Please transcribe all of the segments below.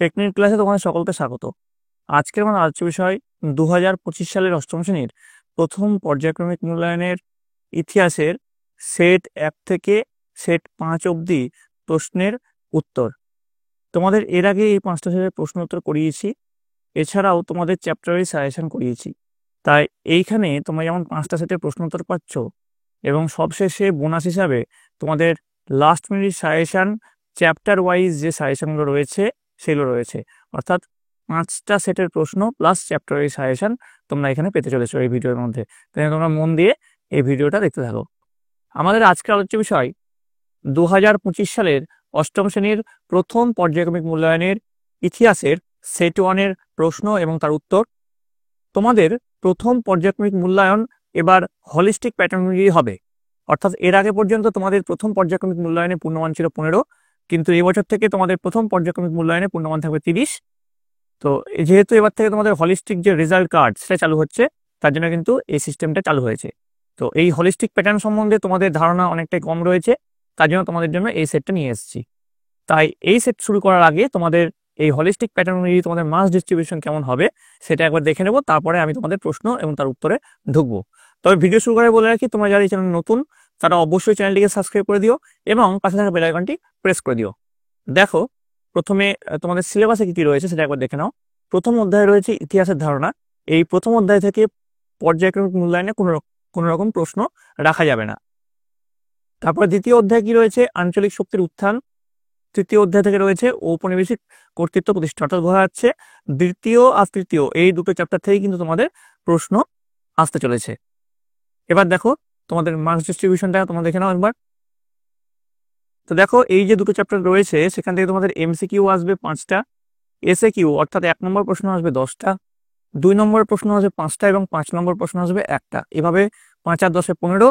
Technique ক্লাসে তোমাদের সকলকে স্বাগত। আজকের আমার আলোচ্য বিষয় 2025 সালের অষ্টম শ্রেণীর প্রথম পর্যায়ক্রমিক মূল্যায়নের ইতিহাসের সেট 1 থেকে সেট 5 অবধি প্রশ্নের উত্তর। তোমাদের এর আগে এই 5টা সেটের প্রশ্ন উত্তর করিয়েছি, এছাড়াও তোমাদের চ্যাপ্টারের সাজেশন করিয়েছি। তাই এইখানে তোমরা যেমন 5টা সেটের প্রশ্ন উত্তর পাচ্ছ এবং সবশেষে বোনাস হিসাবে তোমাদের last minute suggestion, chapter wise যে সাজেশনগুলো রয়েছে সেগুলো রয়েছে, অর্থাৎ 5টা সেটের প্রশ্ন প্লাস চ্যাপ্টার ওয়াইজ সাজেশন তোমরা এখানে পেতে চলেছো এই ভিডিওর মধ্যে। তাই তোমরা মন দিয়ে এই ভিডিওটা দেখতে থাকো। আমাদের আজকের আলোচ্য বিষয় 2025 সালের অষ্টম শ্রেণীর প্রথম পর্যায়ক্রমিক মূল্যায়নের ইতিহাসের সেট 1-এর প্রশ্ন এবং তার উত্তর। তোমাদের প্রথম পর্যায়ক্রমিক মূল্যায়ন এবার হলিস্টিক প্যাটার্ন অনুযায়ী হবে, অর্থাৎ এর আগে পর্যন্ত তোমাদের প্রথম পর্যায়ক্রমিক মূল্যায়নে পূর্ণমান ছিল 15, কিন্তু এবছর থেকে তোমাদের প্রথম পর্যায়ক্রমিক মূল্যায়নে পূর্ণমান থাকবে 30। তো যেহেতু এবার থেকে তোমাদের হলিস্টিক যে রেজাল্ট কার্ড সেটা চালু হচ্ছে, তার জন্য কিন্তু এই সিস্টেমটা চালু হয়েছে। তো এই হলিস্টিক প্যাটার্ন সম্বন্ধে তোমাদের ধারণা অনেকটাই কম রয়েছে, তার জন্য তোমাদের জন্য এই সেটটা নিয়ে এসেছি। তাই এই সেট শুরু করার আগে তোমাদের এই হলিস্টিক প্যাটার্ন অনুযায়ী তোমাদের মাস ডিস্ট্রিবিউশন কেমন হবে সেটা একবার দেখে নেবো, তারপরে আমি তোমাদের প্রশ্ন এবং তার উত্তরে ঢুকবো। তবে ভিডিও শুরু করে বলে রাখি, তোমরা যারা এই চ্যানেল নতুন তারা অবশ্যই চ্যানেলটিকে সাবস্ক্রাইব করে দিও এবং পাশে থাকা বেল আইকনটি প্রেস করে দিও। দেখো, প্রথমে তোমাদের সিলেবাসে কি কি রয়েছে সেটা একবার দেখে নাও। প্রথম অধ্যায়ে রয়েছে ইতিহাসের ধারণা। এই প্রথম অধ্যায় থেকে পর্যায়ক্রমিক মূল্যায়নে কোনো রকম প্রশ্ন রাখা যাবে না। তারপর দ্বিতীয় অধ্যায় কি রয়েছে, আঞ্চলিক শক্তির উত্থান। তৃতীয় অধ্যায় থেকে রয়েছে ঔপনিবেশিক কর্তৃত্ব প্রতিষ্ঠা। অর্থাৎ বোঝা যাচ্ছে দ্বিতীয় আর তৃতীয় এই দুটো চ্যাপ্টার থেকেই কিন্তু তোমাদের প্রশ্ন আসতে চলেছে। এবার দেখো তোমাদের মার্কস ডিস্ট্রিবিউশনটা তোমরা দেখে নাও একবার। তো দেখো, এই যে দুটো চ্যাপ্টার রয়েছে সেখান থেকে তোমাদের এমসিকিউ আসবে 5টা, এসএকিউ অর্থাৎ 1 নম্বর প্রশ্ন আসবে 10টা, 2 নম্বর প্রশ্ন আসবে 5টা এবং 5 নম্বর প্রশ্ন আসবে 1টা। এভাবে 5 আর 10-এ 15,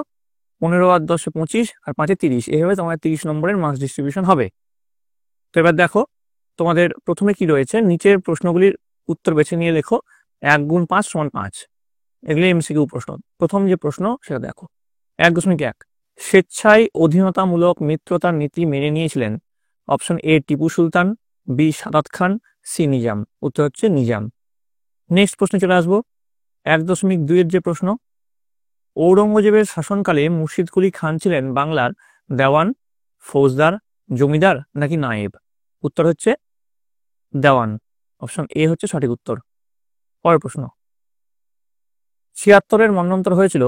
15 আর 10-এ 25 আর 5-এ 30, এইভাবে তোমাদের 30 নম্বরের মার্কস ডিস্ট্রিবিউশন হবে। তো এবার দেখো তোমাদের প্রথমে কি রয়েছে, নিচের প্রশ্নগুলির উত্তর বেছে নিয়ে লেখো। 1 গুণ 5 সমান 5, এগুলি এমসিকিউ প্রশ্ন। প্রথম যে প্রশ্ন সেটা দেখো, 1.1 স্বেচ্ছায় অধীনতামূলক মিত্রতার নীতি মেনে নিয়েছিলেন? Option A Tipu Sultan, B Saadat Khan, C Nizam. উত্তর হচ্ছে নিজাম। নেক্সট প্রশ্নে চলে আসবো। 1.2-এর যে প্রশ্ন, ঔরঙ্গজেবের শাসনকালে মুর্শিদ কুলি খান ছিলেন বাংলার দেওয়ান, ফৌজদার, জমিদার নাকি নায়েব? উত্তর হচ্ছে দেওয়ান। অপশন এ হচ্ছে সঠিক উত্তর। পরের প্রশ্ন, 76-এর মন্বন্তর হয়েছিল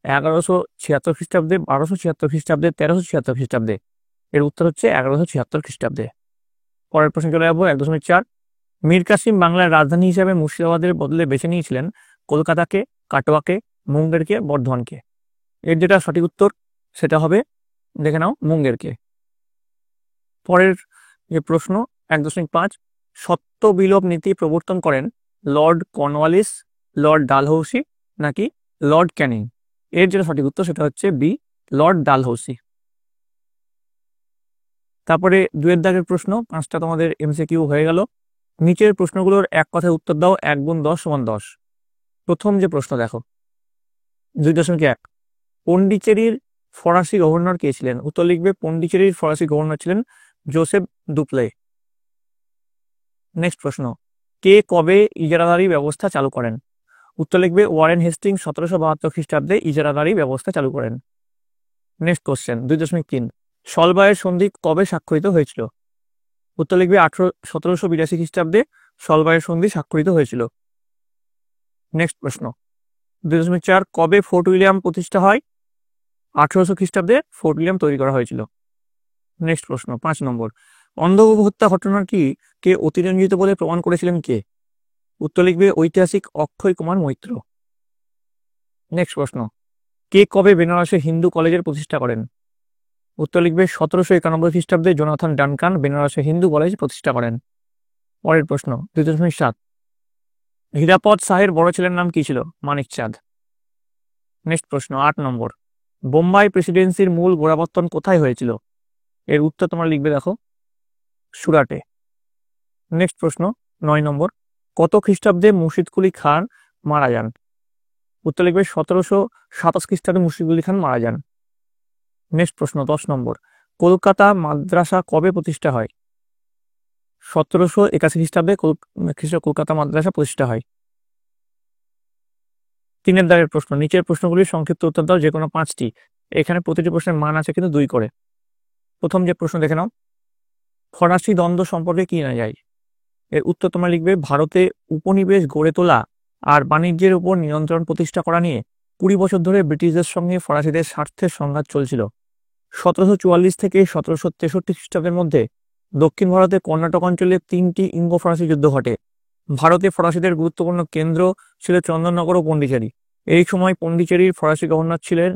1176 খ্রিস্টাব্দে, 1276 খ্রিস্টাব্দে, 1376 খ্রিস্টাব্দে? এর উত্তর হচ্ছে 1176 খ্রিস্টাব্দে। পরের প্রশ্ন চলে যাবো 1.4, মীর কাসিম বাংলার রাজধানী হিসেবে মুর্শিদাবাদের বদলে বেছে নিয়েছিলেন কলকাতাকে, কাটোয়াকে, মুঙ্গেরকে, বর্ধমানকে? এর যেটা সঠিক উত্তর সেটা হবে, দেখে নাও, মুঙ্গেরকে। পরের যে প্রশ্ন 1.5, সত্য বিলোপ নীতি প্রবর্তন করেন লর্ড কর্নওয়ালিস, লর্ড ডালহৌসি নাকি লর্ড ক্যানিং? এর যেটা সঠিক উত্তর সেটা হচ্ছে বি, লর্ড ডালহৌসি। তারপরে 2-এর দাগের প্রশ্ন, 5টা তোমাদের এমসিকিউ হয়ে গেল। নিচের প্রশ্নগুলোর এক কথায় উত্তর দাও। 1 গুণ 10 সমান 10। প্রথম যে প্রশ্ন দেখো, 2.1 পন্ডিচেরির ফরাসি গভর্নর কে ছিলেন? উত্তর লিখবে পন্ডিচেরির ফরাসি গভর্নর ছিলেন জোসেফ দুপ্লে। নেক্সট প্রশ্ন, কে কবে ইজারাদারি ব্যবস্থা চালু করেন? উত্তর লিখবে ওয়ারেন হেস্টিং 1772 খ্রিস্টাব্দে ইজারাদারি ব্যবস্থা চালু করেন। নেক্সট কোশ্চেন 2.3 সলবায়ের সন্ধি কবে স্বাক্ষরিত হয়েছিল? উত্তর লিখবে 1782 খ্রিস্টাব্দে সলবায়ের সন্ধি স্বাক্ষরিত হয়েছিল। নেক্সট প্রশ্ন 2.4 কবে ফোর্ট উইলিয়াম প্রতিষ্ঠা হয়? 1800 খ্রিস্টাব্দে ফোর্ট উইলিয়াম তৈরি করা হয়েছিল। নেক্সট প্রশ্ন 5 নম্বর, অন্ধকূপ হত্যা ঘটনাটি কে অতিরঞ্জিত বলে প্রমাণ করেছিলেন কে? উত্তর লিখবে ঐতিহাসিক অক্ষয় কুমার মৈত্র। নেক্সট প্রশ্ন, কে কবে বেনারসে হিন্দু কলেজের প্রতিষ্ঠা করেন? উত্তর লিখবে 1791 খ্রিস্টাব্দে জোনাথন ডানকান বেনারসে হিন্দু কলেজ প্রতিষ্ঠা করেন। পরের প্রশ্ন 2.7 হীরাপদ শাহের বড় ছেলের নাম কি ছিল? মানিক চাঁদ। নেক্সট প্রশ্ন 8 নম্বর, বোম্বাই প্রেসিডেন্সির মূল গোড়াপত্তন কোথায় হয়েছিল? এর উত্তর তোমরা লিখবে দেখো, সুরাটে। নেক্সট প্রশ্ন 9 নম্বর, কত খ্রিস্টাব্দে মুর্শিদ কুলি খান মারা যান? উত্তর লিখবে 1727 খ্রিস্টাব্দে মুর্শিদ কুলি খান মারা যান। নেক্সট প্রশ্ন 10 নম্বর, কলকাতা মাদ্রাসা কবে প্রতিষ্ঠা হয়? 1781 খ্রিস্টাব্দে কলকাতা মাদ্রাসা প্রতিষ্ঠা হয়। 3 দাগের প্রশ্ন, নিচের প্রশ্নগুলির সংক্ষিপ্ত উত্তর দাও, যে কোনো 5টি। এখানে প্রতিটি প্রশ্নের মান আছে কিন্তু 2 করে। প্রথম যে প্রশ্ন দেখে নাও, ফরাসি দ্বন্দ্ব সম্পর্কে কি জানা যায়? এর উত্তর তোমরা লিখবে, ভারতে উপনিবেশ গড়ে তোলা আর বাণিজ্যের উপর নিয়ন্ত্রণ প্রতিষ্ঠা করা নিয়ে 20 বছর ধরে ব্রিটিশদের সঙ্গে ফরাসিদের স্বার্থের সংঘাত চলছিল। 1744 থেকে 1763 খ্রিস্টাব্দের মধ্যে দক্ষিণ ভারতের কর্ণাটক অঞ্চলে 3টি ইঙ্গো ফরাসি যুদ্ধ ঘটে। ভারতে ফরাসিদের গুরুত্বপূর্ণ কেন্দ্র ছিল চন্দননগর ও পন্ডিচেরি। এই সময় পন্ডিচেরির ফরাসি গভর্নর ছিলেন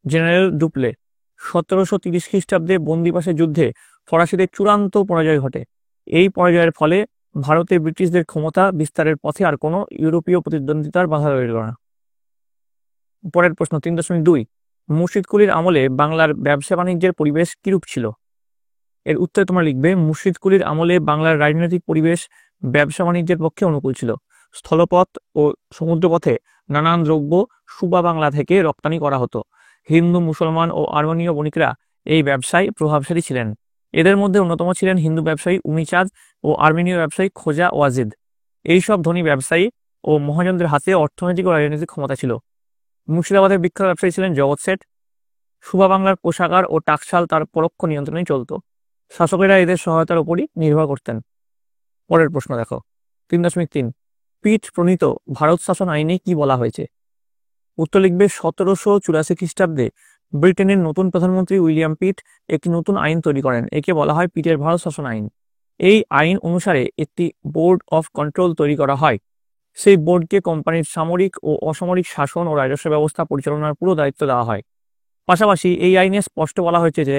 জেনারেল ডুপ্লে। 1730 খ্রিস্টাব্দে বন্দিবাসের যুদ্ধে ফরাসিদের চূড়ান্ত পরাজয় ঘটে। এই পরাজয়ের ফলে ভারতে ব্রিটিশদের ক্ষমতা বিস্তারের পথে আর কোনো ইউরোপীয় প্রতিদ্বন্দ্বিতার বাধা রইল না। পরের প্রশ্ন 3.2, মুর্শিদকুলির আমলে বাংলার ব্যবসা বাণিজ্যের পরিবেশ কিরূপ ছিল? এর উত্তরে তোমরা লিখবে, মুর্শিদকুলির আমলে বাংলার রাজনৈতিক পরিবেশ ব্যবসা বাণিজ্যের পক্ষে অনুকূল ছিল। স্থলপথ ও সমুদ্রপথে নানান দ্রব্য সুবা বাংলা থেকে রপ্তানি করা হতো। হিন্দু, মুসলমান ও আর্মেনীয় বণিকরা এই ব্যবসায় প্রভাবশালী ছিলেন। এদের মধ্যে অন্যতম ছিলেন হিন্দু ব্যবসায়ী উমিচাঁদ ও আর্মেনীয় ব্যবসায়ী খোজা ওয়াজিদ। এইসব ধনী ব্যবসায়ী ও মহাজনদের হাতে অর্থনৈতিক ও রাজনৈতিক ক্ষমতা ছিল। মুর্শিদাবাদের বিখ্যাত ব্যবসায়ী ছিলেন জগৎ শেঠ। সুবা বাংলার কোষাগার ও টাকশাল তার পরোক্ষ নিয়ন্ত্রণেই চলত। শাসকেরা এদের সহায়তার উপরই নির্ভর করতেন। পরের প্রশ্ন দেখো 3.3, পিট প্রণীত ভারত শাসন আইনে কি বলা হয়েছে? উত্তর লিখবে, 1784 খ্রিস্টাব্দে ব্রিটেনের নতুন প্রধানমন্ত্রী উইলিয়াম পিট একটি নতুন আইন তৈরি করেন। একে বলা হয় পিটের ভারত শাসন আইন। এই আইন অনুসারে একটি বোর্ড অফ কন্ট্রোল তৈরি করা হয়। সেই বোর্ডকে কোম্পানির সামরিক ও অসামরিক শাসন ও রাজস্ব ব্যবস্থা পরিচালনার পুরো দায়িত্ব দেওয়া হয়। পাশাপাশি এই আইনে স্পষ্ট বলা হয়েছে যে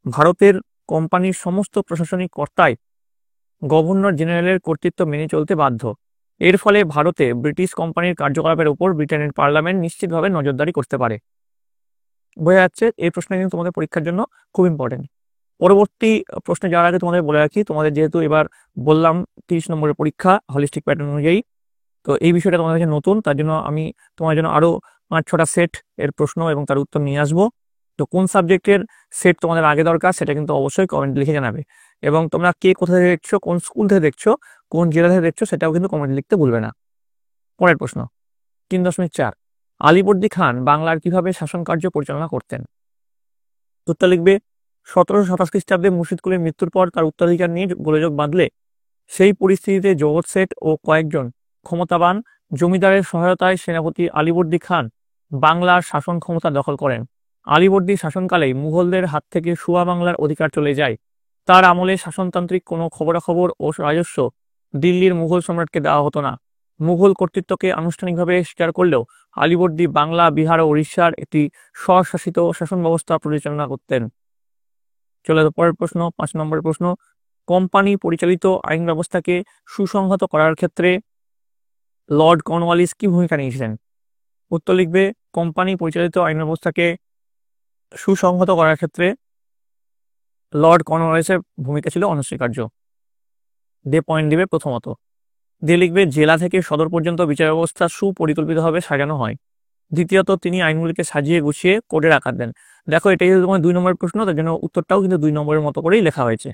ভারতের কোম্পানির সমস্ত প্রশাসনিক কর্তাই গভর্নর জেনারেলের কর্তৃত্ব মেনে চলতে বাধ্য। এর ফলে ভারতে ব্রিটিশ কোম্পানির কার্যকলাপের উপর ব্রিটেনের পার্লামেন্ট নিশ্চিতভাবে নজরদারি করতে পারে। বোঝা যাচ্ছে এই প্রশ্নটা কিন্তু তোমাদের পরীক্ষার জন্য খুব ইম্পর্টেন্ট। পরবর্তী প্রশ্নে যাওয়ার আগে তোমাদের বলে রাখি, তোমাদের যেহেতু এবার বললাম 30 নম্বরের পরীক্ষা হলিস্টিক প্যাটার্ন অনুযায়ী, তো এই বিষয়টা তোমাদের কাছে নতুন, তার জন্য আমি তোমার জন্য আরো 5-6টা সেট এর প্রশ্ন এবং তার উত্তর নিয়ে আসবো। তো কোন সাবজেক্টের সেট তোমাদের আগে দরকার সেটা কিন্তু অবশ্যই কমেন্ট লিখে জানাবে। এবং তোমরা কে কোথা থেকে দেখছো, কোন স্কুল থেকে দেখছো, কোন জেলা থেকে দেখছো, সেটাও কিন্তু কমেন্ট লিখতে ভুলবে না। পরের প্রশ্ন 3.4, আলীবর্দী খান বাংলার কিভাবে শাসন কার্য পরিচালনা করতেন? উত্তর লিখবে, 1727 খ্রিস্টাব্দে মুর্শিদকুলির মৃত্যুর পর তার উত্তরাধিকার নিয়ে গোলযোগ বাঁধলে সেই পরিস্থিতিতে জগৎ শেঠ ও কয়েকজন ক্ষমতাবান জমিদারের সহায়তায় সেনাপতি আলীবর্দী খান বাংলার শাসন ক্ষমতা দখল করেন। আলীবর্দী শাসনকালেই মুঘলদের হাত থেকে সুবা বাংলার অধিকার চলে যায়। তার আমলে শাসনতান্ত্রিক কোনো খবরাখবর ও রাজস্ব দিল্লির মুঘল সম্রাটকে দেওয়া হতো না। মুঘল কর্তৃত্বকে আনুষ্ঠানিকভাবে স্বীকার করলেও আলীবর্দী বাংলা, বিহার ও উড়িষ্যার একটি স্বশাসিত শাসন ব্যবস্থা পরিচালনা করতেন। চলে পরের প্রশ্ন 5 নম্বরের প্রশ্ন, কোম্পানি পরিচালিত আইন ব্যবস্থাকে সুসংহত করার ক্ষেত্রে লর্ড কর্নওয়ালিস কি ভূমিকা নিয়েছিলেন? উত্তর লিখবে, কোম্পানি পরিচালিত আইন ব্যবস্থাকে সুসংহত করার ক্ষেত্রে লর্ড কর্নওয়ালিসের ভূমিকা ছিল অনস্বীকার্য। পয়েন্ট দিবে প্রথমত। লিখবে, জেলা থেকে সদর পর্যন্ত বিচার ব্যবস্থা সুপরিকল্পিতভাবে সাজানো হয়। দ্বিতীয়ত, তিনি আইনগুলিকে সাজিয়ে গুছিয়ে কোডের আকার দেন। দেখো, এটাই তোমার 2 নম্বরের প্রশ্ন, তার জন্য উত্তরটাও কিন্তু 2 নম্বরের মতো করেই লেখা হয়েছে।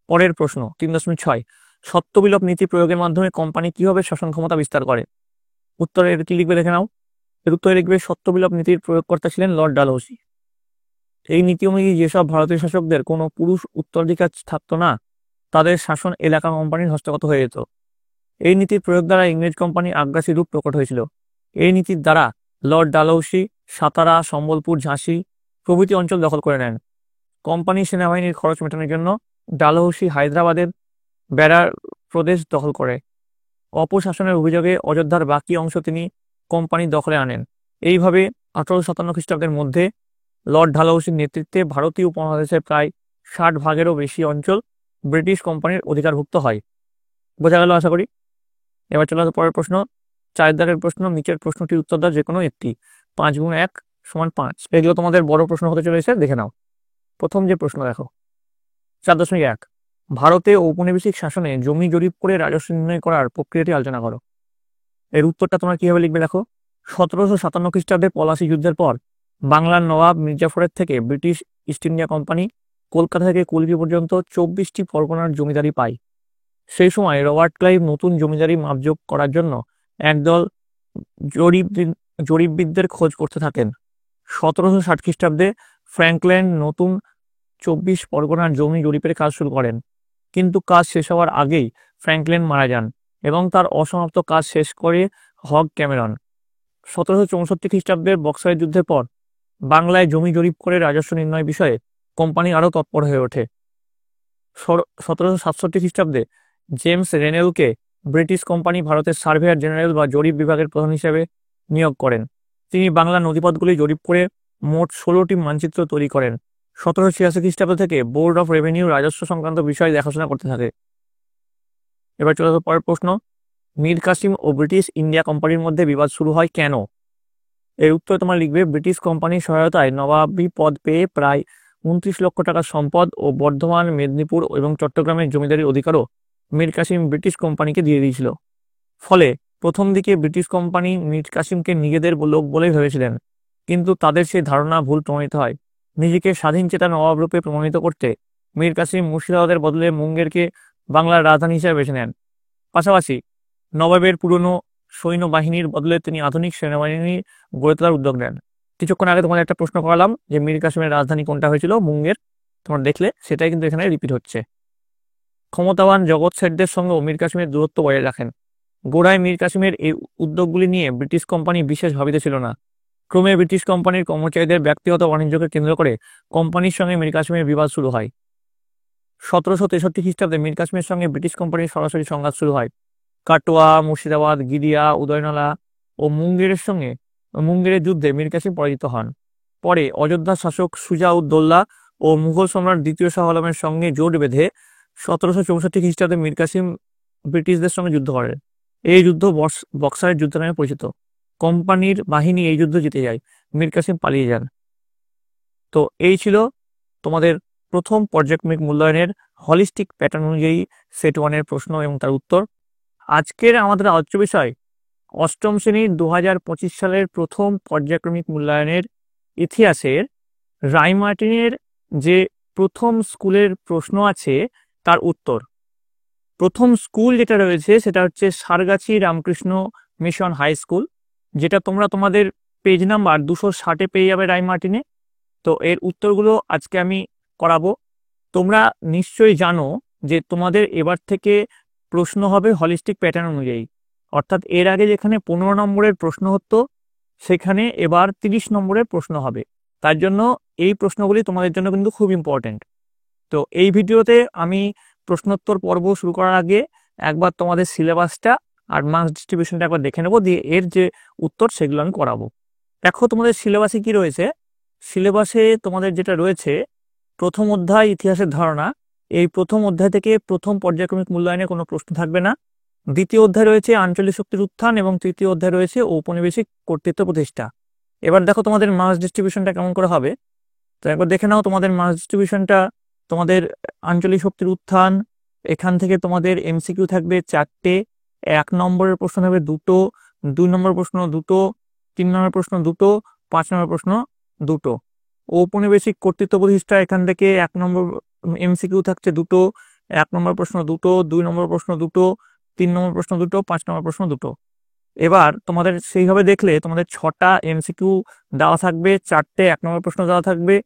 পরের প্রশ্ন 3.6, সত্যবিলোপ নীতি প্রয়োগের মাধ্যমে কোম্পানি কিভাবে শাসন ক্ষমতা বিস্তার করে? উত্তরে কি লিখবে দেখে নাও। এর উত্তরে লিখবে, সত্যবিলোপ নীতির প্রয়োগকর্তা ছিলেন লর্ড ডালহৌসি। এই নীতি অনুযায়ী যেসব ভারতীয় শাসকদের কোনো পুরুষ উত্তরাধিকার থাকতো না, তাদের শাসন এলাকা কোম্পানির হস্তগত হয়ে যেত। এই নীতির প্রয়োগ দ্বারা ইংরেজ কোম্পানি আগ্রাসী রূপ প্রকট হয়েছিল। এই নীতির দ্বারা লর্ড ডালহৌসি সাতারা, সম্বলপুর, ঝাঁসি প্রভৃতি অঞ্চল দখল করে নেন। কোম্পানি সেনাবাহিনীর খরচ মেটানোর জন্য ডালহৌসি হায়দ্রাবাদের বেড়ার প্রদেশ দখল করে। অপশাসনের অভিযোগে অযোধ্যার বাকি অংশ তিনি কোম্পানির দখলে আনেন। এইভাবে 1857 খ্রিস্টাব্দের মধ্যে লর্ড ডালহৌসির নেতৃত্বে ভারতীয় উপমহাদেশের প্রায় 60 ভাগেরও বেশি অঞ্চল ব্রিটিশ কোম্পানির অধিকারভুক্ত হয়। বোঝা গেল আশা করি। এবার চলে আসো পরের প্রশ্ন 4 দাগের প্রশ্ন, নিচের প্রশ্নটির উত্তর দাও যে কোনো একটি। 5 গুণ 1 সমান 5। এগুলো তোমাদের বড় প্রশ্ন হতে চলেছে, দেখে নাও। প্রথম যে প্রশ্ন দেখো 4.1, ভারতে ঔপনিবেশিক শাসনে জমি জরিপ করে রাজস্ব নির্ণয় করার প্রক্রিয়াটি আলোচনা করো। এর উত্তরটা তোমরা কিভাবে লিখবে দেখো। 1757 খ্রিস্টাব্দে পলাশী যুদ্ধের পর বাংলার নবাব মির্জাফরের থেকে British east India company Kolkata থেকে কুলপি পর্যন্ত 24টি পরগনার জমিদারি পায়। সেই সময় রবার্ট ক্লাইভ নতুন জমিদারি মাপজোক করার জন্য একদল জরিপ জরিপবিদদের খোঁজ করতে থাকেন। 1760 খ্রিস্টাব্দে ফ্র্যাঙ্কল্যান্ড নতুন 24 পরগনার জমি জরিপের কাজ শুরু করেন, কিন্তু কাজ শেষ হওয়ার আগেই ফ্র্যাঙ্কল্যান্ড মারা যান এবং তার অসমাপ্ত কাজ শেষ করে হগ ক্যামেরন। 1764 খ্রিস্টাব্দের বক্সার যুদ্ধের পর বাংলায় জমি জরিপ করে রাজস্ব নির্ণয় বিষয়ে কোম্পানি আরও তৎপর হয়ে ওঠে। 1767 খ্রিস্টাব্দে জেমস রেনেলকে ব্রিটিশ কোম্পানি ভারতের সার্ভেয়ার জেনারেল বা জরিপ বিভাগের প্রধান হিসেবে নিয়োগ করেন। তিনি বাংলা নদীপথগুলি জরিপ করে মোট 16টি মানচিত্র তৈরি করেন। 1786 খ্রিস্টাব্দ থেকে বোর্ড অফ রেভিনিউ রাজস্ব সংক্রান্ত বিষয় দেখাশোনা করতে থাকে। এবার চলে আসবো পরের প্রশ্ন, মীর কাসিম ও ব্রিটিশ ইন্ডিয়া কোম্পানির মধ্যে বিবাদ শুরু হয় কেন? এর উত্তরে তোমরা লিখবে, ব্রিটিশ কোম্পানির সহায়তায় নবাবী পদ পেয়ে প্রায় 29 লক্ষ টাকার সম্পদ ও বর্ধমান, মেদিনীপুর এবং চট্টগ্রামের জমিদারির অধিকারও মীর কাসিম ব্রিটিশ কোম্পানিকে দিয়ে দিয়েছিল। ফলে প্রথম দিকে ব্রিটিশ কোম্পানি মীর কাসিমকে নিজেদের লোক বলেই ভেবেছিলেন, কিন্তু তাদের সেই ধারণা ভুল প্রমাণিত হয়। নিজেকে স্বাধীন চেতা নবাব রূপে প্রমাণিত করতে মীর কাসিম মুর্শিদাবাদের বদলে মুঙ্গেরকে বাংলার রাজধানী হিসেবে বেছে নেন। পাশাপাশি নবাবের পুরনো সৈন্যবাহিনীর বদলে তিনি আধুনিক সেনাবাহিনী গড়ে তোলার উদ্যোগ নেন। কিছুক্ষণ আগে তোমাদের একটা প্রশ্ন করালাম যে মীর কাসিমের রাজধানী কোনটা হয়েছিল, মুঙ্গের, তোমরা দেখলে সেটাই কিন্তু এখানে রিপিট হচ্ছে। ক্ষমতাবান জগৎ শেঠদের সঙ্গেও মীর কাসিমের দূরত্ব বজায় রাখেন। গোড়ায় মীর কাসিমের এই উদ্যোগগুলি নিয়ে ব্রিটিশ কোম্পানি বিশেষ ভাবিত ছিল না। ক্রমে ব্রিটিশ কোম্পানির কর্মচারীদের ব্যক্তিগত বাণিজ্যকে কেন্দ্র করে কোম্পানির সঙ্গে মীর কাসিমের বিবাদ শুরু হয়। 1763 খ্রিস্টাব্দে মীর কাসিমের সঙ্গে ব্রিটিশ কোম্পানির সরাসরি সংঘাত শুরু হয়। কাটোয়া, মুর্শিদাবাদ, গিরিয়া, উদয়নালা ও মুঙ্গেরের যুদ্ধে মীর কাসিম পরাজিত হন। পরে অযোধ্যার শাসক সুজা-উদ-দৌলা ও মুঘল সম্রাট দ্বিতীয় শাহ আলমের সঙ্গে জোট বেঁধে 1764 খ্রিস্টাব্দে মীর কাসিম ব্রিটিশদের সঙ্গে যুদ্ধ করেন। এই যুদ্ধ বক্সারের যুদ্ধ নামে পরিচিত। কোম্পানির বাহিনী এই যুদ্ধ জিতে যায়, মীর কাসিম পালিয়ে যান। তো এই ছিল তোমাদের প্রথম পর্যায়ক্রমিক মূল্যায়নের হলিস্টিক প্যাটার্ন অনুযায়ী সেট 1-এর প্রশ্ন এবং তার উত্তর। আজকের আমাদের আলোচ্য বিষয় অষ্টম শ্রেণীর 2025 সালের প্রথম পর্যায়ক্রমিক মূল্যায়নের ইতিহাসের রায়মার্টিনের যে প্রথম স্কুলের প্রশ্ন আছে তার উত্তর। প্রথম স্কুল যেটা রয়েছে সেটা হচ্ছে Sargachhi Ramakrishna mission high school, যেটা তোমরা তোমাদের পেজ নাম্বার 260-এ পেয়ে যাবে রায়মার্টিনে। তো এর উত্তরগুলো আজকে আমি করাবো। তোমরা নিশ্চয়ই জানো যে তোমাদের এবার থেকে প্রশ্ন হবে হলিস্টিক প্যাটার্ন অনুযায়ী, অর্থাৎ এর আগে যেখানে 15 নম্বরের প্রশ্ন হতো সেখানে এবার 30 নম্বরের প্রশ্ন হবে। তার জন্য এই প্রশ্নগুলি তোমাদের জন্য কিন্তু খুব ইম্পর্টেন্ট। তো এই ভিডিওতে আমি প্রশ্নোত্তর পর্ব শুরু করার আগে একবার তোমাদের সিলেবাসটা আর মার্কস ডিস্ট্রিবিউশনটা একবার দেখে নেবো, দিয়ে এর যে উত্তর সেগুলো আমি করাবো। দেখো তোমাদের সিলেবাসে কি রয়েছে। সিলেবাসে তোমাদের যেটা রয়েছে, প্রথম অধ্যায় ইতিহাসের ধারণা। এই প্রথম অধ্যায় থেকে প্রথম পর্যায়ক্রমিক মূল্যায়নে কোনো প্রশ্ন থাকবে না। দ্বিতীয় অধ্যায় রয়েছে আঞ্চলিক শক্তির উত্থান এবং তৃতীয় অধ্যায় রয়েছে ঔপনিবেশিক কর্তৃত্ব প্রতিষ্ঠা। এবার দেখো তোমাদের মার্কস ডিস্ট্রিবিউশনটা কেমন করে হবে। তো একবার দেখে নাও তোমাদের মার্কস ডিস্ট্রিবিউশনটা। তোমাদের আঞ্চলিক শক্তির উত্থান, এখান থেকে তোমাদের এমসিকিউ থাকবে 4টে, 1 নম্বরের প্রশ্ন থাকবে 2টো, 2 নম্বর প্রশ্ন 2টো, 3 নম্বর প্রশ্ন 2টো, 5 নম্বর প্রশ্ন 2টো। ঔপনিবেশিক কর্তৃত্ব প্রতিষ্ঠা, এখান থেকে 1 নম্বর এমসিকিউ থাকছে 2টো, 1 নম্বর প্রশ্ন 2টো, 2 নম্বর প্রশ্ন 2টো, 3 নম্বর প্রশ্ন 2টো, 5 নম্বর প্রশ্ন 2টো। এবার তোমাদের সেইভাবে দেখলে তোমাদের 6টা এমসিকিউ দেওয়া থাকবে, 4টে 1 নম্বর প্রশ্ন দেওয়া থাকবে,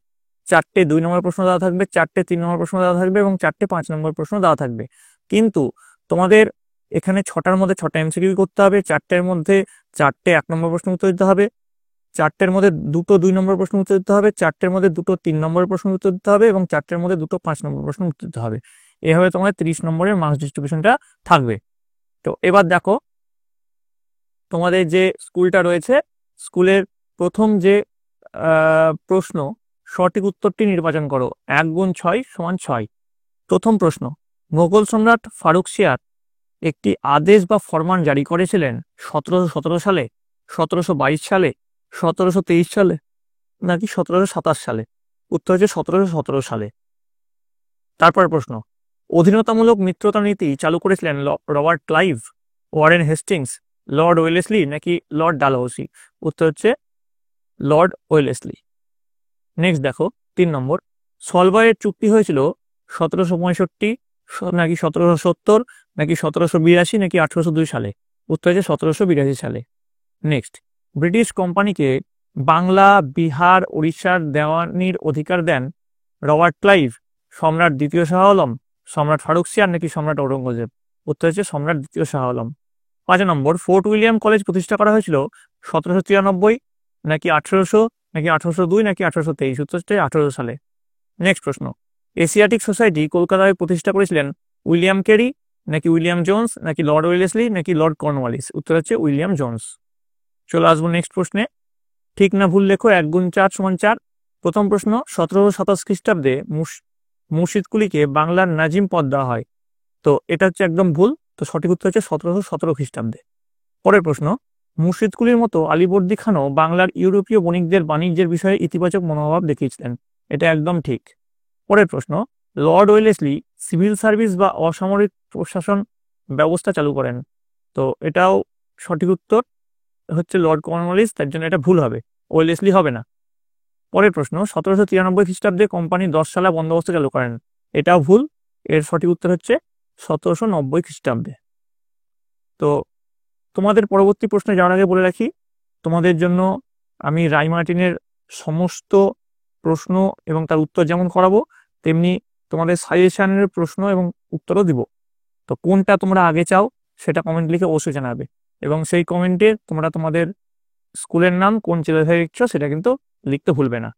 4টে 2 নম্বর প্রশ্ন দেওয়া থাকবে, 4টে 3 নম্বর প্রশ্ন দেওয়া থাকবে এবং 4টে 5 নম্বর প্রশ্ন দেওয়া থাকবে। কিন্তু তোমাদের এখানে 6টার মধ্যে 6টা এমসিকিউ করতে হবে, 4টের মধ্যে 4টে 1 নম্বর প্রশ্ন উত্তর দিতে হবে, 4টের মধ্যে 2টো 2 নম্বর প্রশ্ন উত্তর দিতে হবে, 4টের মধ্যে 2টো 3 নম্বর প্রশ্ন উত্তর দিতে হবে এবং 4টের মধ্যে 2টো 5 নম্বর প্রশ্ন উত্তর দিতে হবে। এভাবে তোমাদের 30 নম্বরের মার্কস ডিস্ট্রিবিউশনটা থাকবে। তো এবার দেখো তোমাদের যে স্কুলটা রয়েছে, স্কুলের প্রথম যে প্রশ্ন, সঠিক উত্তরটি নির্বাচন করো। 1 গুণ 6 সমান 6। প্রথম প্রশ্ন, মোগল সম্রাট ফারুক সিয়ার একটি আদেশ বা ফরমান জারি করেছিলেন 1717 সালে, 1722 সালে, 1723 সালে নাকি 1727 সালে? উত্তর হচ্ছে 1717 সালে। তারপর প্রশ্ন, অধীনতামূলক মিত্রতা নীতি চালু করেছিলেন Robert Clive, Warren Hastings, Lord Wellesley নাকি লর্ড ডালহৌসি? উত্তর হচ্ছে লর্ড ওয়েলেসলি। নেক্সট দেখো 3 নম্বর, সলভয়ের চুক্তি হয়েছিল 1765, নাকি 1770, নাকি 1782, নাকি 1802 সালে? উত্তর হচ্ছে 1782 সালে। নেক্সট, ব্রিটিশ কোম্পানিকে বাংলা, বিহার, উড়িষ্যার দেওয়ানির অধিকার দেন রবার্ট ক্লাইভ, সম্রাট দ্বিতীয় শাহ আলম, সম্রাট ফারুক সিয়ার, নাকি সম্রাট ঔরঙ্গজেব? উত্তর হচ্ছে সম্রাট দ্বিতীয় শাহ আলম। 5 নম্বর, ফোর্ট উইলিয়াম কলেজ প্রতিষ্ঠা করা হয়েছিল 1793, নাকি 1800, নাকি 1802, নাকি 1823? উত্তর হচ্ছে 1800 সালে। নেক্সট প্রশ্ন, এশিয়াটিক সোসাইটি কলকাতায় প্রতিষ্ঠা করেছিলেন উইলিয়াম কেরি, নাকি উইলিয়াম জোন্স, নাকি লর্ড ওয়েলেসলি, নাকি লর্ড কর্নওয়ালিস? উত্তর হচ্ছে উইলিয়াম জোন্স। চলে আসবো নেক্সট প্রশ্নে। ঠিক না ভুল লেখো, 1 গুণ 4 সমান 4। প্রথম প্রশ্ন, 1727 খ্রিস্টাব্দে মুর্শিদকুলিকে বাংলার নাজিম পদ দেওয়া হয়। তো এটা হচ্ছে একদম ভুল। তো সঠিক উত্তর হচ্ছে 1717 খ্রিস্টাব্দে। পরের প্রশ্ন, মুর্শিদকুলির মতো আলীবর্দী খানও বাংলার ইউরোপীয় বণিকদের বাণিজ্যের বিষয়ে ইতিবাচক মনোভাব দেখিয়েছিলেন। এটা একদম ঠিক। পরের প্রশ্ন, লর্ড ওয়েলেসলি সিভিল সার্ভিস বা অসামরিক প্রশাসন ব্যবস্থা চালু করেন। তো এটাও সঠিক উত্তর হচ্ছে লর্ড কর্নওয়ালিস, তার জন্য এটা ভুল হবে, ওয়েলেসলি হবে না। পরের প্রশ্ন, 1793 খ্রিস্টাব্দে কোম্পানি 10 সালা বন্দোবস্ত চালু করেন। এটাও ভুল, এর সঠিক উত্তর হচ্ছে 1790 খ্রিস্টাব্দে। তো তোমাদের পরবর্তী প্রশ্নে যাওয়ার আগে বলে রাখি, তোমাদের জন্য আমি রায় মার্টিনের সমস্ত প্রশ্ন এবং তার উত্তর যেমন করাবো, তেমনি তোমাদের সাজেশনের প্রশ্ন এবং উত্তরও দিব। তো কোনটা তোমরা আগে চাও সেটা কমেন্ট লিখে অবশ্যই জানাবে, এবং সেই কমেন্টে তোমরা তোমাদের স্কুলের নাম, কোন জেলায় লিখছো সেটা কিন্তু লিখতে ভুলবে না।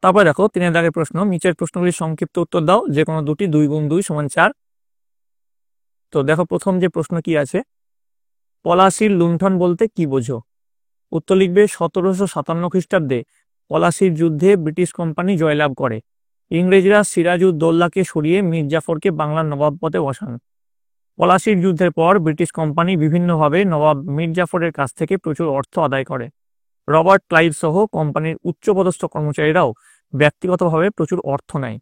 তারপরে দেখো 3 দাগের প্রশ্ন, নিচের প্রশ্নগুলির সংক্ষিপ্ত উত্তর দাও, যে কোনো দুটি। 2 গুণ 2 সমান 4। তো দেখো প্রথম যে প্রশ্ন কি আছে, পলাশির লুণ্ঠন বলতে কি বোঝো? উত্তর লিখবে 1757 খ্রিস্টাব্দে পলাশির যুদ্ধে ব্রিটিশ কোম্পানি জয়লাভ করে। ইংরেজরা সিরাজউদ্দৌলাকে সরিয়ে মীর জাফরকে বাংলার নবাব পদে বসান। পলাশির যুদ্ধের পর ব্রিটিশ কোম্পানি বিভিন্নভাবে নবাব মীর জাফরের কাছ থেকে প্রচুর অর্থ আদায় করে। রবার্ট ক্লাইভ সহ কোম্পানির উচ্চপদস্থ কর্মচারীরাও ব্যক্তিগতভাবে প্রচুর অর্থ নেয়।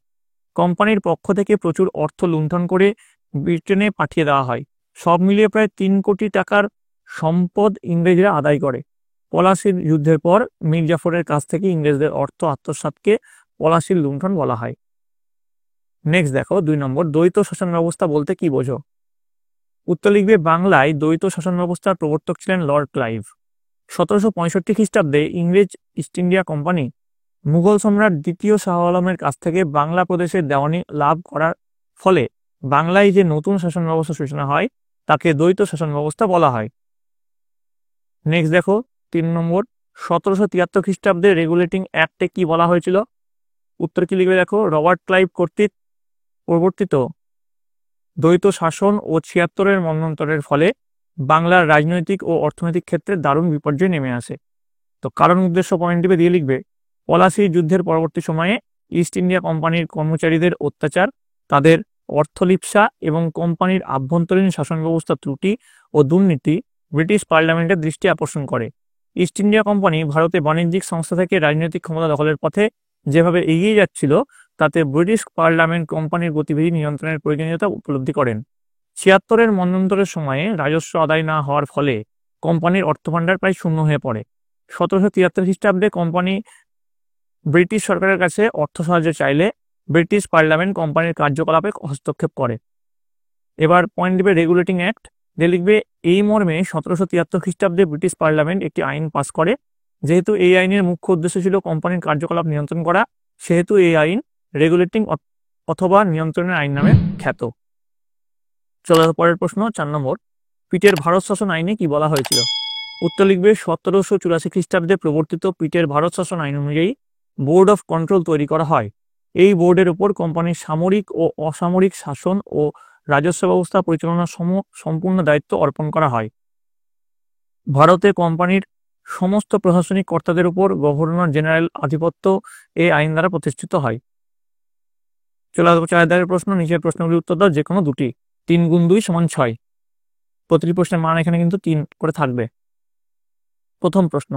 কোম্পানির পক্ষ থেকে প্রচুর অর্থ লুণ্ঠন করে ব্রিটেনে পাঠিয়ে দেওয়া হয়। সব মিলিয়ে প্রায় 3 কোটি টাকার সম্পদ ইংরেজরা আদায় করে। পলাশির যুদ্ধের পর মীর জাফরের কাছ থেকে ইংরেজদের অর্থ আত্মসাৎকে পলাশির লুণ্ঠন বলা হয়। নেক্সট দেখো 2 নম্বর, দ্বৈত শাসন ব্যবস্থা বলতে কি বোঝো? উত্তর লিখবে, বাংলায় দ্বৈত শাসন ব্যবস্থার প্রবর্তক ছিলেন লর্ড ক্লাইভ। 1765 খ্রিস্টাব্দে ইংরেজ ইস্ট ইন্ডিয়া কোম্পানি মুঘল সম্রাট দ্বিতীয় শাহ আলমের কাছ থেকে বাংলা প্রদেশের দেওয়ানি লাভ করার ফলে বাংলায় যে নতুন শাসন ব্যবস্থা সূচনা হয় তাকে দ্বৈত শাসন ব্যবস্থা বলা হয়। নেক্সট দেখো 3 নম্বর, 1773 খ্রিস্টাব্দে রেগুলেটিং অ্যাক্টে কি বলা হয়েছিল? উত্তর কি লিখবে দেখো, রবার্ট ক্লাইভ কর্তৃক প্রবর্তিত দ্বৈত শাসন ও 76-এর মন্বন্তরের ফলে বাংলার রাজনৈতিক ও অর্থনৈতিক ক্ষেত্রে দারুণ বিপর্যয় নেমে আসে। তো কারণ উদ্দেশ্য পয়েন্ট টিপে দিয়ে লিখবে, পলাশি যুদ্ধের পরবর্তী সময়ে ইস্ট ইন্ডিয়া কোম্পানির কর্মচারীদের অত্যাচার, তাদের অর্থলিপ্সা এবং কোম্পানির আভ্যন্তরীণ শাসন ব্যবস্থা ত্রুটি ও দুর্নীতি ব্রিটিশ পার্লামেন্টের দৃষ্টি আকর্ষণ করে। ইস্ট ইন্ডিয়া কোম্পানি ভারতে বাণিজ্যিক সংস্থা থেকে রাজনৈতিক ক্ষমতা দখলের পথে যেভাবে এগিয়ে যাচ্ছিল, তাতে ব্রিটিশ পার্লামেন্ট কোম্পানির গতিবিধি নিয়ন্ত্রণের প্রয়োজনীয়তা উপলব্ধি করেন। 76-এর মন্বন্তরের সময়ে রাজস্ব আদায় না হওয়ার ফলে কোম্পানির অর্থভাণ্ডার প্রায় শূন্য হয়ে পড়ে। 1773 খ্রিস্টাব্দে কোম্পানি ব্রিটিশ সরকারের কাছে অর্থ সাহায্য চাইলে ব্রিটিশ পার্লামেন্ট কোম্পানির কার্যকলাপে হস্তক্ষেপ করে। এবার পয়েন্ট দিবে রেগুলেটিং অ্যাক্ট, যে লিখবে, এই মর্মে 1773 খ্রিস্টাব্দে ব্রিটিশ পার্লামেন্ট একটি আইন পাস করে। যেহেতু এই আইনের মুখ্য উদ্দেশ্য ছিল কোম্পানির কার্যকলাপ নিয়ন্ত্রণ করা, সেহেতু এই আইন রেগুলেটিং অথবা নিয়ন্ত্রণের আইন নামে খ্যাত। চলো পরের প্রশ্ন 4 নম্বর, পিটের ভারত শাসন আইনে কি বলা হয়েছিল? উত্তর লিখবে, 1784 খ্রিস্টাব্দে প্রবর্তিত পিটের ভারত শাসন আইন অনুযায়ী বোর্ড অফ কন্ট্রোল তৈরি করা হয়। এই বোর্ডের উপর কোম্পানির সামরিক ও অসামরিক শাসন ও রাজস্ব ব্যবস্থা পরিচালনার সম্পূর্ণ দায়িত্ব অর্পণ করা হয়। ভারতে কোম্পানির সমস্ত প্রশাসনিক কর্তাদের উপর গভর্নর জেনারেল আধিপত্য এই আইন দ্বারা প্রতিষ্ঠিত হয়। চলে আসবো 4 দাগের প্রশ্ন, নিচের প্রশ্নগুলির উত্তর দাও, যে কোনো দুটি। 3 গুণ 2 সমান 6। প্রতিটি প্রশ্নের মান এখানে কিন্তু 3 করে থাকবে। প্রথম প্রশ্ন,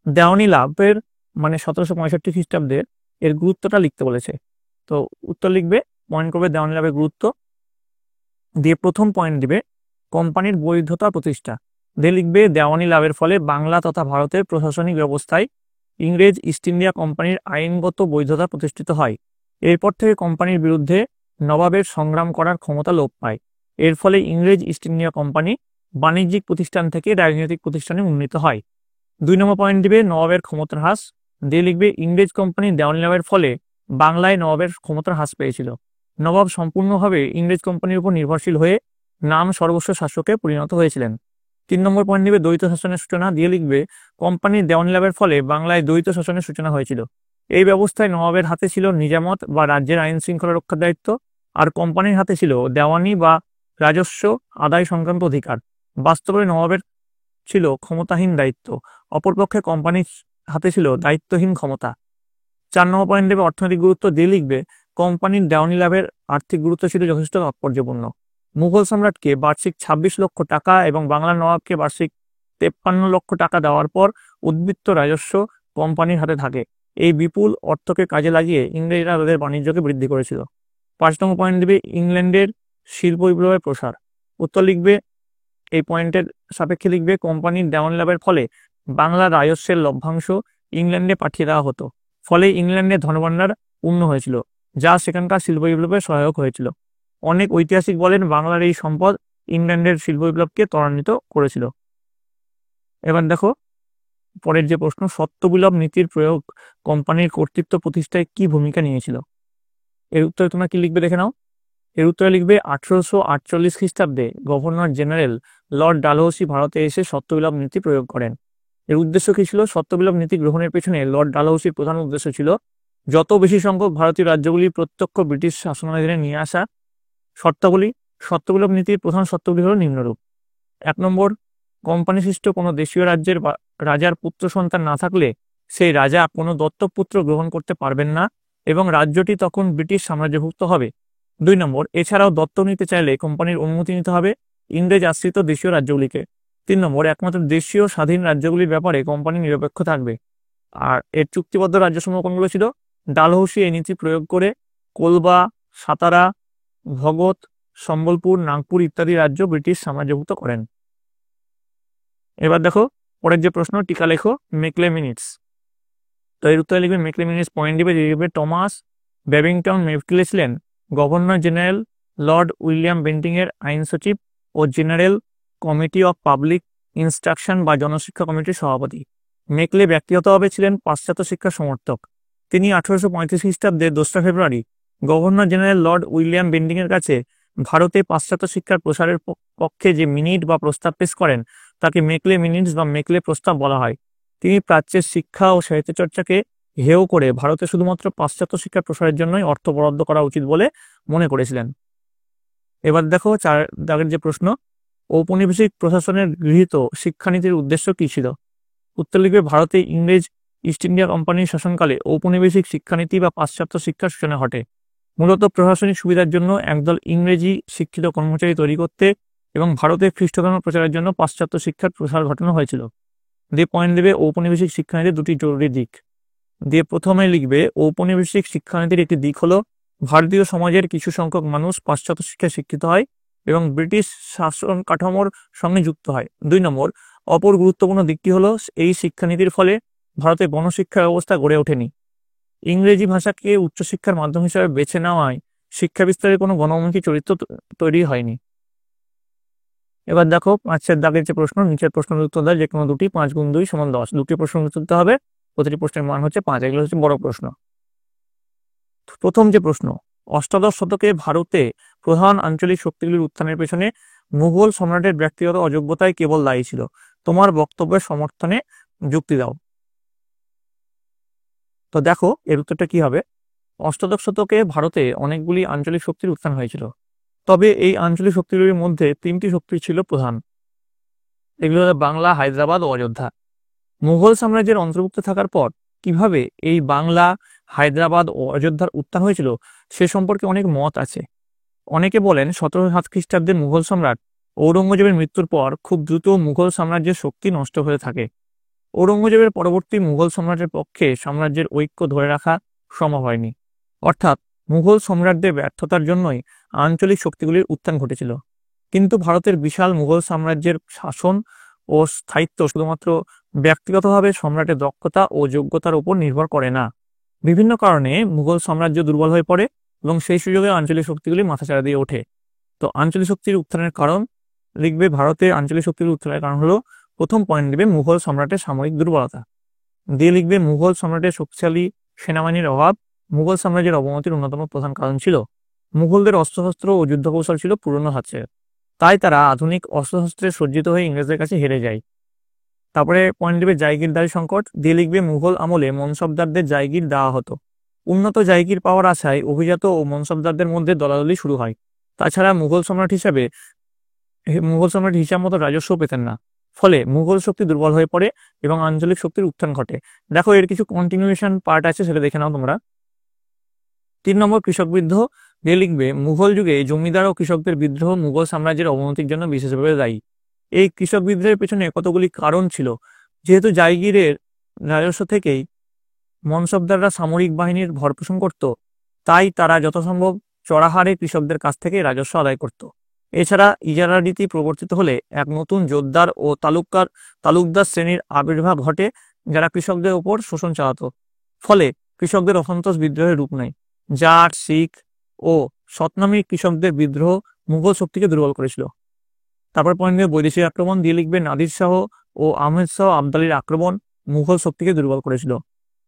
দেওয়ানি লাভের মানে 1765 খ্রিস্টাব্দের এর গুরুত্বটা লিখতে বলেছে। তো উত্তর লিখবে, পয়েন্ট করবে দেওয়ানি লাভের গুরুত্ব দিয়ে। প্রথম পয়েন্ট দিবে কোম্পানির বৈধতা প্রতিষ্ঠা দিয়ে লিখবে, দেওয়ানি লাভের ফলে বাংলা তথা ভারতের প্রশাসনিক ব্যবস্থায় ইংরেজ ইস্ট ইন্ডিয়া কোম্পানির আইনগত বৈধতা প্রতিষ্ঠিত হয়। এরপর থেকে কোম্পানির বিরুদ্ধে নবাবের সংগ্রাম করার ক্ষমতা লোপ পায়। এর ফলে ইংরেজ ইস্ট ইন্ডিয়া কোম্পানি বাণিজ্যিক প্রতিষ্ঠান থেকে রাজনৈতিক প্রতিষ্ঠানে উন্নীত হয়। 2 নম্বর পয়েন্ট দিবে নবাবের ক্ষমতার হ্রাস, দিয়ে লিখবে ইংরেজ কোম্পানির দেওয়ানি লাভের ফলে বাংলায় নবাবের ক্ষমতার হ্রাস পেয়েছিল। নবাব সম্পূর্ণভাবে ইংরেজ কোম্পানির উপর নির্ভরশীল হয়ে নাম সর্বস্ব শাসকে পরিণত হয়েছিলেন। 3 নম্বর পয়েন্ট দিবে দ্বৈত শাসনের সূচনা, দিয়ে লিখবে কোম্পানির দেওয়ানি লাভের ফলে বাংলায় দ্বৈত শাসনের সূচনা হয়েছিল। এই ব্যবস্থায় নবাবের হাতে ছিল নিজামত বা রাজ্যের আইন শৃঙ্খলা রক্ষার দায়িত্ব, আর কোম্পানির হাতে ছিল দেওয়ানি বা রাজস্ব আদায় সংক্রান্ত অধিকার। বাস্তবে নবাবের ছিল ক্ষমতাহীন দায়িত্ব, অপরপক্ষে কোম্পানির হাতে ছিল দায়িত্বহীন ক্ষমতা। 4 নম্বর পয়েন্ট দেবে অর্থনৈতিক গুরুত্ব, দিয়ে লিখবে কোম্পানির দেওয়ানি লাভের আর্থিক গুরুত্ব ছিল যথেষ্ট তাৎপর্যপূর্ণ। মুঘল সম্রাটকে বার্ষিক 26 লক্ষ টাকা এবং বাংলার নবাবকে বার্ষিক 53 লক্ষ টাকা দেওয়ার পর উদ্বৃত্ত রাজস্ব কোম্পানির হাতে থাকে। এই বিপুল অর্থকে কাজে লাগিয়ে ইংরেজরা তাদের বাণিজ্যকে বৃদ্ধি করেছিল। 5 নম্বর পয়েন্ট দেবে ইংল্যান্ডের শিল্প বিপ্লবের প্রসার। উত্তর লিখবে এই পয়েন্টের সাপেক্ষে লিখবে কোম্পানির দেওয়ানি লাভের ফলে বাংলার রাজস্বের লভ্যাংশ ইংল্যান্ডে পাঠিয়ে দেওয়া হতো, ফলে ইংল্যান্ডের ধনভাণ্ডার পূর্ণ হয়েছিল, যা সেখানকার শিল্প বিপ্লবে সহায়ক হয়েছিল। অনেক ঐতিহাসিক বলেন বাংলার এই সম্পদ ইংল্যান্ডের শিল্প বিপ্লবকে ত্বরান্বিত করেছিল। এবার দেখো পরের যে প্রশ্ন, সত্যবিলোপ নীতির প্রয়োগ কোম্পানির কর্তৃত্ব প্রতিষ্ঠায় কি ভূমিকা নিয়েছিল? এর উত্তরে তোমরা কি লিখবে দেখে নাও। এর উত্তরে লিখবে 1848 খ্রিস্টাব্দে গভর্নর জেনারেল লর্ড ডালহৌসি ভারতে এসে সত্যবিলোপ নীতি প্রয়োগ করেন। এর উদ্দেশ্য কি ছিল? সত্যবিলোপ নীতি গ্রহণের পেছনে লর্ড ডালহৌসির প্রধান উদ্দেশ্য ছিল যত বেশি সংখ্যক ভারতীয় রাজ্যগুলি প্রত্যক্ষ ব্রিটিশ শাসনাধীনে নিয়ে আসা। শর্তাবলী, সত্যবিলোপ নীতির প্রধান শর্তগুলি হল নিম্নরূপ। 1 নম্বর, কোম্পানি সৃষ্ট কোনো দেশীয় রাজ্যের রাজার পুত্র সন্তান না থাকলে সেই রাজা কোনো দত্তক পুত্র গ্রহণ করতে পারবেন না এবং রাজ্যটি তখন ব্রিটিশ সাম্রাজ্যভুক্ত হবে। 2 নম্বর, এছাড়াও দত্তক নিতে চাইলে কোম্পানির অনুমতি নিতে হবে ইংরেজ আশ্রিত দেশীয় রাজ্যগুলিকে। 3 নম্বর, একমাত্র দেশীয় স্বাধীন রাজ্যগুলির ব্যাপারে কোম্পানি নিরপেক্ষ থাকবে। আর এর চুক্তিবদ্ধ রাজ্যসমূহ কোনগুলো ছিল? ডালহৌসি এই নীতি প্রয়োগ করে কোলবা, সাতারা, ভগত, সম্বলপুর, নাগপুর ইত্যাদি রাজ্য ব্রিটিশ সাম্রাজ্যভুক্ত করেন। এবার দেখো পরের যে প্রশ্ন, টিকা লেখো মেকলে মিনিটস। তো এর উত্তরে লিখবে মেকলে মিনিটস পয়েন্ট দিবে, লিখবে টমাস ব্যাবিংটন মেকলে ছিলেন governor general lord William Bentinck এর আইন সচিব ও general committee of public instruction বা জনশিক্ষা কমিটির সভাপতি। মেকলে ব্যক্তিগতভাবে ছিলেন পাশ্চাত্য শিক্ষার সমর্থক। তিনি 1835 খ্রিস্টাব্দে 2 February governor general lord William Bentinck এর কাছে ভারতে পাশ্চাত্য শিক্ষার প্রসারের পক্ষে যে মিনিট বা প্রস্তাব পেশ করেন তাকে মেকলে মিনিটস বা মেকলে প্রস্তাব বলা হয়। তিনি প্রাচ্যের শিক্ষা ও সাহিত্য চর্চাকে হেয় করে ভারতে শুধুমাত্র পাশ্চাত্য শিক্ষার প্রসারের জন্যই অর্থ বরাদ্দ করা উচিত বলে মনে করেছিলেন। এবার দেখো 4 দাগের যে প্রশ্ন, ঔপনিবেশিক প্রশাসনের গৃহীত শিক্ষানীতির উদ্দেশ্য কি ছিল? উত্তর লিখবে ভারতে ইংরেজ ইস্ট ইন্ডিয়া কোম্পানির শাসনকালে ঔপনিবেশিক শিক্ষানীতি বা পাশ্চাত্য শিক্ষার সূচনা ঘটে। মূলত প্রশাসনিক সুবিধার জন্য একদল ইংরেজি শিক্ষিত কর্মচারী তৈরি করতে এবং ভারতে খ্রিস্টধর্ম প্রচারের জন্য পাশ্চাত্য শিক্ষার প্রসার ঘটানো হয়েছিল। দিয়ে পয়েন্ট দেবে ঔপনিবেশিক শিক্ষানীতির 2টি জরুরি দিক। দিয়ে প্রথমে লিখবে ঔপনিবেশিক শিক্ষানীতির একটি দিক হলো ভারতীয় সমাজের কিছু সংখ্যক মানুষ পাশ্চাত্য শিক্ষায় শিক্ষিত হয় এবং ব্রিটিশ শাসন কাঠামোর সঙ্গে যুক্ত হয়। 2 নম্বর, অপর গুরুত্বপূর্ণ দিকটি হলো এই শিক্ষানীতির ফলে ভারতে গণশিক্ষা ব্যবস্থা গড়ে ওঠেনি। ইংরেজি ভাষাকে উচ্চশিক্ষার মাধ্যম হিসেবে বেছে নেওয়ায় শিক্ষা বিস্তারের কোনো গণমুখী চরিত্র তৈরি হয়নি। এবার দেখো 5 দাগের যে প্রশ্ন, নিচের প্রশ্নের উত্তর দেয় যে কোনো দুটি। 5 গুণ 2 সমান 10। 2টি প্রশ্নের উত্তর দিতে হবে, প্রতিটি প্রশ্নের মান হচ্ছে 5। এগুলো হচ্ছে বড় প্রশ্ন। প্রথম যে প্রশ্ন, অষ্টাদশ শতকে ভারতে প্রধান আঞ্চলিক শক্তিগুলির উত্থানের পেছনে মুঘল সম্রাটের ব্যক্তিগত অযোগ্যতাই কেবল দায়ী ছিল। তোমার বক্তব্যের সমর্থনে যুক্তি দাও। তো দেখো এর উত্তরটা কি হবে। অষ্টাদশ শতকে ভারতে অনেকগুলি আঞ্চলিক শক্তির উত্থান হয়েছিল, তবে এই আঞ্চলিক শক্তিগুলির মধ্যে 3টি শক্তি ছিল প্রধান। এগুলো হলো বাংলা, হায়দ্রাবাদ ও অযোধ্যা। মুঘল সাম্রাজ্যের অন্তর্ভুক্ত থাকার পর কিভাবে এই বাংলা, হায়দ্রাবাদ ও অযোধ্যার উত্থান হয়েছিল সে সম্পর্কে অনেক মত আছে। অনেকে বলেন 1707 খ্রিস্টাব্দের মুঘল সম্রাট ঔরঙ্গজেবের মৃত্যুর পর খুব দ্রুত মুঘল সাম্রাজ্যের শক্তি নষ্ট হয়ে থাকে। ঔরঙ্গজেবের পরবর্তী মুঘল সম্রাটের পক্ষে সাম্রাজ্যের ঐক্য ধরে রাখা সম্ভব হয়নি, অর্থাৎ মুঘল সম্রাটদের ব্যর্থতার জন্যই আঞ্চলিক শক্তিগুলির উত্থান ঘটেছিল। কিন্তু ভারতের বিশাল মুঘল সাম্রাজ্যের শাসন ও স্থায়িত্ব শুধুমাত্র ব্যক্তিগতভাবে সম্রাটের দক্ষতা ও যোগ্যতার উপর নির্ভর করে না, বিভিন্ন কারণে মুঘল সাম্রাজ্য দুর্বল হয়ে পড়ে এবং সেই সুযোগে আঞ্চলিক শক্তিগুলি মাথাচাড়া দিয়ে ওঠে। তো আঞ্চলিক শক্তির উত্থানের কারণ লিখবে, ভারতে আঞ্চলিক শক্তির উত্থানের কারণ হলো, প্রথম পয়েন্ট দিবে মুঘল সম্রাটের সামরিক দুর্বলতা, দিয়ে লিখবে মুঘল সম্রাটের শক্তিশালী সেনাবাহিনীর অভাব মুঘল সাম্রাজ্যের অবনতির অন্যতম প্রধান কারণ ছিল। মুঘলদের অস্ত্রশস্ত্র ও যুদ্ধ কৌশল ছিল পুরনো ধাঁচের, তাই তারা আধুনিক অস্ত্রশস্ত্রে সজ্জিত হয়ে ইংরেজদের কাছে হেরে যায়। তারপরে পয়েন্ট দিবে জায়গিরদারি সংকট, দিয়ে লিখবে মুঘল আমলে মনসবদারদের জায়গির দেওয়া হতো। উন্নত জায়গির পাওয়ার আশায় অভিজাত ও মনসবদারদের মধ্যে দলাদলি শুরু হয়। তাছাড়া মুঘল সম্রাট হিসাব মতো রাজস্ব পেতেন না, ফলে মুঘল শক্তি দুর্বল হয়ে পড়ে এবং আঞ্চলিক শক্তির উত্থান ঘটে। দেখো এর কিছু কন্টিনিউশন পার্ট আছে, সেটা দেখে নাও তোমরা। 3 নম্বর কৃষক বিদ্রোহ, দিয়ে লিখবে মুঘল যুগে জমিদার ও কৃষকদের বিদ্রোহ মুঘল সাম্রাজ্যের অবনতির জন্য বিশেষভাবে দায়ী। এই কৃষক বিদ্রোহের পেছনে কতগুলি কারণ ছিল। যেহেতু জায়গিরের রাজস্ব থেকেই মনসবদাররা সামরিক বাহিনীর ভরণপোষণ করত, তাই তারা যথাসম্ভব চড়া হারে কৃষকদের কাছ থেকে রাজস্ব আদায় করত। এছাড়া ইজারা রীতি প্রবর্তিত হলে এক নতুন জোতদার ও তালুকদার শ্রেণীর আবির্ভাব ঘটে, যারা কৃষকদের উপর শোষণ চালাতো। ফলে কৃষকদের অসন্তোষ বিদ্রোহের রূপ নেয়। জাট, শিখ ও সতনামী কৃষকদের বিদ্রোহ মুঘল শক্তিকে দুর্বল করেছিল। তারপর পয়েন্ট দেবে বৈদেশিক আক্রমণ, দিয়ে লিখবে নাদির শাহ ও আহমেদ শাহ আবদালির আক্রমণ মুঘল শক্তিকে দুর্বল করেছিল।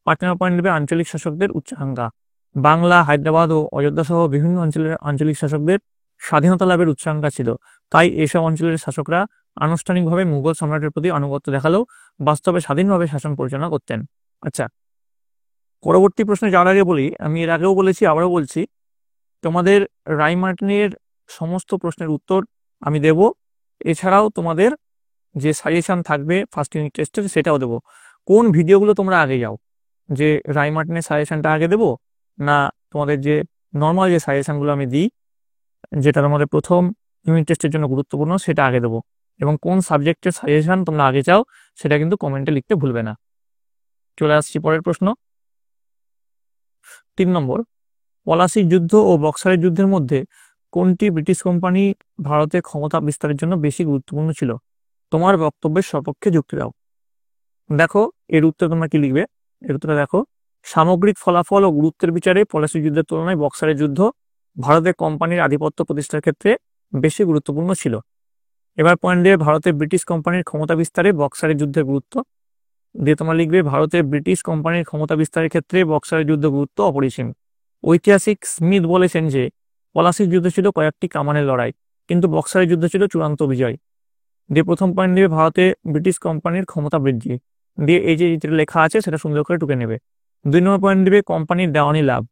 5 নম্বর পয়েন্ট দেবে আঞ্চলিক শাসকদের উচ্চাকাঙ্ক্ষা, বাংলা, হায়দ্রাবাদ ও অযোধ্যা সহ বিভিন্ন অঞ্চলের আঞ্চলিক শাসকদের স্বাধীনতা লাভের উচ্চাকাঙ্ক্ষা ছিল, তাই এসব অঞ্চলের শাসকরা আনুষ্ঠানিকভাবে মুঘল সম্রাটের প্রতি আনুগত্য দেখালেও বাস্তবে স্বাধীনভাবে শাসন পরিচালনা করতেন। আচ্ছা, পরবর্তী প্রশ্নে যাওয়ার আগে বলি, আমি এর আগেও বলেছি আবারও বলছি, তোমাদের রায় মার্টিনের সমস্ত প্রশ্নের উত্তর আমি দেব। এছাড়াও তোমাদের যে সাজেশন থাকবে ফার্স্ট ইউনিট টেস্টের সেটাও দেবো। কোন ভিডিওগুলো তোমরা আগে যাও, যে রায় মার্টিনের সাজেশনটা আগে দেবো, না তোমাদের যে নর্মাল যে সাজেশনগুলো আমি দিই, যেটা তোমাদের প্রথম ইউনিট টেস্টের জন্য গুরুত্বপূর্ণ, সেটা আগে দেবো। এবং কোন সাবজেক্টের সাজেশন তোমরা আগে চাও সেটা কিন্তু কমেন্টে লিখতে ভুলবে না। চলে আসছি পরের প্রশ্ন। 3 নম্বর, পলাশির যুদ্ধ ও বক্সারের যুদ্ধের মধ্যে কোনটি ব্রিটিশ কোম্পানি ভারতে ক্ষমতা বিস্তারের জন্য বেশি গুরুত্বপূর্ণ ছিল? তোমার বক্তব্যের সপক্ষে যুক্তি দাও। দেখো এর উত্তর তোমরা কি লিখবে, এর উত্তরটা দেখো, সামগ্রিক ফলাফল ও গুরুত্বের বিচারে পলাশির যুদ্ধের তুলনায় বক্সারের যুদ্ধ ভারতের কোম্পানির আধিপত্য প্রতিষ্ঠার ক্ষেত্রে বেশি গুরুত্বপূর্ণ ছিল। এবার পয়েন্ট দিয়ে ভারতের ব্রিটিশ কোম্পানির ক্ষমতা বিস্তারে বক্সারের যুদ্ধের গুরুত্ব, দিয়ে তোমরা লিখবে ভারতের ব্রিটিশ কোম্পানির ক্ষমতা বিস্তারের ক্ষেত্রে বক্সারের যুদ্ধ গুরুত্ব অপরিসীম। ঐতিহাসিক স্মিথ বলেছেন যে পলাশির যুদ্ধ ছিল কয়েকটি কামানের লড়াই, কিন্তু বক্সারের যুদ্ধ ছিল চূড়ান্ত বিজয়। দিয়ে প্রথম পয়েন্ট দিবে ভারতে ব্রিটিশ কোম্পানির ক্ষমতা বৃদ্ধি, দিয়ে এই যে যেটা লেখা আছে সেটা সুন্দর করে টুকে নেবে। 2 নম্বর পয়েন্ট দিবে কোম্পানির দেওয়ানি লাভ,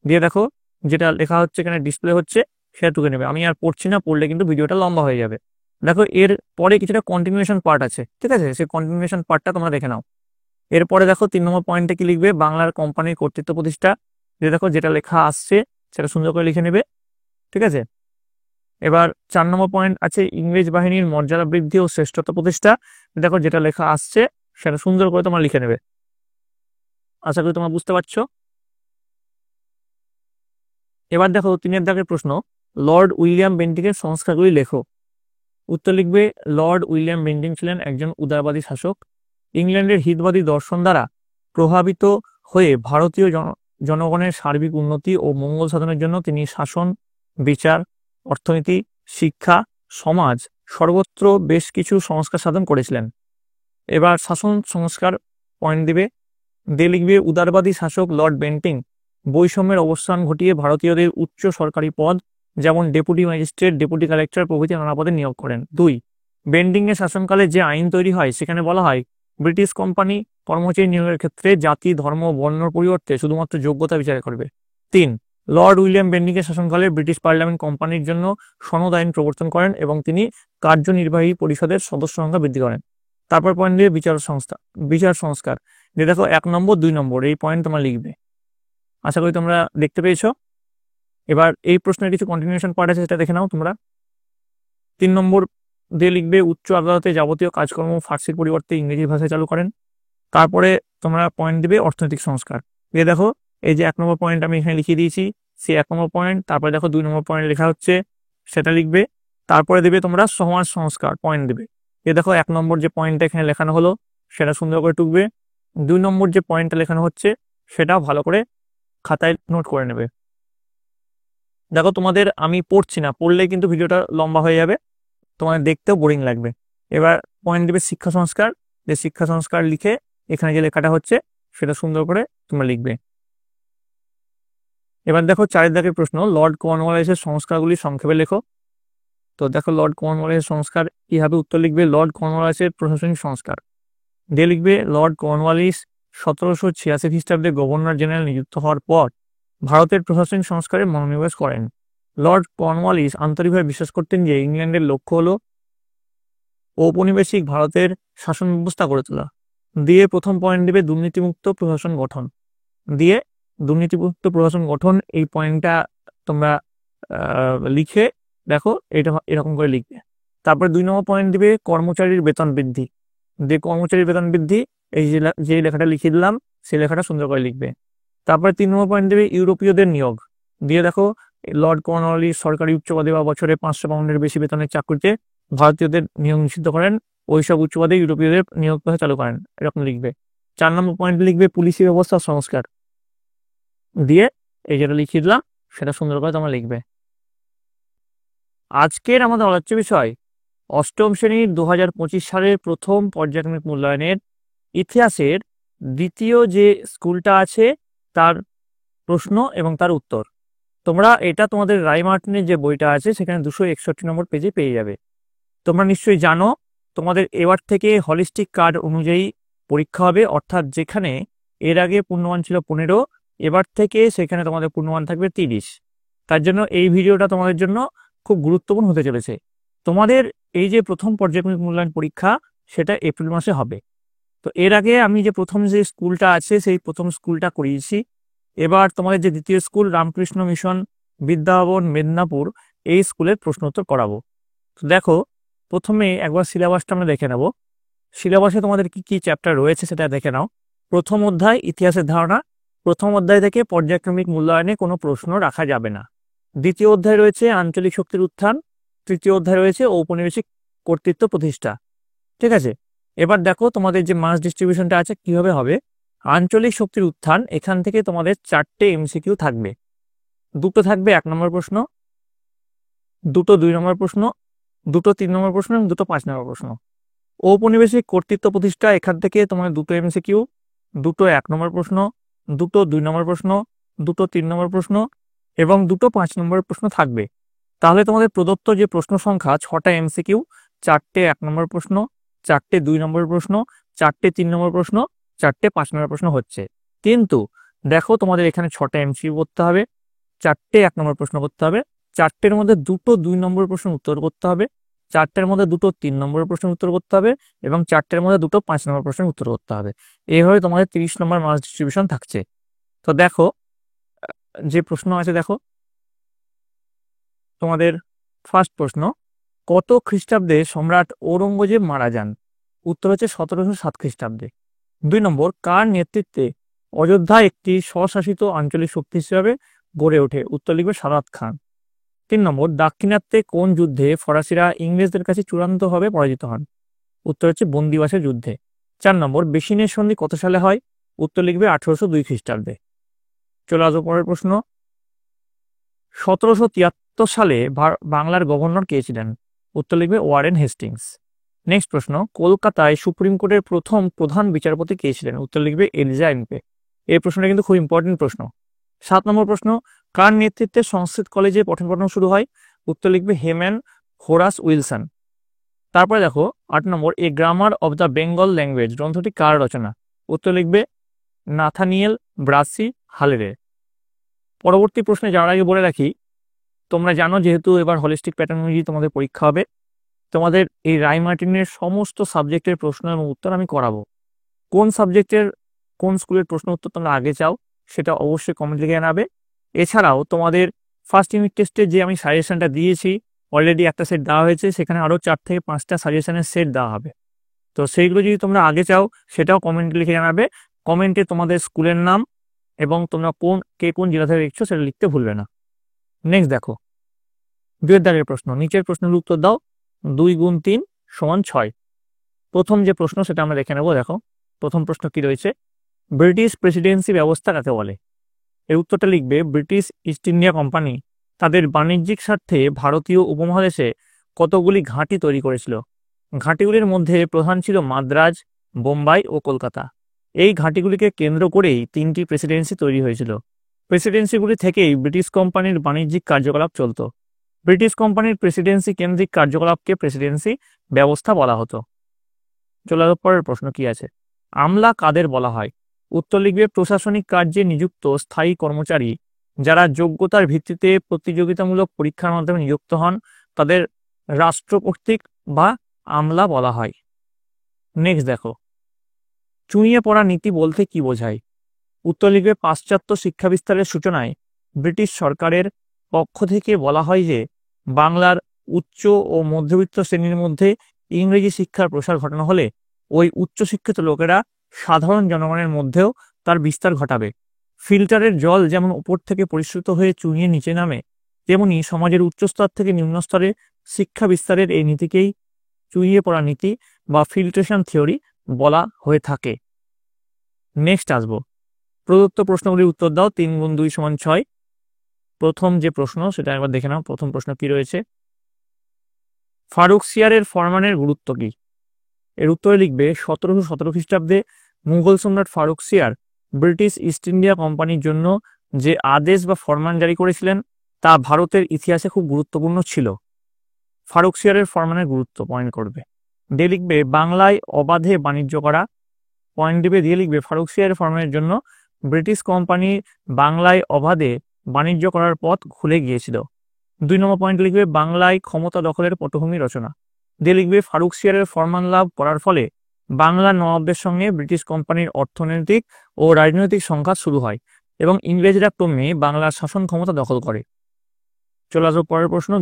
দিয়ে দেখো যেটা লেখা হচ্ছে এখানে ডিসপ্লে হচ্ছে সেটা টুকে নেবে। আমি আর পড়ছি না, পড়লে কিন্তু ভিডিওটা লম্বা হয়ে যাবে। দেখো এর পরে কিছুটা কন্টিনিউশন পার্ট আছে, ঠিক আছে, সেই কন্টিনিউশন পার্টটা তোমরা দেখে নাও। এরপরে দেখো 3 নম্বর পয়েন্টে কি লিখবে, বাংলার কোম্পানির কর্তৃত্ব প্রতিষ্ঠা, দিয়ে দেখো যেটা লেখা আসছে সেটা সুন্দর করে লিখে নেবে, ঠিক আছে। এবার 4 নম্বর পয়েন্ট আছে ইংরেজ বাহিনীর মর্যাদা বৃদ্ধি ও শ্রেষ্ঠত্ব প্রতিষ্ঠা, দেখো যেটা লেখা আসছে সেটা সুন্দর করে তোমরা লিখে নেবে। আশা করি তোমরা বুঝতে পারছো। এবার দেখো 3 দাগের প্রশ্ন, লর্ড উইলিয়াম বেন্টিংয়ের সংস্কারগুলি লেখো। উত্তর লিখবে, লর্ড উইলিয়াম বেন্টিং ছিলেন একজন উদারবাদী শাসক। ইংল্যান্ডের হিতবাদী দর্শন দ্বারা প্রভাবিত হয়ে ভারতীয় জনগণের সার্বিক উন্নতি ও মঙ্গল সাধনের জন্য তিনি শাসন, বিচার, অর্থনীতি, শিক্ষা, সমাজ সর্বত্র বেশ কিছু সংস্কার সাধন করেছিলেন। এবার শাসন সংস্কার পয়েন্ট দিবে, দিয়ে লিখবে উদারবাদী শাসক লর্ড বেন্টিং বৈষম্যের অবস্থান ঘটিয়ে ভারতীয়দের উচ্চ সরকারি পদ যেমন ডেপুটি ম্যাজিস্ট্রেট, ডেপুটি কালেক্টর প্রভৃতি নানা পদে নিয়োগ করেন। 2, বেন্টিং এর শাসনকালে যে আইন তৈরি হয় সেখানে বলা হয় ব্রিটিশ কোম্পানি কর্মচারী নিয়োগের ক্ষেত্রে জাতি, ধর্ম, বর্ণর পরিবর্তে শুধুমাত্র যোগ্যতা বিচার করবে। 3, লর্ড উইলিয়াম বেন্টিং এর শাসনকালে ব্রিটিশ পার্লামেন্ট কোম্পানির জন্য সনদ আইন প্রবর্তন করেন এবং তিনি কার্যনির্বাহী পরিষদের সদস্য সংখ্যা বৃদ্ধি করেন। তারপর পয়েন্ট দিয়ে বিচার সংস্কার, যে দেখো 1 নম্বর 2 নম্বর এই পয়েন্ট তোমরা লিখবে। আশা করি তোমরা দেখতে পেয়েছো। এবার এই প্রশ্নের কিছু কন্টিনিউশন পার্ট আছে, সেটা দেখে নাও তোমরা। 3 নম্বর দিয়ে লিখবে উচ্চ আদালতে যাবতীয় কাজকর্ম ফার্সির পরিবর্তে ইংরেজি ভাষায় চালু করেন। তারপরে তোমরা পয়েন্ট দিবে অর্থনৈতিক সংস্কার, দিয়ে দেখো এই যে 1 নম্বর পয়েন্ট আমি এখানে লিখিয়ে দিয়েছি, সেই 1 নম্বর পয়েন্ট, তারপরে দেখো 2 নম্বর পয়েন্ট লেখা হচ্ছে সেটা লিখবে। তারপরে দেবে তোমরা সমাজ সংস্কার পয়েন্ট দেবে, এই দেখো 1 নম্বর যে পয়েন্টটা এখানে লেখানো হলো সেটা সুন্দর করে টুকবে। 2 নম্বর যে পয়েন্টটা লেখানো হচ্ছে সেটাও ভালো করে খাতায় নোট করে নেবে। দেখো তোমাদের আমি পড়ছি না, পড়লে কিন্তু ভিডিওটা লম্বা হয়ে যাবে, তোমাদের দেখতেও বোরিং লাগবে। এবার পয়েন্ট দেবে শিক্ষা সংস্কার, যে শিক্ষা সংস্কার লিখে এখানে যে লেখাটা হচ্ছে সেটা সুন্দর করে তোমরা লিখবে। এবার দেখো 4 দাগের প্রশ্ন, লর্ড কর্নওয়ালিসের সংস্কারগুলি সংক্ষেপে লেখো। তো দেখো লর্ড কর্নওয়ালিসের সংস্কার কিভাবে উত্তর লিখবে, লর্ড কর্নওয়ালিসের প্রশাসনিক সংস্কার দিয়ে লিখবে লর্ড কর্নওয়ালিস 1786 খ্রিস্টাব্দে গভর্নর জেনারেল নিযুক্ত হওয়ার পর ভারতের প্রশাসনিক সংস্কারে মনোনিবেশ করেন। লর্ড কর্নওয়ালিস আন্তরিকভাবে বিশ্বাস করতেন যে ইংল্যান্ডের লক্ষ্য হলো ঔপনিবেশিক ভারতের শাসন ব্যবস্থা গড়ে তোলা। দিয়ে প্রথম পয়েন্ট দেবে দুর্নীতিমুক্ত প্রশাসন গঠন, দিয়ে দুর্নীতিমুক্ত প্রশাসন গঠন এই পয়েন্টটা তোমরা লিখে দেখো এটা এরকম করে লিখবে। তারপরে 2 নম্বর পয়েন্ট দিবে কর্মচারীর বেতন বৃদ্ধি, দিয়ে কর্মচারীর বেতন বৃদ্ধি এই যে লেখাটা লিখে দিলাম সেই লেখাটা সুন্দর করে লিখবে। তারপরে 3 নম্বর পয়েন্ট দেবে ইউরোপীয়দের নিয়োগ, দিয়ে দেখো লর্ড কর্নওয়ালিস সরকারি উচ্চ পদে বা বছরে 500 পাউন্ডের বেশি বেতনের চাকরিতে ভারতীয়দের নিয়োগ নিষিদ্ধ করেন, ওইসব উচ্চ পদে ইউরোপীয়দের নিয়োগ প্রথা চালু করেন, এরকম লিখবে। 4 নম্বর পয়েন্ট লিখবে পুলিশি ব্যবস্থা সংস্কার, দিয়ে এই যেটা লিখিয়ে দিলাম সেটা সুন্দর করে তোমরা লিখবে। আজকের আমাদের আলোচ্য বিষয় অষ্টম শ্রেণীর 2025 সালের প্রথম পর্যায়ক্রমিক মূল্যায়নের ইতিহাসের দ্বিতীয় যে স্কুলটা আছে তার প্রশ্ন এবং তার উত্তর। তোমরা এটা তোমাদের রায় মার্টিনের যে বইটা আছে সেখানে 261 নম্বর পেজে পেয়ে যাবে। তোমরা নিশ্চয়ই জানো তোমাদের এবার থেকে হলিস্টিক কার্ড অনুযায়ী পরীক্ষা হবে, অর্থাৎ যেখানে এর আগে পূর্ণমান ছিল 15, এবার থেকে সেখানে তোমাদের পূর্ণমান থাকবে 30। তার জন্য এই ভিডিওটা তোমাদের জন্য খুব গুরুত্বপূর্ণ হতে চলেছে। তোমাদের এই যে প্রথম পর্যায়ক্রমিক মূল্যায়ন পরীক্ষা সেটা এপ্রিল মাসে হবে। তো এর আগে আমি যে প্রথম যে স্কুলটা আছে সেই প্রথম স্কুলটা করিয়েছি, এবার তোমাদের যে দ্বিতীয় স্কুল রামকৃষ্ণ মিশন বিদ্যাভবন মেদিনীপুর এই স্কুলের প্রশ্ন উত্তর করাবো। তো দেখো প্রথমে একবার সিলেবাসটা আমরা দেখে নেব। সিলেবাসে তোমাদের কি কি চ্যাপ্টার রয়েছে সেটা দেখে নাও। প্রথম অধ্যায় ইতিহাসের ধারণা, প্রথম অধ্যায় থেকে পর্যায়ক্রমিক মূল্যায়নে কোনো প্রশ্ন রাখা যাবে না। দ্বিতীয় অধ্যায় রয়েছে আঞ্চলিক শক্তির উত্থান, তৃতীয় অধ্যায় রয়েছে ঔপনিবেশিক কর্তৃত্ব প্রতিষ্ঠা। ঠিক আছে, এবার দেখো তোমাদের যে মাস ডিস্ট্রিবিউশনটা আছে কিভাবে হবে। আঞ্চলিক শক্তির উত্থান, এখান থেকে তোমাদের 4টে এমসিকিউ থাকবে, 2টো থাকবে 1 নম্বর প্রশ্ন, 2টো 2 নম্বর প্রশ্ন, 2টো 3 নম্বর প্রশ্ন এবং 2টো 5 নম্বর প্রশ্ন। ঔপনিবেশিক কর্তৃত্ব প্রতিষ্ঠা, এখান থেকে তোমাদের 2টো এমসিকিউ, 2টো 1 নম্বর প্রশ্ন, 2টো 2 নম্বর প্রশ্ন, 2টো 3 নম্বর প্রশ্ন এবং 2টো 5 নম্বর প্রশ্ন থাকবে। তাহলে তোমাদের প্রদত্ত যে প্রশ্ন সংখ্যা 6টা এমসিকিউ, 4টে 1 নম্বর প্রশ্ন, 4টে 2 নম্বর প্রশ্ন, 4টে 3 নম্বর প্রশ্ন, 4টে 5 নম্বর প্রশ্ন হচ্ছে। কিন্তু দেখো তোমাদের এখানে 6টা এমসিকিউ করতে হবে, 4টে 1 নম্বর প্রশ্ন করতে হবে, 4টের মধ্যে 2টো 2 নম্বর প্রশ্ন উত্তর করতে হবে, 4টের মধ্যে 2টো 3 নম্বর প্রশ্ন উত্তর করতে হবে এবং 4টের মধ্যে 2টো 5 নম্বর প্রশ্নের উত্তর করতে হবে। এইভাবে তোমাদের 30 নম্বর মাস ডিস্ট্রিবিউশন থাকছে। তো দেখো যে প্রশ্ন আছে, দেখো তোমাদের ফার্স্ট প্রশ্ন, কত খ্রিস্টাব্দে সম্রাট ঔরঙ্গজেব মারা যান? উত্তর হচ্ছে 1707 খ্রিস্টাব্দে। 2 নম্বর, কার নেতৃত্বে অযোধ্যা একটি স্বশাসিত আঞ্চলিক শক্তি হিসেবে গড়ে ওঠে? উত্তর লিখবে সাদাত খান। 3 নম্বর, দাক্ষিণাত্যে কোন যুদ্ধে ফরাসিরা ইংরেজদের কাছে চূড়ান্তভাবে পরাজিত হন? উত্তর হচ্ছে বন্দিবাসের যুদ্ধে। 4 নম্বর, বেসিনের সন্ধি কত সালে হয়? উত্তর লিখবে 1802 খ্রিস্টাব্দে। চলে আসবো পরের প্রশ্ন, 1773 সালে বাংলার গভর্নর কে ছিলেন? উত্তর লিখবে ওয়ারেন হেস্টিংস। নেক্সট প্রশ্ন, কলকাতায় সুপ্রিম কোর্টের প্রথম প্রধান বিচারপতি কে ছিলেন? উত্তর লিখবে এলিজা এমপে। এই প্রশ্নটা কিন্তু খুব ইম্পর্টেন্ট প্রশ্ন। 7 নম্বর প্রশ্ন, কার নেতৃত্বে সংস্কৃত কলেজে পঠন পাঠন শুরু হয়? উত্তর লিখবে হেম্যান হোরাস উইলসন। তারপরে দেখো 8 number, a grammar of the Bengal language গ্রন্থটি কার রচনা? উত্তর লিখবে নাথানিয়েল ব্রাসি হালেরে। পরবর্তী প্রশ্নে যাওয়ার আগে বলে রাখি, তোমরা জানো যেহেতু এবার হলিস্টিক প্যাটার্ন অনুযায়ী তোমাদের পরীক্ষা হবে, তোমাদের এই রায় মার্টিনের সমস্ত সাবজেক্টের প্রশ্ন এবং উত্তর আমি করাবো। কোন সাবজেক্টের কোন স্কুলের প্রশ্ন উত্তর তোমরা আগে চাও সেটা অবশ্যই কমেন্ট লিখে জানাবে। এছাড়াও তোমাদের ফার্স্ট ইউনিট টেস্টে যে আমি সাজেশনটা দিয়েছি অলরেডি একটা সেট দেওয়া হয়েছে, সেখানে আরও 4 থেকে 5টা সাজেশনের সেট দেওয়া হবে। তো সেইগুলো যদি তোমরা আগে চাও সেটাও কমেন্ট লিখে জানাবে। কমেন্টে তোমাদের স্কুলের নাম এবং তোমরা কোন জেলা থেকে লিখছো সেটা লিখতে ভুলবে না। নেক্সট দেখো 2 দাগের প্রশ্ন, নিচের প্রশ্নের উত্তর দাও। 2 গুণ 3 সমান 6। প্রথম যে প্রশ্ন সেটা আমরা দেখে নেব। দেখো প্রথম প্রশ্ন কি রয়েছে, ব্রিটিশ প্রেসিডেন্সি ব্যবস্থা কাকে বলে? এর উত্তরটা লিখবে ব্রিটিশ ইস্ট ইন্ডিয়া কোম্পানি তাদের বাণিজ্যিক স্বার্থে ভারতীয় উপমহাদেশে কতগুলি ঘাঁটি তৈরি করেছিল। ঘাঁটিগুলির মধ্যে প্রধান ছিল মাদ্রাজ, বোম্বাই ও কলকাতা। এই ঘাঁটিগুলিকে কেন্দ্র করেই 3টি প্রেসিডেন্সি তৈরি হয়েছিল। প্রেসিডেন্সিগুলি থেকেই ব্রিটিশ কোম্পানির বাণিজ্যিক কার্যকলাপ চলত। ব্রিটিশ কোম্পানির প্রেসিডেন্সি কেন্দ্রিক কার্যকলাপকে প্রেসিডেন্সি ব্যবস্থা বলা হতো। চলে যাওয়ার পরের প্রশ্ন কি আছে? আমলা কাদের বলা হয়? উত্তর লিখবে প্রশাসনিক কার্যে নিযুক্ত স্থায়ী কর্মচারী যারা যোগ্যতার ভিত্তিতে প্রতিযোগিতামূলক পরীক্ষার মাধ্যমে নিযুক্ত হন তাদের রাষ্ট্রকর্তৃক বা আমলা বলা হয়। নেক্সট দেখো, চুঁইয়ে পড়া নীতি বলতে কি বোঝায়? উত্তর লিখবে পাশ্চাত্য শিক্ষা বিস্তারের সূচনায় ব্রিটিশ সরকারের পক্ষ থেকে বলা হয় যে বাংলার উচ্চ ও মধ্যবিত্ত শ্রেণীর মধ্যে ইংরেজি শিক্ষার প্রসার ঘটানো হলে ওই উচ্চশিক্ষিত লোকেরা সাধারণ জনগণের মধ্যেও তার বিস্তার ঘটাবে। ফিল্টারের জল যেমন উপর থেকে পরিশ্রুত হয়ে চুঁইয়ে নিচে নামে, তেমনি সমাজের উচ্চস্তর থেকে নিম্ন স্তরে শিক্ষা বিস্তারের এই নীতিকেই চুঁইয়ে পড়া নীতি বা ফিল্ট্রেশন থিওরি বলা হয়ে থাকে। নেক্সট আসবো, প্রদত্ত প্রশ্নগুলির উত্তর দাও। 3 × 2 = 6। প্রথম যে প্রশ্ন সেটা একবার দেখে নাও। প্রথম প্রশ্ন কি রয়েছে? ফারুকসিয়ারের ফরমানের গুরুত্ব কি? এর উত্তরে লিখবে 1717 খ্রিস্টাব্দে মুঘল সম্রাট ফারুকসিয়ার ব্রিটিশ ইস্ট ইন্ডিয়া কোম্পানির জন্য যে আদেশ বা ফরমান জারি করেছিলেন তা ভারতের ইতিহাসে খুব গুরুত্বপূর্ণ ছিল। ফারুকসিয়ারের ফরমানের গুরুত্ব পয়েন্ট করবে, দিয়ে লিখবে বাংলায় অবাধে বাণিজ্য করা। পয়েন্ট দিবে, দিয়ে লিখবে ফারুকসিয়ারের ফরমানের জন্য ব্রিটিশ কোম্পানি বাংলায় অবাধে বাণিজ্য করার পথ খুলে গিয়েছিল। 2 নম্বর পয়েন্ট লিখবে বাংলায় ক্ষমতা দখলের পটভূমি রচনা। দিয়ে লিখবে ফারুকসিয়ারের ফরমান লাভ করার ফলে বাংলার নবাবদের সঙ্গে ব্রিটিশ কোম্পানির অর্থনৈতিক ও রাজনৈতিক সংঘাত শুরু হয় এবং ইংরেজরা ক্রমে বাংলার শাসন ক্ষমতা দখল করে। চলে আসবো পরের প্রশ্ন,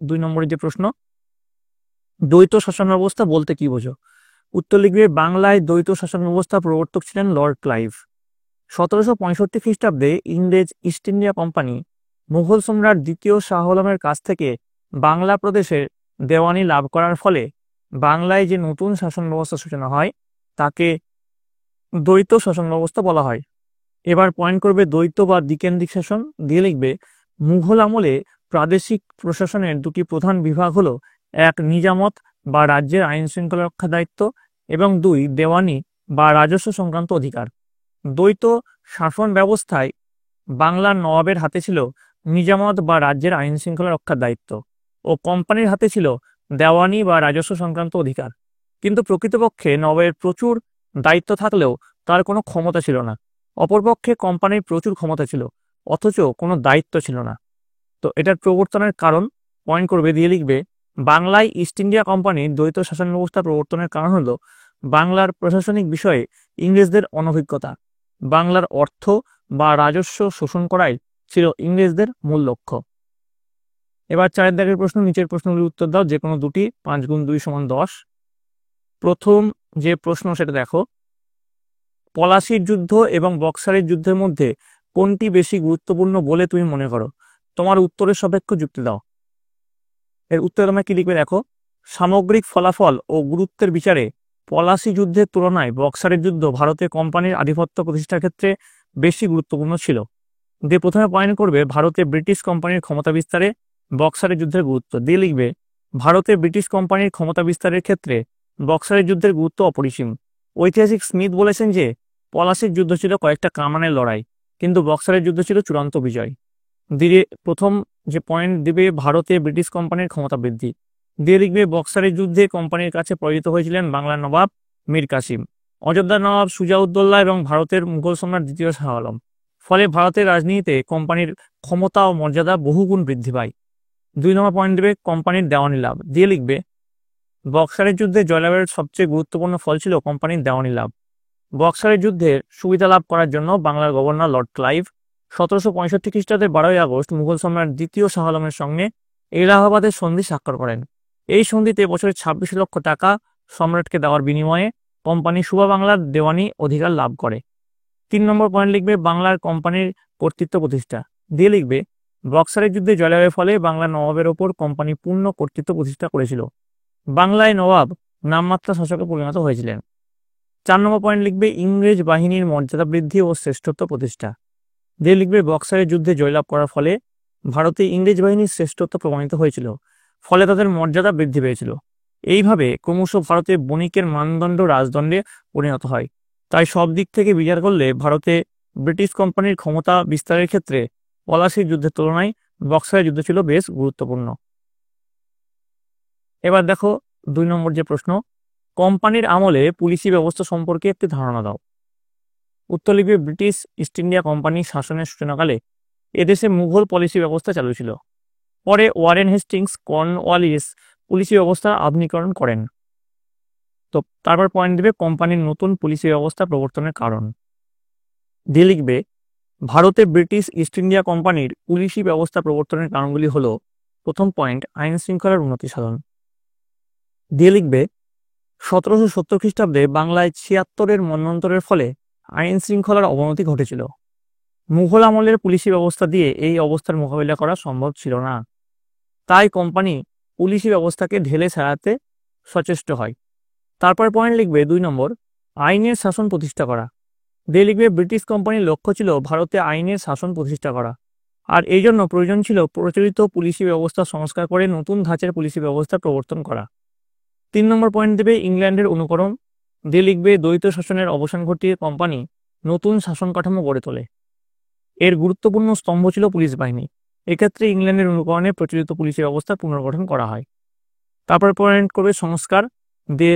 2 নম্বরের যে প্রশ্ন, দ্বৈত শাসন ব্যবস্থা বলতে কি বোঝো? উত্তর লিখবে বাংলায় দ্বৈত শাসন ব্যবস্থা প্রবর্তক ছিলেন লর্ড ক্লাইভ। 1765 খ্রিস্টাব্দে ইংরেজ ইস্ট ইন্ডিয়া কোম্পানি মুঘল সম্রাট দ্বিতীয় শাহ আলমের কাছ থেকে বাংলা প্রদেশের দেওয়ানি লাভ করার ফলে বাংলায় যে নতুন শাসন ব্যবস্থার সূচনা হয় তাকে দ্বৈত শাসন ব্যবস্থা বলা হয়। এবার পয়েন্ট করবে দ্বৈত বা দ্বিকেন্দ্রিক শাসন, দিয়ে লিখবে মুঘল আমলে প্রাদেশিক প্রশাসনের 2টি প্রধান বিভাগ হলো 1 নিজামত বা রাজ্যের আইন শৃঙ্খলা রক্ষা দায়িত্ব এবং 2 দেওয়ানি বা রাজস্ব সংক্রান্ত অধিকার। দ্বৈত শাসন ব্যবস্থায় বাংলার নবাবের হাতে ছিল নিজামত বা রাজ্যের আইন শৃঙ্খলা রক্ষার দায়িত্ব ও কোম্পানির হাতে ছিল দেওয়ানি বা রাজস্ব সংক্রান্ত অধিকার। কিন্তু প্রকৃতপক্ষে নবাবের প্রচুর দায়িত্ব থাকলেও তার কোনো ক্ষমতা ছিল না। অপরপক্ষে কোম্পানির প্রচুর ক্ষমতা ছিল অথচ কোনো দায়িত্ব ছিল না। তো এটার প্রবর্তনের কারণ পয়েন্ট করবে, দিয়ে লিখবে বাংলায় ইস্ট ইন্ডিয়া কোম্পানির দ্বৈত শাসন ব্যবস্থা প্রবর্তনের কারণ হলো বাংলার প্রশাসনিক বিষয়ে ইংরেজদের অনভিজ্ঞতা। বাংলার অর্থ বা রাজস্ব শোষণ করাই ছিল ইংরেজদের মূল লক্ষ্য। এবার 4 দাগের প্রশ্ন, নিচের প্রশ্নগুলির উত্তর দাও, যে কোনো দুটি। 5 × 2 = 10। প্রথম যে প্রশ্ন সেটা দেখো, পলাশির যুদ্ধ এবং বক্সারের যুদ্ধের মধ্যে কোনটি বেশি গুরুত্বপূর্ণ বলে তুমি মনে করো? তোমার উত্তরের সাপেক্ষ যুক্তি দাও। এর উত্তরে তোমরা কি লিখবে দেখো, সামগ্রিক ফলাফল ও গুরুত্বের বিচারে পলাশি যুদ্ধের তুলনায় বক্সারের যুদ্ধ ভারতে কোম্পানির আধিপত্য প্রতিষ্ঠার ক্ষেত্রে বেশি গুরুত্বপূর্ণ ছিল। দিয়ে প্রথমে পয়েন্ট করবে ভারতে ব্রিটিশ কোম্পানির ক্ষমতা বিস্তারে বক্সারের যুদ্ধের গুরুত্ব, দিয়ে লিখবে ভারতে ব্রিটিশ কোম্পানির ক্ষমতা বিস্তারের ক্ষেত্রে বক্সারের যুদ্ধের গুরুত্ব অপরিসীম। ঐতিহাসিক স্মিথ বলেছেন যে পলাশির যুদ্ধ ছিল কয়েকটা কামানের লড়াই, কিন্তু বক্সারের যুদ্ধ ছিল চূড়ান্ত বিজয়। দিয়ে প্রথম যে পয়েন্ট দিবে ভারতে ব্রিটিশ কোম্পানির ক্ষমতা বৃদ্ধি, দিয়ে লিখবে বক্সারের যুদ্ধে কোম্পানির কাছে পরাজিত হয়েছিলেন বাংলার নবাব মীর কাসিম, অযোধ্যার নবাব সুজাউদ্দৌলা এবং ভারতের মুঘল সম্রাট দ্বিতীয় শাহ আলম। ফলে ভারতের রাজনীতিতে কোম্পানির ক্ষমতা ও মর্যাদা বহুগুণ বৃদ্ধি পায়। 2 নম্বর পয়েন্ট দেবে কোম্পানির দেওয়ানি লাভ, দিয়ে লিখবে বক্সারের যুদ্ধে জয়লাভের সবচেয়ে গুরুত্বপূর্ণ ফল ছিল কোম্পানির দেওয়ানি লাভ। বক্সারের যুদ্ধের সুবিধা লাভ করার জন্য বাংলার গভর্নর লর্ড ক্লাইভ 1765 খ্রিস্টাব্দের 12 আগস্ট মুঘল সম্রাট দ্বিতীয় শাহ আলমের সঙ্গে এলাহাবাদের সন্ধি স্বাক্ষর করেন। এই সন্ধিতে বছরে 26 লক্ষ টাকা সম্রাটকে দেওয়ার বিনিময়ে কোম্পানি সুবা বাংলার দেওয়ানি অধিকার লাভ করে। 3 নম্বর পয়েন্ট লিখবে বাংলার কোম্পানির কর্তৃত্ব প্রতিষ্ঠা, দিয়ে লিখবে বক্সারের যুদ্ধে জয়লাভের ফলে বাংলার নবাবের ওপর কোম্পানি পূর্ণ কর্তৃত্ব প্রতিষ্ঠা করেছিল। বাংলায় নবাব নামমাত্র শাসকে পরিণত হয়েছিলেন। 4 নম্বর পয়েন্ট লিখবে ইংরেজ বাহিনীর মর্যাদা বৃদ্ধি ও শ্রেষ্ঠত্ব প্রতিষ্ঠা। দিয়ে লিখবে বক্সারের যুদ্ধে জয়লাভ করার ফলে ভারতে ইংরেজ বাহিনীর শ্রেষ্ঠত্ব প্রমাণিত হয়েছিল, ফলে তাদের মর্যাদা বৃদ্ধি পেয়েছিল। এইভাবে ক্রমশ ভারতে বণিকের মানদণ্ড রাজদণ্ডে পরিণত হয়। তাই সব দিক থেকে বিচার করলে ভারতে ব্রিটিশ কোম্পানির ক্ষমতা বিস্তারের ক্ষেত্রে পলাশির যুদ্ধের তুলনায় বক্সারের যুদ্ধ ছিল বেশ গুরুত্বপূর্ণ। এবার দেখো 2 নম্বর যে প্রশ্ন, কোম্পানির আমলে পুলিশি ব্যবস্থা সম্পর্কে একটি ধারণা দাও। উত্তর লিখবে ব্রিটিশ ইস্ট ইন্ডিয়া কোম্পানি শাসনের সূচনাকালে এদেশে মুঘল পলিসি ব্যবস্থা চালু ছিল। পরে ওয়ারেন হেস্টিংস কর্নওয়ালিস পুলিশি ব্যবস্থা আধুনিকরণ করেন। তো তারপর পয়েন্ট দেবে কোম্পানির নতুন পুলিশি ব্যবস্থা প্রবর্তনের কারণ। দিয়ে লিখবে ভারতে ব্রিটিশ ইস্ট ইন্ডিয়া কোম্পানির পুলিশি ব্যবস্থা প্রবর্তনের কারণগুলি হলো, প্রথম পয়েন্ট আইন শৃঙ্খলার উন্নতি সাধন। দিয়ে লিখবে 1770 খ্রিস্টাব্দে বাংলায় 76-এর মন্বন্তরের ফলে আইন শৃঙ্খলার অবনতি ঘটেছিল। মুঘল আমলের পুলিশি ব্যবস্থা দিয়ে এই অবস্থার মোকাবিলা করা সম্ভব ছিল না। তাই কোম্পানি পুলিশি ব্যবস্থাকে ঢেলে সারাতে সচেষ্ট হয়। তারপর পয়েন্ট লিখবে 2 নম্বর আইনের শাসন প্রতিষ্ঠা করা। দিয়ে লিখবে ব্রিটিশ কোম্পানির লক্ষ্য ছিল ভারতে আইনের শাসন প্রতিষ্ঠা করা, আর এই জন্য প্রয়োজন ছিল প্রচলিত পুলিশি ব্যবস্থা সংস্কার করে নতুন ধাঁচের পুলিশি ব্যবস্থা প্রবর্তন করা। 3 নম্বর পয়েন্ট দেবে ইংল্যান্ডের অনুকরণ। দিয়ে লিখবে দ্বৈত শাসনের অবসান ঘটিয়ে কোম্পানি নতুন শাসন কাঠামো গড়ে তোলে। এর গুরুত্বপূর্ণ স্তম্ভ ছিল পুলিশ বাহিনী। এক্ষেত্রে ইংল্যান্ডের অনুকরণে প্রচলিত পুলিশি ব্যবস্থা পুনর্গঠন করা হয়। তারপর পয়েন্ট করবে সংস্কার। দিয়ে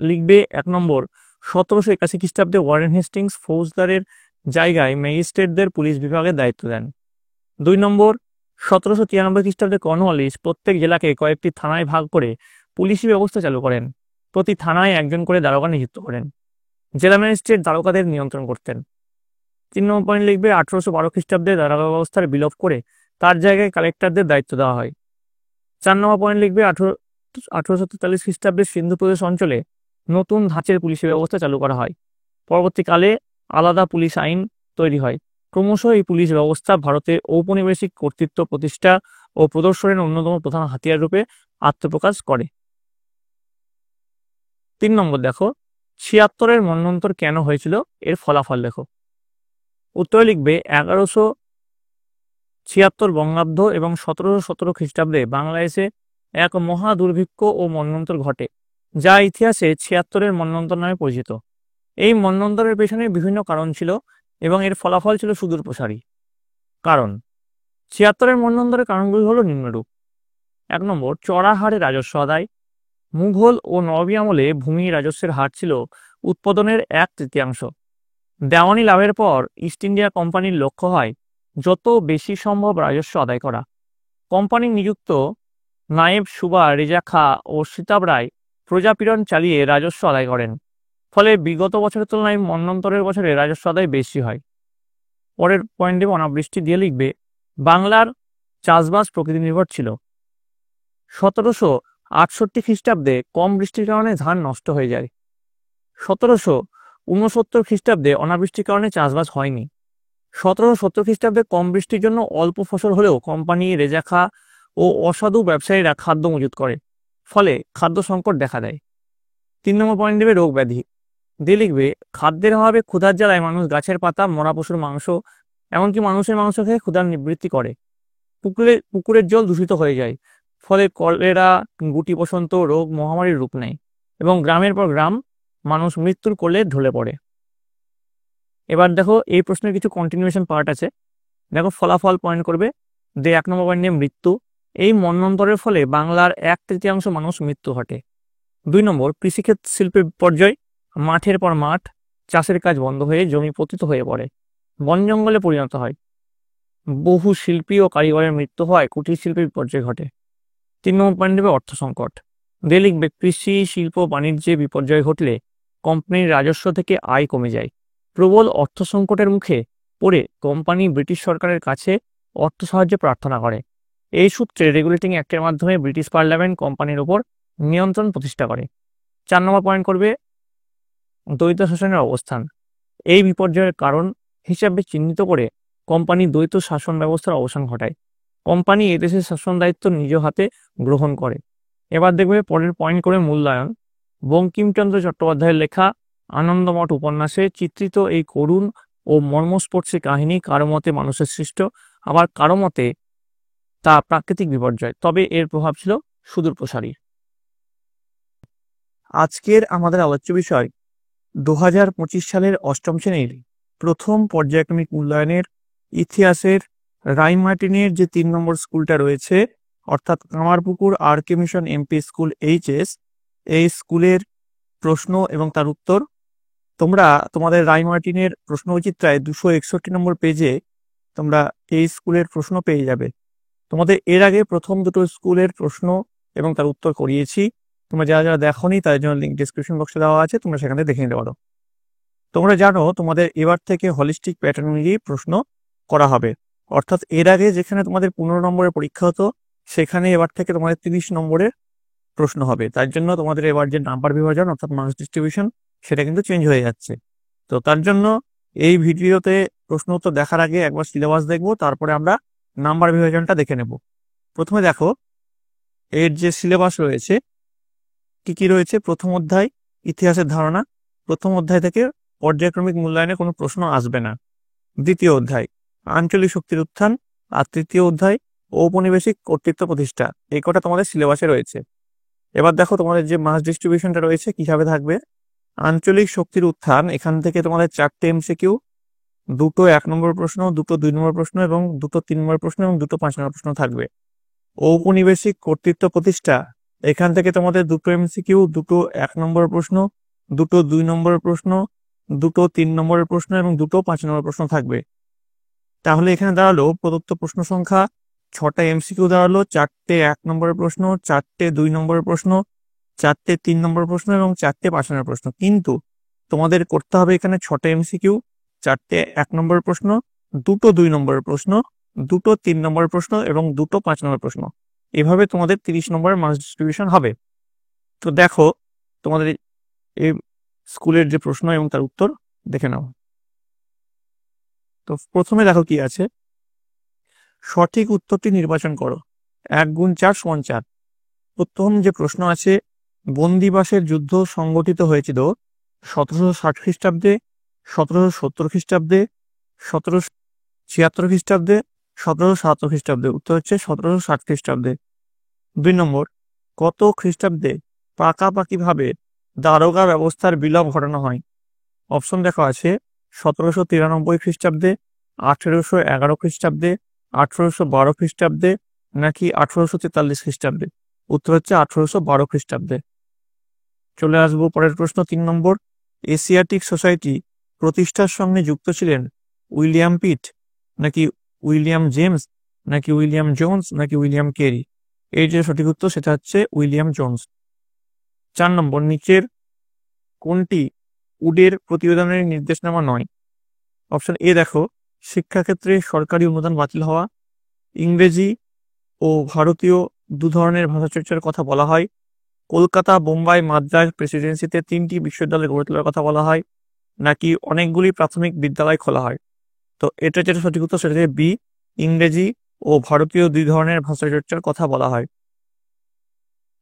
লিখবে 1 নম্বর 1781 খ্রিস্টাব্দে ওয়ারেন হেস্টিংস ফৌজদারের জায়গায় ম্যাজিস্ট্রেটদের পুলিশ বিভাগের দায়িত্ব দেন। 2 নম্বর 1793 খ্রিস্টাব্দে কর্নওয়ালিস প্রত্যেক জেলাকে কয়েকটি থানায় ভাগ করে পুলিশি ব্যবস্থা চালু করেন। প্রতি থানায় একজন করে দারোগা নিযুক্ত করেন। জেলা ম্যাজিস্ট্রেট দারোগাদের নিয়ন্ত্রণ করতেন। 3 নম্বর পয়েন্ট লিখবে 1812 খ্রিস্টাব্দে দারোগা ব্যবস্থার বিলোপ করে তার জায়গায় কালেক্টরদের দায়িত্ব দেওয়া হয়। 4 নম্বর পয়েন্ট লিখবে 1843 খ্রিস্টাব্দে সিন্ধু প্রদেশ অঞ্চলে নতুন ধাঁচের পুলিশি ব্যবস্থা চালু করা হয়। পরবর্তীকালে আলাদা পুলিশ আইন তৈরি হয়। ক্রমশ এই পুলিশ ব্যবস্থা ভারতে ঔপনিবেশিক কর্তৃত্ব প্রতিষ্ঠা ও প্রদর্শনের অন্যতম প্রধান হাতিয়ার রূপে আত্মপ্রকাশ করে। 3 নম্বর দেখো 76-এর মন্বন্তর কেন হয়েছিল, এর ফলাফল দেখো। উত্তরে লিখবে 1176 বঙ্গাব্দ এবং 1717 খ্রিস্টাব্দে বাংলাদেশে এক মহা দুর্ভিক্ষ ও মন্বন্তর ঘটে, যা ইতিহাসে 76-এর মন্বন্তর নামে পরিচিত। এই মন্বন্তরের পেছনে বিভিন্ন কারণ ছিল এবং এর ফলাফল ছিল সুদূর প্রসারী। কারণ 76-এর মন্বন্তরের কারণগুলি হলো নিম্নরূপ। 1 নম্বর চড়া হারে রাজস্ব আদায়। মুঘল ও নবাবী আমলে ভূমি রাজস্বের হার ছিল উৎপাদনের 1/3। দেওয়ানি লাভের পর ইস্ট ইন্ডিয়া কোম্পানির লক্ষ্য হয় যত বেশি সম্ভব রাজস্ব আদায় করা। কোম্পানি নিযুক্ত নায়েব সুবা রেজা খাঁ ও সীতাব রায় প্রজাপীড়ন চালিয়ে রাজস্ব আদায় করেন। ফলে বিগত বছরের তুলনায় মন্বন্তরের বছরে রাজস্ব আদায় বেশি হয়। পরের পয়েন্ট দেব অনাবৃষ্টি। দিয়ে লিখবে বাংলার চাষবাস প্রকৃতি নির্ভর ছিল। 1768 খ্রিস্টাব্দে কম বৃষ্টির কারণে ধান নষ্ট হয়ে যায়। 1769 খ্রিস্টাব্দে অনাবৃষ্টির কারণে চাষবাস হয়নি। 1770 খ্রিস্টাব্দে কম বৃষ্টির জন্য অল্প ফসল হলেও কোম্পানি রেজা খাঁ ও অসাধু ব্যবসায়ীরা খাদ্য মজুত করে, ফলে খাদ্য সংকট দেখা দেয়। 3 নম্বর পয়েন্ট দেবে রোগ ব্যাধি। দিয়ে লিখবে খাদ্যের অভাবে ক্ষুধার জ্বালায় মানুষ গাছের পাতা, মরা পশুর মাংস, এমনকি মানুষের মাংস খেয়ে ক্ষুধার নিবৃত্তি করে। পুকুরের জল দূষিত হয়ে যায়, ফলে কলেরা, গুটি বসন্ত রোগ মহামারীর রূপ নেয় এবং গ্রামের পর গ্রাম মানুষ মৃত্যুর কোলে ঢলে পড়ে। এবার দেখো এই প্রশ্নের কিছু কন্টিনিউয়েশন পার্ট আছে। দেখো ফলাফল পয়েন্ট করবে। 1 নম্বর পয়েন্ট নিয়ে মৃত্যু। এই মন্বন্তরের ফলে বাংলার 1/3 মানুষ মৃত্যু ঘটে। 2 নম্বর কৃষিক্ষেত শিল্পের বিপর্যয়। মাঠের পর মাঠ চাষের কাজ বন্ধ হয়ে জমি পতিত হয়ে পড়ে, বন জঙ্গলে পরিণত হয়। বহু শিল্পী ও কারিগরের মৃত্যু হয়, কুটির শিল্পের বিপর্যয় ঘটে। 3 নম্বর পয়েন্ট দেবে অর্থ সংকট। দিয়ে লিখবে কৃষি শিল্প বাণিজ্যে বিপর্যয় ঘটলে কোম্পানির রাজস্ব থেকে আয় কমে যায়। প্রবল অর্থ সংকটের মুখে পড়ে কোম্পানি ব্রিটিশ সরকারের কাছে অর্থ সাহায্য প্রার্থনা করে। এই সূত্রে রেগুলেটিং অ্যাক্টের মাধ্যমে ব্রিটিশ পার্লামেন্ট কোম্পানির উপর নিয়ন্ত্রণ প্রতিষ্ঠা করে। 4 নম্বর পয়েন্ট করবে দ্বৈত শাসনের অবস্থান। এই বিপর্যয়ের কারণ হিসাবে চিহ্নিত করে কোম্পানি দ্বৈত শাসন ব্যবস্থার অবসান ঘটায়। কোম্পানি এদেশের শাসন দায়িত্ব নিজ হাতে গ্রহণ করে। এবার দেখবে পরের পয়েন্ট করে মূল্যায়ন। বঙ্কিমচন্দ্র চট্টোপাধ্যায়ের লেখা আনন্দমঠ উপন্যাসে চিত্রিত এই করুণ ও মর্মস্পর্শী কাহিনী কারো মতে মানুষের সৃষ্ট, আবার কারো মতে তা প্রাকৃতিক বিপর্যয়, তবে এর প্রভাব ছিল সুদূরপ্রসারী। আজকের আমাদের আলোচ্য বিষয় 2025 সালের অষ্টম শ্রেণীর প্রথম পর্যায়ক্রমিক মূল্যায়নের ইতিহাসের রাইমার্টিনের যে 3 নম্বর স্কুলটা রয়েছে, অর্থাৎ কামারপুকুর আর কে মিশন এমপি স্কুল এইচএস, এই স্কুলের প্রশ্ন এবং তার উত্তর তোমরা তোমাদের রাইমার্টিনের প্রশ্নবিচিত্রায় 261 নম্বর পেজে তোমরা এই স্কুলের প্রশ্ন পেয়ে যাবে। তোমাদের এর আগে প্রথম দুটো স্কুলের প্রশ্ন এবং তার উত্তর করিয়েছি, তোমরা যারা যারা দেখোনি তাদের জন্য লিঙ্ক ডিসক্রিপশন বক্সে দেওয়া আছে, তোমরা সেখানে দেখে নিতে পারো। তোমরা জানো তোমাদের এবার থেকে হলিস্টিক প্যাটার্ন অনুযায়ী প্রশ্ন করা হবে, অর্থাৎ এর আগে যেখানে তোমাদের 15 নম্বরের পরীক্ষা হতো সেখানে এবার থেকে তোমাদের 30 নম্বরের প্রশ্ন হবে। তার জন্য তোমাদের এবার যে নাম্বার বিভাজন অর্থাৎ মার্কস ডিস্ট্রিবিউশন সেটা কিন্তু চেঞ্জ হয়ে যাচ্ছে। তো তার জন্য এই ভিডিওতে প্রশ্ন উত্তর দেখার আগে একবার সিলেবাস দেখবো, তারপরে আমরা নাম্বার বিভাজনটা দেখে নেব। প্রথমে দেখো এর যে সিলেবাস রয়েছে কি কি রয়েছে। প্রথম অধ্যায় ইতিহাসের ধারণা, প্রথম অধ্যায় থেকে পর্যায়ক্রমিক মূল্যায়নে কোনো প্রশ্ন আসবে না। দ্বিতীয় অধ্যায় আঞ্চলিক শক্তির উত্থান, আর তৃতীয় অধ্যায় ঔপনিবেশিক কর্তৃত্ব প্রতিষ্ঠা। এই কটা তোমাদের সিলেবাসে রয়েছে। এবার দেখো তোমাদের যে মাস ডিস্ট্রিবিউশনটা রয়েছে কিভাবে থাকবে। আঞ্চলিক শক্তির উত্থান, এখান থেকে তোমাদের 4টে এমসিকিউ, 2টো 1 নম্বর প্রশ্ন, 2টো 2 নম্বর প্রশ্ন এবং 2টো 3 নম্বর প্রশ্ন এবং 2টো 5 নম্বর প্রশ্ন থাকবে। ঔপনিবেশিক কর্তৃত্ব প্রতিষ্ঠা, এখান থেকে তোমাদের 2টো এমসিকিউ, 2টো 1 নম্বর প্রশ্ন, 2টো 2 নম্বর প্রশ্ন, 2টো 3 নম্বরের প্রশ্ন এবং 2টো 5 নম্বর প্রশ্ন থাকবে। তাহলে এখানে দাঁড়ালো প্রদত্ত প্রশ্ন সংখ্যা 6টা এমসিকিউ দাঁড়ালো, 4টে 1 নম্বরের প্রশ্ন, 4টে 2 নম্বরের প্রশ্ন, 4টে 3 নম্বরের প্রশ্ন এবং 4টে 5 নম্বরের প্রশ্ন। কিন্তু তোমাদের করতে হবে এখানে 6টা এমসিকিউ, 4টে 1 নম্বরের প্রশ্ন, 2টো 2 নম্বরের প্রশ্ন, 2টো 3 নম্বরের প্রশ্ন এবং 2টো 5 নম্বরের প্রশ্ন। এভাবে তোমাদের 30 নম্বরের মার্কস ডিস্ট্রিবিউশন হবে। তো দেখো তোমাদের এই স্কুলের যে প্রশ্ন এবং তার উত্তর দেখে নাও। তো প্রথমে দেখো কি আছে, সঠিক উত্তরটি নির্বাচন করো। 1 গুণ 4 সমান 4। প্রথম যে প্রশ্ন আছে, বন্দিবাসের যুদ্ধ সংগঠিত হয়েছিল 1760 খ্রিস্টাব্দে, 1770 খ্রিস্টাব্দে, 1776 খ্রিস্টাব্দে, 1777 খ্রিস্টাব্দে। উত্তর হচ্ছে 1760 খ্রিস্টাব্দে। 2 নম্বর, কত খ্রিস্টাব্দে পাকাপাকিভাবে দারোগা ব্যবস্থার বিলোপ ঘটানো হয়? অপশন দেখা আছে 1793 খ্রিস্টাব্দে, 1811 খ্রিস্টাব্দে, 1812 খ্রিস্টাব্দে নাকি 1843 খ্রিস্টাব্দে। উত্তর হচ্ছে 1812 খ্রিস্টাব্দে। চলে আসবো পরের প্রশ্ন 3 নম্বর, এশিয়াটিক সোসাইটি প্রতিষ্ঠার সঙ্গে যুক্ত ছিলেন উইলিয়াম পিট নাকি উইলিয়াম জেমস নাকি উইলিয়াম জোন্স নাকি উইলিয়াম কেরি। এই যে সঠিক উত্তর সেটা হচ্ছে উইলিয়াম জোন্স। 4 নম্বর, নিচের কোনটি উডের প্রতিবেদনের নির্দেশনামা নয়? অপশন এ দেখো, শিক্ষাক্ষেত্রে সরকারি অনুদান বাতিল হওয়া, ইংরেজি ও ভারতীয় দু ধরনের ভাষাচর্চার কথা বলা হয়, কলকাতা, বোম্বাই, মাদ্রাজ প্রেসিডেন্সিতে 3টি বিশ্ববিদ্যালয় গড়ে তোলার কথা বলা হয়, নাকি অনেকগুলি প্রাথমিক বিদ্যালয় খোলা হয়। তো এটা যেটা সঠিক উত্তর সেটা হচ্ছে বি, ইংরেজি ও ভারতীয় 2 ধরনের ভাষাচর্চার কথা বলা হয়।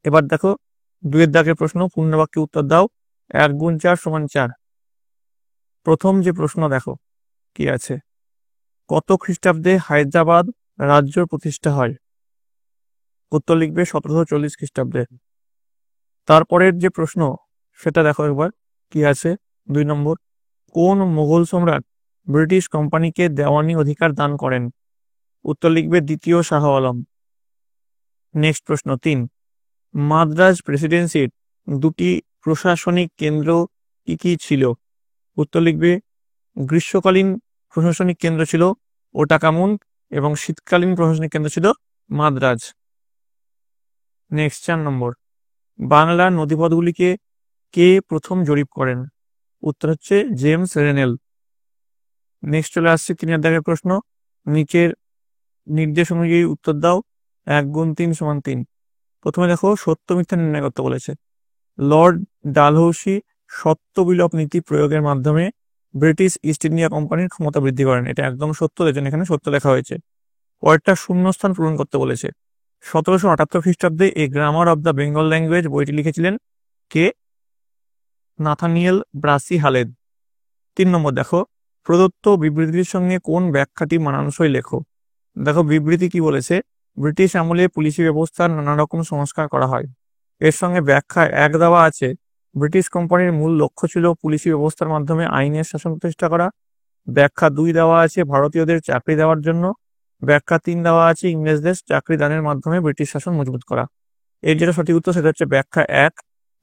এবার দেখো 2 দাগের প্রশ্ন, পূর্ণবাক্যে উত্তর দাও। 1 গুণ 4 সমান 4। প্রথম যে প্রশ্ন দেখো কি আছে, কত খ্রিস্টাব্দে হায়দ্রাবাদ রাজ্য প্রতিষ্ঠা হয়? উত্তর লিখবে 1740 খ্রিস্টাব্দে। তারপরের যে প্রশ্ন সেটা দেখো একবার কি আছে। 2 নম্বর, কোন মোগল সম্রাট ব্রিটিশ কোম্পানিকে দেওয়ানি অধিকার দান করেন? উত্তর লিখবে দ্বিতীয় শাহ আলম। নেক্সট প্রশ্ন 3, মাদ্রাজ প্রেসিডেন্সির 2টি প্রশাসনিক কেন্দ্র কি কি ছিল? উত্তর লিখবে গ্রীষ্মকালীন প্রশাসনিক কেন্দ্র ছিল ওটাকামুন্ড এবং শীতকালীন প্রশাসনিক কেন্দ্র ছিল মাদ্রাজ। নেক্সট 4 নম্বর, বাংলার নদীপথগুলিকে কে প্রথম জরিপ করেন? উত্তর হচ্ছে জেমস রেনেল। নেক্সট চলে আসছে 3 দাগের প্রশ্ন, নিচের নির্দেশ অনুযায়ী উত্তর দাও। 1 গুণ 3 সমান 3। প্রথমে দেখো সত্য মিথ্যা নির্ণয় করতে বলেছে। লর্ড ডালহৌসি সত্য বিলোপ নীতি প্রয়োগের মাধ্যমে ব্রিটিশ ইস্ট ইন্ডিয়া কোম্পানির ক্ষমতা বৃদ্ধি করেন। এটা একদম সত্য, এর জন্য এখানে সত্য লেখা হয়েছে। কয়েকটা শূন্যস্থান পূরণ করতে বলেছে। 1778 খ্রিস্টাব্দে a grammar of the Bengal language বইটি লিখেছিলেন কে? Nathaniel Brassey Khaled. 3 নম্বর দেখো, প্রদত্ত বিবৃতির সঙ্গে কোন ব্যাখ্যাটি মানানসই লেখো। দেখো বিবৃতি কি বলেছে, ব্রিটিশ আমলে পুলিশি ব্যবস্থার নানা রকম সংস্কার করা হয়। এর সঙ্গে ব্যাখ্যা 1 দেওয়া আছে, ব্রিটিশ কোম্পানির মূল লক্ষ্য ছিল পুলিশি ব্যবস্থার মাধ্যমে আইনের শাসন প্রতিষ্ঠা করা। ব্যাখ্যা 2 দেওয়া আছে, ভারতীয়দের চাকরি দেওয়ার জন্য। ব্যাখ্যা 3 দেওয়া আছে, ইংরেজদের চাকরি দানের মাধ্যমে ব্রিটিশ শাসন মজবুত করা। এর যেটা সঠিক উত্তর সেটা হচ্ছে ব্যাখ্যা 1,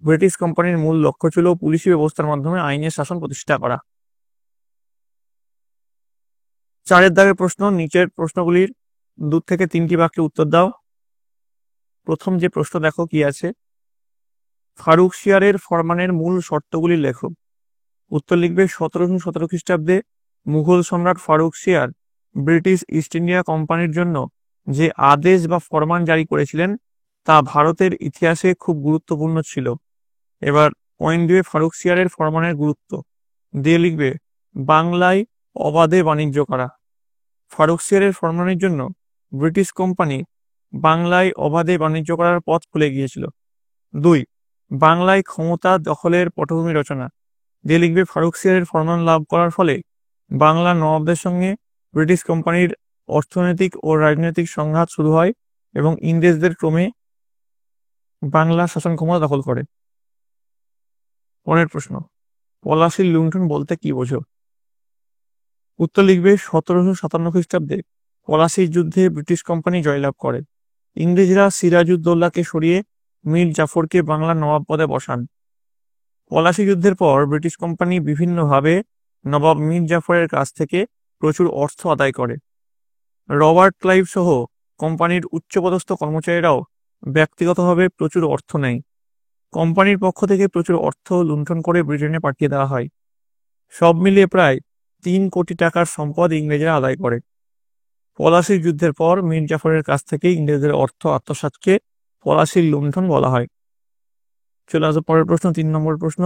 ব্রিটিশ কোম্পানির মূল লক্ষ্য ছিল পুলিশি ব্যবস্থার মাধ্যমে আইনের শাসন প্রতিষ্ঠা করা। 4 দাগের প্রশ্ন, নিচের প্রশ্নগুলির 2 থেকে 3টি বাক্যে উত্তর দাও। প্রথম যে প্রশ্ন দেখো কি আছে, ফারুকশিয়ারের ফরমানের মূল শর্তগুলি লেখো। উত্তর লিখবে 1717 খ্রিস্টাব্দে মুঘল সম্রাট ফারুকশিয়ার ব্রিটিশ ইস্ট ইন্ডিয়া কোম্পানির জন্য যে আদেশ বা ফরমান জারি করেছিলেন তা ভারতের ইতিহাসে খুব গুরুত্বপূর্ণ ছিল। এবার পয়েন্ট দিবে ফারুকশিয়ারের ফরমানের গুরুত্ব, দিয়ে লিখবে বাংলায় অবাধে বাণিজ্য করা। ফারুকশিয়ারের ফরমানের জন্য ব্রিটিশ কোম্পানি বাংলায় অবাধে বাণিজ্য করার পথ খুলে গিয়েছিল। 2, বাংলায় ক্ষমতা দখলের পটভূমি রচনা, দিয়ে লিখবে ফারুকশিয়ারের ফরমান লাভ করার ফলে বাংলা নবাবদের সঙ্গে ব্রিটিশ কোম্পানির অর্থনৈতিক ও রাজনৈতিক সংঘাত শুরু হয় এবং ইংরেজদের ক্রমে বাংলা শাসন ক্ষমতা দখল করে। পরের প্রশ্ন, পলাশীর লুণ্ঠন বলতে কি বোঝো। উত্তর লিখবে 1757 খ্রিস্টাব্দে পলাশীর যুদ্ধে ব্রিটিশ কোম্পানি জয়লাভ করে। ইংরেজরা সিরাজউদ্দৌলাকে সরিয়ে মীর জাফরকে বাংলার নবাব পদে বসান। পলাশী যুদ্ধের পর ব্রিটিশ কোম্পানি বিভিন্নভাবে নবাব মীর জাফরের কাছ থেকে প্রচুর অর্থ আদায় করে। রবার্ট ক্লাইভ সহ কোম্পানির উচ্চপদস্থ কর্মচারীরাও ব্যক্তিগতভাবে প্রচুর অর্থ নেয়। কোম্পানির পক্ষ থেকে প্রচুর অর্থ লুণ্ঠন করে ব্রিটেনে পাঠিয়ে দেওয়া হয়। সব মিলিয়ে প্রায় 3 কোটি টাকার সম্পদ ইংরেজরা আদায় করে। পলাশীর যুদ্ধের পর মীর জাফরের কাছ থেকে ইংরেজদের অর্থ আত্মসাৎকে পলাশীর লুণ্ঠন বলা হয়। চলে আসো পরের প্রশ্ন, 3 নম্বর প্রশ্ন,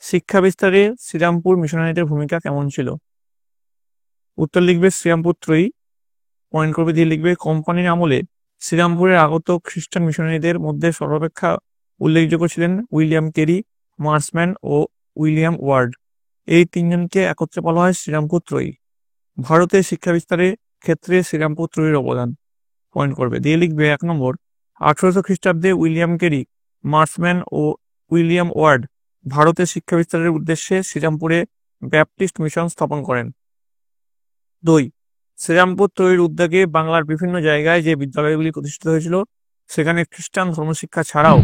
শিক্ষা বিস্তারে শ্রীরামপুর মিশনারিদের ভূমিকা কেমন ছিল। উত্তর লিখবে শ্রীরামপুর ত্রয়ী। পয়েন্ট করবে, দিয়ে লিখবে কোম্পানির আমলে শ্রীরামপুরের আগত খ্রিস্টান মিশনারিদের মধ্যে সর্বাপেক্ষা উল্লেখযোগ্য ছিলেন উইলিয়াম কেরি, মার্সম্যান ও উইলিয়াম ওয়ার্ড। এই 3 জনকে একত্রে বলা হয় শ্রীরামপুর ত্রয়ী। ভারতের শিক্ষা বিস্তারের ক্ষেত্রে শ্রীরামপুর ত্রয়ীর অবদান। পয়েন্ট করবে, দিয়ে লিখবে 1 নম্বর, 1800 খ্রিস্টাব্দে উইলিয়াম কেরি, মার্সম্যান ও উইলিয়াম ওয়ার্ড ভারতের শিক্ষা বিস্তারের উদ্দেশ্যে শ্রীরামপুরে ব্যাপটিস্ট মিশন স্থাপন করেন। 2, শ্রীরামপুর ত্রয়ীর উদ্যোগে বাংলার বিভিন্ন জায়গায় যে বিদ্যালয়গুলি প্রতিষ্ঠিত হয়েছিল সেখানে খ্রিস্টান ধর্মশিক্ষা ছাড়াও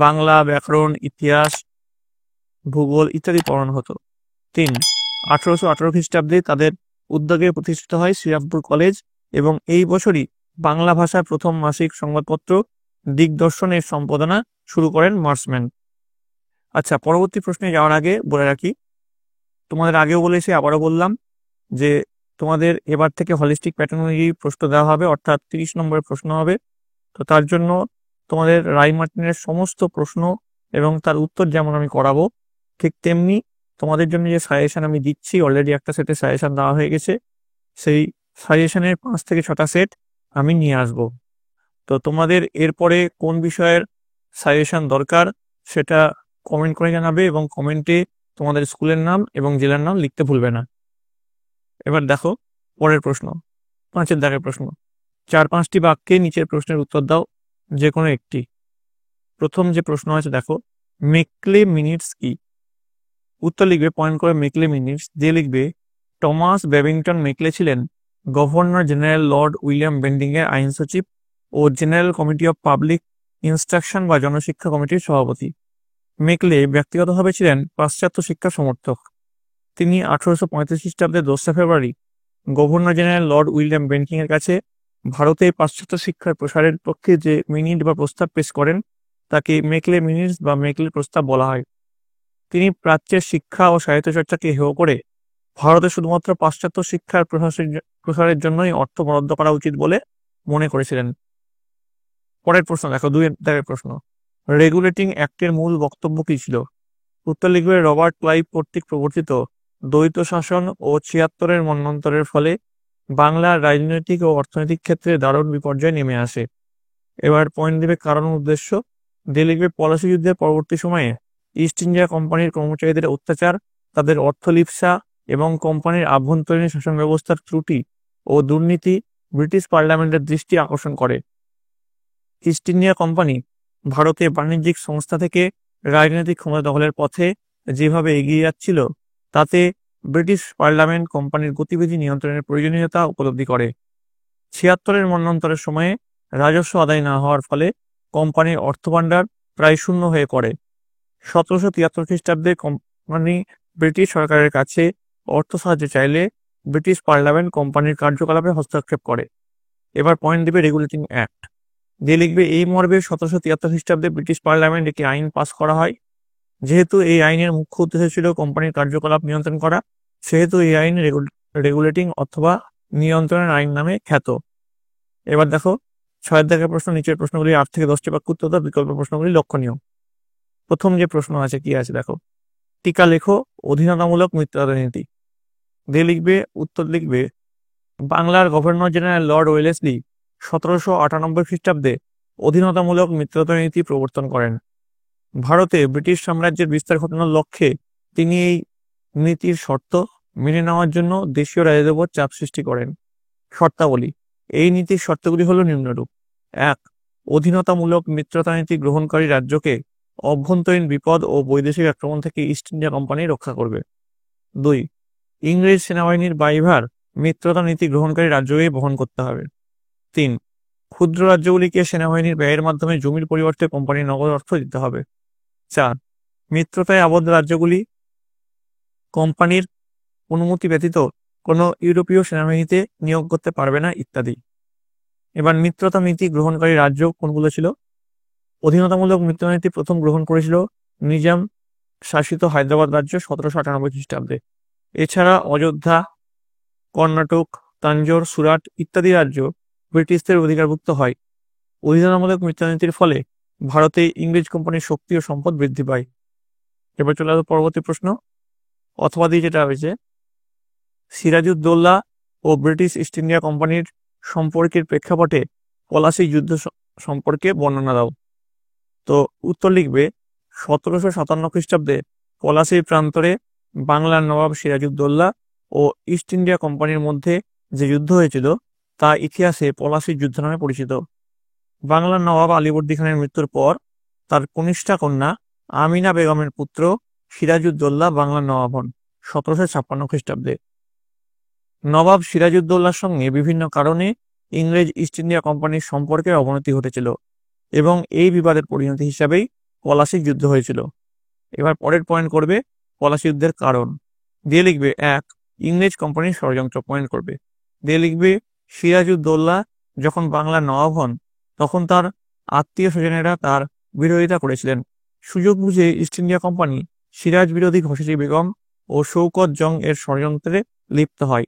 বাংলা, ব্যাকরণ, ইতিহাস, ভূগোল ইত্যাদি পড়ানো হতো। 3, 1818 খ্রিস্টাব্দে তাদের উদ্যোগে প্রতিষ্ঠিত হয় শ্রীরামপুর কলেজ এবং এই বছরই বাংলা ভাষার প্রথম মাসিক সংবাদপত্র দিগদর্শনের সম্পাদনা শুরু করেন মার্সম্যান। আচ্ছা, পরবর্তী প্রশ্নে যাওয়ার আগে বলে রাখি, তোমাদের আগেও বলেছি আবারও বললাম যে তোমাদের এবার থেকে হলিস্টিক প্যাটার্ন অনুযায়ী প্রশ্ন দেওয়া হবে, অর্থাৎ 30 নম্বরের প্রশ্ন হবে। তো তার জন্য তোমাদের রায় মার্টিনের সমস্ত প্রশ্ন এবং তার উত্তর যেমন আমি করাবো, ঠিক তেমনি তোমাদের জন্য যে সাজেশন আমি দিচ্ছি, অলরেডি একটা সেটে সাজেশন দেওয়া হয়ে গেছে, সেই সাজেশনের 5 থেকে 6টা সেট আমি নিয়ে আসব। তো তোমাদের এরপরে কোন বিষয়ের সাজেশন দরকার সেটা কমেন্ট করে জানাবে এবং কমেন্টে তোমাদের স্কুলের নাম এবং জেলার নাম লিখতে ভুলবে না। এবার দেখো পরের প্রশ্ন, 5 দাগের প্রশ্ন, 4-5টি বাক্যে নিচের প্রশ্নের উত্তর দাও, যে কোনো একটি। প্রথম যে প্রশ্ন আছে দেখো, মেকলে মিনিটস কি। উত্তর লিখবে, পয়েন্ট করে মেকলে মিনিটস, দিয়ে লিখবে টমাস ব্যাবিংটন মেকলে ছিলেন governor general lord William Bentinck এর আইন সচিব ও general committee of public instruction বা জনশিক্ষা কমিটির সভাপতি। মেকলে ব্যক্তিগতভাবে ছিলেন পাশ্চাত্য শিক্ষা সমর্থক। তিনি 1835 খ্রিস্টাব্দে 2 February governor general lord William Bentinck এর কাছে ভারতে পাশ্চাত্য শিক্ষার প্রসারের পক্ষে যে মিনিট বা প্রস্তাব পেশ করেন তাকে মেকলে মিনিটস বা মেকলে প্রস্তাব বলা হয়। তিনি প্রাচ্যের শিক্ষা ও সাহিত্য চর্চাকে হেয় করে ভারতে শুধুমাত্র পাশ্চাত্য শিক্ষার প্রসারের জন্যই অর্থ বরাদ্দ করা উচিত বলে মনে করেছিলেন। পরের প্রশ্ন দেখো, 2 দাগের প্রশ্ন, রেগুলেটিং অ্যাক্টের মূল বক্তব্য কি ছিল। উত্তর লিখবে, রবার্ট ক্লাইভ কর্তৃক প্রবর্তিত দ্বৈত শাসন ও 76-এর মন্বন্তরের ফলে বাংলার রাজনৈতিক ও অর্থনৈতিক ক্ষেত্রে দারুণ বিপর্যয় নেমে আসে। এবার পয়েন্ট দিবে কারণ উদ্দেশ্য, দিয়ে লিখবে পলাশী যুদ্ধের পরবর্তী সময়ে ইস্ট ইন্ডিয়া কোম্পানির কর্মচারীদের অত্যাচার, তাদের অর্থ লিপ্সা এবং কোম্পানির আভ্যন্তরীণ শাসন ব্যবস্থার ত্রুটি ও দুর্নীতি ব্রিটিশ পার্লামেন্টের দৃষ্টি আকর্ষণ করে। ইস্ট ইন্ডিয়া কোম্পানি ভারতে বাণিজ্যিক সংস্থা থেকে রাজনৈতিক ক্ষমতা দখলের পথে যেভাবে এগিয়ে যাচ্ছিল, তাতে ব্রিটিশ পার্লামেন্ট কোম্পানির গতিবিধি নিয়ন্ত্রণের প্রয়োজনীয়তা উপলব্ধি করে। 76-এর মন্বন্তরের সময়ে রাজস্ব আদায় না হওয়ার ফলে কোম্পানির অর্থভাণ্ডার প্রায় শূন্য হয়ে পড়ে। 1773 খ্রিস্টাব্দে কোম্পানি ব্রিটিশ সরকারের কাছে অর্থ সাহায্য চাইলে ব্রিটিশ পার্লামেন্ট কোম্পানির কার্যকলাপে হস্তক্ষেপ করে। এবার পয়েন্ট দেবে রেগুলেটিং অ্যাক্ট, দিয়ে লিখবে এই মর্মে 1773 খ্রিস্টাব্দে ব্রিটিশ পার্লামেন্ট একটি আইন পাস করা হয়। যেহেতু এই আইনের মুখ্য উদ্দেশ্য ছিল কোম্পানির কার্যকলাপ নিয়ন্ত্রণ করা, সেহেতু এই আইন রেগুলেটিং অথবা নিয়ন্ত্রণের আইন নামে খ্যাত। এবার দেখো 6 দাগের প্রশ্ন, নিচের প্রশ্নগুলি 8 থেকে 10টি বাক্য উত্তর দাও, বিকল্প প্রশ্নগুলি লক্ষণীয়। প্রথম যে প্রশ্ন আছে কি আছে দেখো, টিকা লেখো অধীনতামূলক মিত্রতা নীতি, দিয়ে লিখবে উত্তর লিখবে বাংলার গভর্নর জেনারেল লর্ড ওয়েলেসলি 1798 খ্রিস্টাব্দে অধীনতামূলক মিত্রতা নীতি প্রবর্তন করেন। ভারতে ব্রিটিশ সাম্রাজ্যের বিস্তার ঘটানোর লক্ষ্যে তিনি এই নীতির শর্ত মেনে নেওয়ার জন্য দেশীয় রাজাদের উপর চাপ সৃষ্টি করেন। শর্তাবলী, এই নীতির শর্তগুলি হল নিম্নরূপ: 1. অধীনতামূলক মিত্রতা নীতি গ্রহণকারী রাজ্যকে অভ্যন্তরীণ বিপদ ও বৈদেশিক আক্রমণ থেকে ইস্ট ইন্ডিয়া কোম্পানি রক্ষা করবে। 2. ইংরেজ সেনাবাহিনীর ব্যয়ভার মিত্রতা নীতি গ্রহণকারী রাজ্যকেই বহন করতে হবে। 3. ক্ষুদ্র রাজ্যগুলিকে সেনাবাহিনীর ব্যয়ের মাধ্যমে জমির পরিবর্তে কোম্পানির নগদ অর্থ দিতে হবে। 4. মিত্রতায় আবদ্ধ রাজ্যগুলি কোম্পানির অনুমতি ব্যতীত কোনো ইউরোপীয় সেনাবাহিনীতে নিয়োগ করতে পারবে না ইত্যাদি। এবার মিত্রতা নীতি গ্রহণকারী রাজ্য কোনগুলো ছিল? অধীনতামূলক মিত্রতা নীতি প্রথম গ্রহণ করেছিল নিজাম শাসিত হায়দ্রাবাদ রাজ্য 1798 খ্রিস্টাব্দে। এছাড়া অযোধ্যা, কর্ণাটক, তাঞ্জোর, সুরাট ইত্যাদি রাজ্য ব্রিটিশদের অধিকারভুক্ত হয়। অধীনতামূলক মিত্রতা নীতির ফলে ভারতে ইংরেজ কোম্পানির শক্তি ও সম্পদ বৃদ্ধি পায়। এবার চলে আসবে পরবর্তী প্রশ্ন, অথবা দিয়ে যেটা হয়েছে, সিরাজউদ্দৌলা ও ব্রিটিশ ইস্ট ইন্ডিয়া কোম্পানির সম্পর্কের প্রেক্ষাপটে পলাশী যুদ্ধ সম্পর্কে বর্ণনা দাও। তো উত্তর লিখবে 1757 খ্রিস্টাব্দে পলাশীর প্রান্তরে বাংলার নবাব সিরাজউদ্দৌলা ও ইস্ট ইন্ডিয়া কোম্পানির মধ্যে যে যুদ্ধ হয়েছিল তা ইতিহাসে পলাশীর যুদ্ধ নামে পরিচিত। বাংলার নবাব আলীবর্দী খানের মৃত্যুর পর তার কনিষ্ঠা কন্যা আমিনা বেগমের পুত্র সিরাজউদ্দৌলা বাংলার নবাব হন 1756 খ্রিস্টাব্দে। নবাব সিরাজউদ্দৌলার সঙ্গে বিভিন্ন কারণে ইংরেজ ইস্ট ইন্ডিয়া কোম্পানির সম্পর্কের অবনতি ঘটেছিল এবং এই বিবাদের পরিণতি হিসাবেই পলাশী যুদ্ধ হয়েছিল। এবার পরের পয়েন্ট করবে পলাশী যুদ্ধের কারণ, দিয়ে লিখবে 1. ইংরেজ কোম্পানির ষড়যন্ত্র, পয়েন্ট করবে, দিয়ে লিখবে সিরাজউদ্দৌলা যখন বাংলার নবাব হন তখন তার আত্মীয় স্বজনেরা তার বিরোধিতা করেছিলেন। সুযোগ বুঝে ইস্ট ইন্ডিয়া কোম্পানি সিরাজ বিরোধী ঘসেটি বেগম ও শৌকত জং এর ষড়যন্ত্রে লিপ্ত হয়।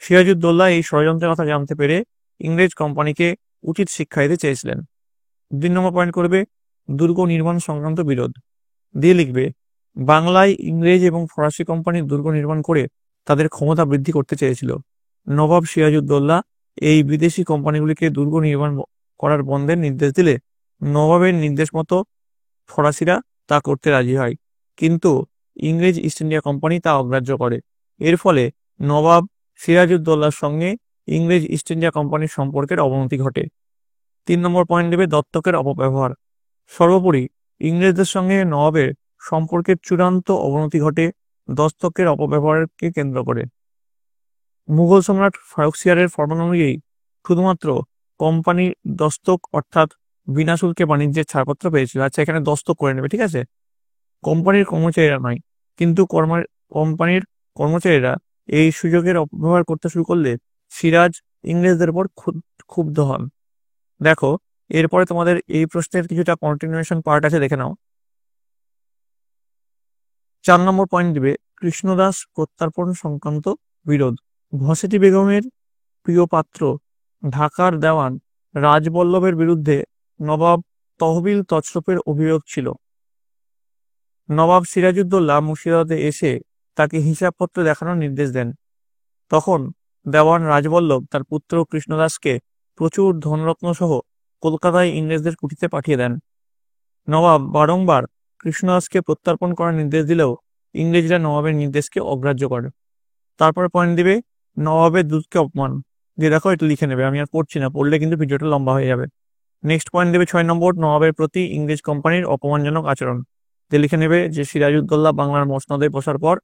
সিরাজউদ্দৌলা এই ষড়যন্ত্রের কথা জানতে পেরে ইংরেজ কোম্পানিকে উচিত শিক্ষা দিতে চেয়েছিলেন। 2 নম্বর পয়েন্ট করবে দুর্গ নির্মাণ সংক্রান্ত বিরোধ, দিয়ে লিখবে বাংলায় ইংরেজ এবং ফরাসি কোম্পানির দুর্গ নির্মাণ করে তাদের ক্ষমতা বৃদ্ধি করতে চেয়েছিল। নবাব সিরাজউদ্দৌলা এই বিদেশি কোম্পানিগুলিকে দুর্গ নির্মাণ করার বন্ধের নির্দেশ দিলে নবাবের নির্দেশ মতো ফরাসিরা তা করতে রাজি হয়, কিন্তু ইংরেজ ইস্ট ইন্ডিয়া কোম্পানি তা অগ্রাহ্য করে। এর ফলে নবাব সিরাজউদ্দৌলার সঙ্গে ইংরেজ ইস্ট ইন্ডিয়া কোম্পানির সম্পর্কের অবনতি ঘটে। 3 নম্বর পয়েন্ট দেবে দত্তকের অপব্যবহার। সর্বোপরি ইংরেজদের সঙ্গে নবাবের সম্পর্কের চূড়ান্ত অবনতি ঘটে দস্তকের অপব্যবহারকে কেন্দ্র করে। মুঘল সম্রাট ফারুকসিয়ারের ফরমান অনুযায়ী শুধুমাত্র কোম্পানি দস্তক অর্থাৎ বিনা শুল্কে বাণিজ্যের ছাড়পত্র পেয়েছিল। আচ্ছা, এখানে দস্তক করে নেবে, ঠিক আছে, কোম্পানির কর্মচারীরা নয়। কিন্তু কোম্পানির কর্মচারীরা এই সুযোগের অপব্যবহার করতে শুরু করলে সিরাজ ইংরেজদের উপর ক্ষুব্ধ হন। দেখো এরপরে তোমাদের এই প্রশ্নের কিছুটা কন্টিনিউশন পার্ট আছে, দেখে নাও। 4 নম্বর পয়েন্ট দিবে কৃষ্ণদাস প্রত্যার্পণ সংক্রান্ত বিরোধ। ঘসেটি বেগমের প্রিয় পাত্র ঢাকার দেওয়ান রাজবল্লভের বিরুদ্ধে নবাব তহবিল তছরূপের অভিযোগ ছিল। নবাব সিরাজউদ্দৌলা মুর্শিদাবাদে এসে তাকে হিসাবপত্র দেখানোর নির্দেশ দেন। তখন দেওয়ান রাজবল্লভ তার পুত্র কৃষ্ণদাসকে প্রচুর ধনরত্ন সহ কলকাতায় ইংরেজদের কুঠিতে পাঠিয়ে দেন। নবাব বারংবার কৃষ্ণদাসকে প্রত্যর্পণ করার নির্দেশ দিলেও ইংরেজরা নবাবের নির্দেশকে অগ্রাহ্য করে। তারপরে পয়েন্ট দিবে নবাবের দূতকে অপমান, দিয়ে দেখো এটা লিখে নেবে, আমি আর পড়ছি না, পড়লে কিন্তু ভিডিওটা লম্বা হয়ে যাবে। নেক্সট পয়েন্ট দেবে 6 নম্বর, নবাবের প্রতি ইংরেজ কোম্পানির অপমানজনক আচরণ, দিয়ে লিখে নেবে যে সিরাজউদ্দৌলা বাংলার মসনদে বসার পর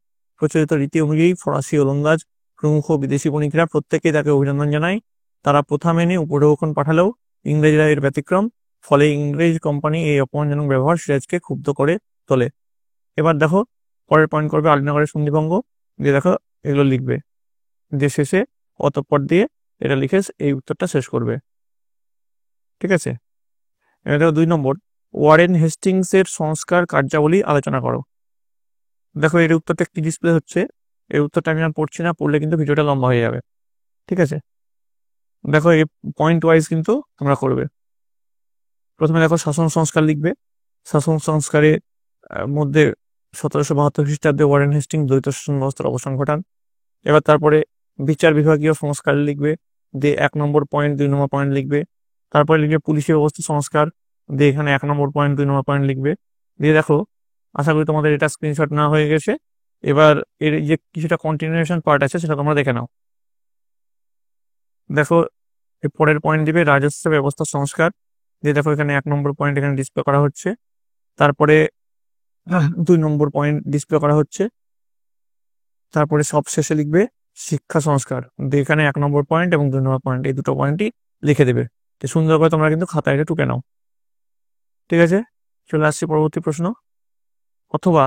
প্রচলিত রীতি অনুযায়ী ফরাসি ওলন্দাজ প্রমুখ বিদেশি বণিকরা প্রত্যেকেই তাকে অভিনন্দন জানায়। তারা প্রথা মেনে উপঢৌকন পাঠালেও ইংরেজরা এর ব্যতিক্রম, ফলে ইংরেজ কোম্পানি এই অপমানজনক ব্যবহার সিরাজকে ক্ষুব্ধ করে তোলে। এবার দেখো পরের পয়েন্ট করবে আলীনগরের সন্ধিভঙ্গ, দিয়ে দেখো এগুলো লিখবে, দিয়ে শেষে অতঃপর দিয়ে এটা লিখে এই উত্তরটা শেষ করবে। ঠিক আছে, এবার দেখো 2 নম্বর, ওয়ারেন হেস্টিংস এর সংস্কার কার্যাবলী আলোচনা করো। দেখো এর উত্তরটা কি ডিসপ্লে হচ্ছে, এর উত্তরটা আমি আর পড়ছি না, পড়লে কিন্তু ভিডিওটা লম্বা হয়ে যাবে। ঠিক আছে, দেখো এই পয়েন্ট ওয়াইজ কিন্তু তোমরা করবে। প্রথমে দেখো শাসন সংস্কার লিখবে, শাসন সংস্কারের মধ্যে 1772 খ্রিস্টাব্দে ওয়ারেন হেস্টিং দ্বৈত শাসন ব্যবস্থার অবসান ঘটান। এবার তারপরে বিচার বিভাগীয় সংস্কার লিখবে, দিয়ে 1 নম্বর পয়েন্ট 2 নম্বর পয়েন্ট লিখবে। তারপরে লিখবে পুলিশি ব্যবস্থা সংস্কার, দিয়ে এখানে 1 নম্বর পয়েন্ট 2 নম্বর পয়েন্ট লিখবে। দিয়ে দেখো আশা করি তোমাদের এটা স্ক্রিনশট না হয়ে গেছে। এবার এর যে কিছুটা কন্টিনিউশন পার্ট আছে সেটা তোমরা দেখে নাও। দেখো এর পরের পয়েন্ট দিবে রাজস্ব ব্যবস্থা সংস্কার, দিয়ে দেখো এখানে 1 নম্বর পয়েন্ট এখানে ডিসপ্লে করা হচ্ছে। তারপরে 2 নম্বর পয়েন্ট ডিসপ্লে করা হচ্ছে। তারপরে সব শেষে লিখবে শিক্ষা সংস্কার, দিয়ে এখানে 1 নম্বর পয়েন্ট এবং 2 নম্বর পয়েন্ট এই দুটো পয়েন্টই লিখে দেবে। তো সুন্দর করে তোমরা কিন্তু খাতায় এটা টুকে নাও। ঠিক আছে, চলে আসছি পরবর্তী প্রশ্ন। অথবা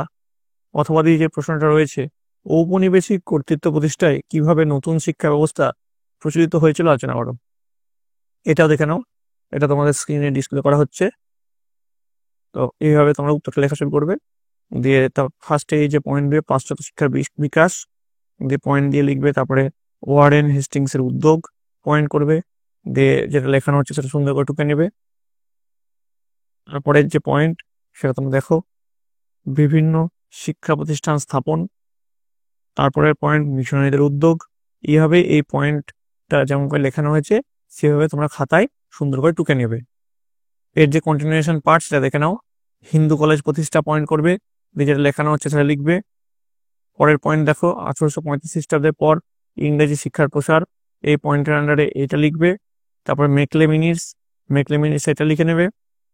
অথবা দিয়ে যে প্রশ্নটা রয়েছে, ঔপনিবেশিক কর্তৃত্ব প্রতিষ্ঠায় কিভাবে নতুন শিক্ষা ব্যবস্থা প্রচলিত হয়েছিল আলোচনা করো। এটাও দেখে নাও, এটা তোমাদের স্ক্রিনে ডিসপ্লে করা হচ্ছে। তো এইভাবে তোমরা উত্তরটা লেখা শুরু করবে, দিয়ে তার ফার্স্টে এই যে পয়েন্ট দিয়ে পাশ্চাত্য শিক্ষার বিকাশ, দিয়ে পয়েন্ট দিয়ে লিখবে। তারপরে ওয়ারেন হেস্টিংস এর উদ্যোগ পয়েন্ট করবে, দিয়ে যেটা লেখানো হচ্ছে সেটা সুন্দর করে টুকে নেবে। তারপরে যে পয়েন্ট সেটা তোমরা দেখো বিভিন্ন শিক্ষা প্রতিষ্ঠান স্থাপন। তারপরে পয়েন্ট মিশনারিদের উদ্যোগ। এইভাবে এই পয়েন্টটা যেমন করে লেখানো হয়েছে সেভাবে তোমরা খাতায় সুন্দর করে টুকে নেবে। এর যে কন্টিনিউশন পার্ট সেটা দেখে নাও। হিন্দু কলেজ প্রতিষ্ঠা পয়েন্ট করবে, যেটা লেখানো হচ্ছে সেটা লিখবে। পরের পয়েন্ট দেখো 1835 খ্রিস্টাব্দের পর ইংরেজি শিক্ষার প্রসার, এই পয়েন্টের আন্ডারে এটা লিখবে। তারপরে মেকলেমিনিস এটা লিখে নেবে।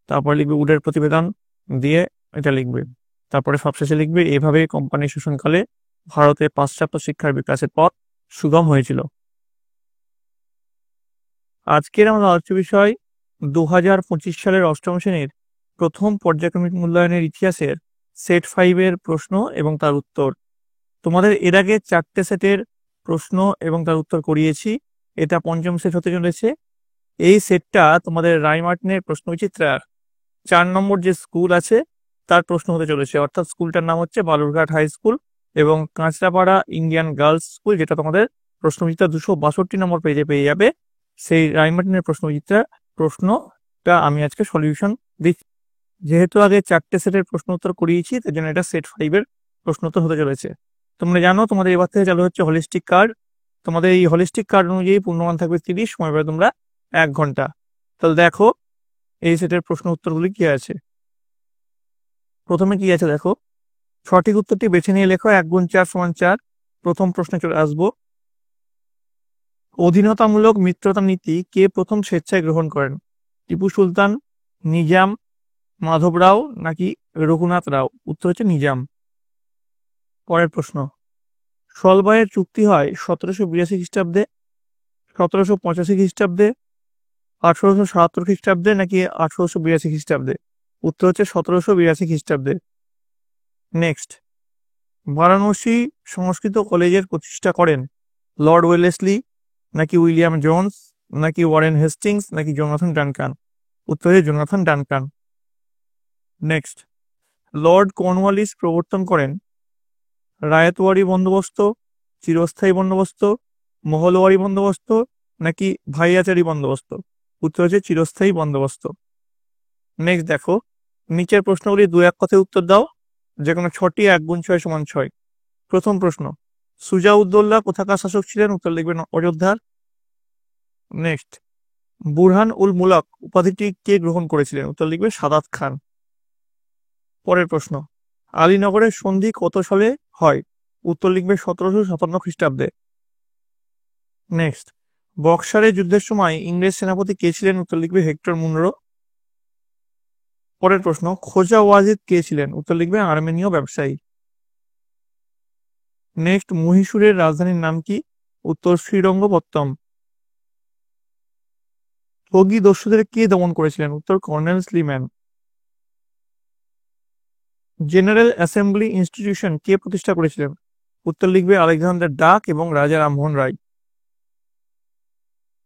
তারপর লিখবে উডের প্রতিবেদন, দিয়ে এটা লিখবে। তারপরে সবশেষে লিখবে এভাবে কোম্পানি শাসনকালে ভারতে পাশ্চাত্য শিক্ষার বিকাশের পথ সুগম হয়েছিল। আজকের আমাদের আলোচ্য বিষয় 2025 সালের অষ্টম শ্রেণীর প্রথম পর্যায়ক্রমিক মূল্যায়নের ইতিহাসের সেট 5 এর প্রশ্ন এবং তার উত্তর। তোমাদের এর আগে 4টে সেটের প্রশ্ন এবং তার উত্তর করিয়েছি, এটা 5ম সেট হতে চলেছে। এই সেটটা তোমাদের রায়মার্টিনের প্রশ্নবিচিত্রার 4 নম্বর যে স্কুল আছে তার প্রশ্ন হতে চলেছে, অর্থাৎ স্কুলটার নাম হচ্ছে বালুরঘাট হাই স্কুল এবং কাঁচরাপাড়া ইন্ডিয়ান গার্লস স্কুল, যেটা তোমাদের প্রশ্নবিচিত্রা 262 নম্বর পেজে পেয়ে যাবে। সেই রায়মার্টিনের প্রশ্নবিচিত্রার প্রশ্নটা আমি আজকে সলিউশন দিচ্ছি। যেহেতু আগে 4টে সেটের প্রশ্ন উত্তর করিয়েছি তার জন্য এটা সেট 5 এর প্রশ্ন উত্তর হতে চলেছে। তোমরা জানো তোমাদের এবার থেকে চালু হচ্ছে হলিস্টিক কার্ড। তোমাদের এই হলিস্টিক কার্ড অনুযায়ী পূর্ণমান থাকবে 30, সময় পাবে তোমরা 1 ঘন্টা। তাহলে দেখো এই সেটের প্রশ্ন উত্তরগুলি কি আছে। প্রথমে কি আছে দেখো, সঠিক উত্তরটি বেছে নিয়ে লেখো 1 গুণ 4 সমান 4। প্রথম প্রশ্নে চলে আসবো। অধীনতামূলক মিত্রতা নীতি কে প্রথম স্বেচ্ছায় গ্রহণ করেন? টিপু সুলতান, নিজাম, মাধব রাও নাকি রঘুনাথ রাও? উত্তর হচ্ছে নিজাম। পরের প্রশ্ন, সলভয়ের চুক্তি হয় 1782 খ্রিস্টাব্দে, 1785 খ্রিস্টাব্দে, 1877 খ্রিস্টাব্দে নাকি 1882 খ্রিস্টাব্দে? উত্তর হচ্ছে 1782 খ্রিস্টাব্দে। নেক্সট, বারাণসী সংস্কৃত কলেজের প্রতিষ্ঠা করেন লর্ড ওয়েলেসলি নাকি উইলিয়াম জোন্স নাকি ওয়ারেন হেস্টিংস নাকি জোনাথন ডানকান? উত্তর হচ্ছে Jonathan Duncan. Next, Lord Cornwallis প্রবর্তন করেন রায়তওয়ারি বন্দোবস্ত, চিরস্থায়ী বন্দোবস্ত, মহলওয়ারি বন্দোবস্ত নাকি ভাইয়াচারি বন্দোবস্ত? উত্তর হচ্ছে চিরস্থায়ী বন্দোবস্ত। নেক্সট দেখো, নিচের প্রশ্নগুলি 2-1 কথায় উত্তর দাও, যে কোনো 6টি। 1 গুণ 6 সমান 6। প্রথম প্রশ্ন, সুজাউদ্দৌলা কোথাকার শাসক ছিলেন? উত্তর লিখবেন অযোধ্যার। নেক্সট, বুরহান উল মুলক উপাধিটি কে গ্রহণ করেছিলেন? উত্তর লিখবে সাদাত খান। পরের প্রশ্ন, আলীনগরের সন্ধি কত সালে হয়? উত্তর লিখবে 1757 খ্রিস্টাব্দে। নেক্সট, বক্সারের যুদ্ধের সময় ইংরেজ সেনাপতি কে ছিলেন? উত্তর লিখবে হেক্টর মুনরো। পরের প্রশ্ন, খোজা ওয়াজিদ কে ছিলেন? উত্তর লিখবে আর্মেনীয় ব্যবসায়ী। নেক্সট, মহীশূরের রাজধানীর নাম কি? উত্তর শ্রীরঙ্গপত্তম। ঠগী দস্যুদের কে দমন করেছিলেন? উত্তর colonel Sleeman. General assembly institution কে প্রতিষ্ঠা করেছিলেন? উত্তর লিখবে আলেকজান্ডার ডাক এবং রাজা রামমোহন রায়।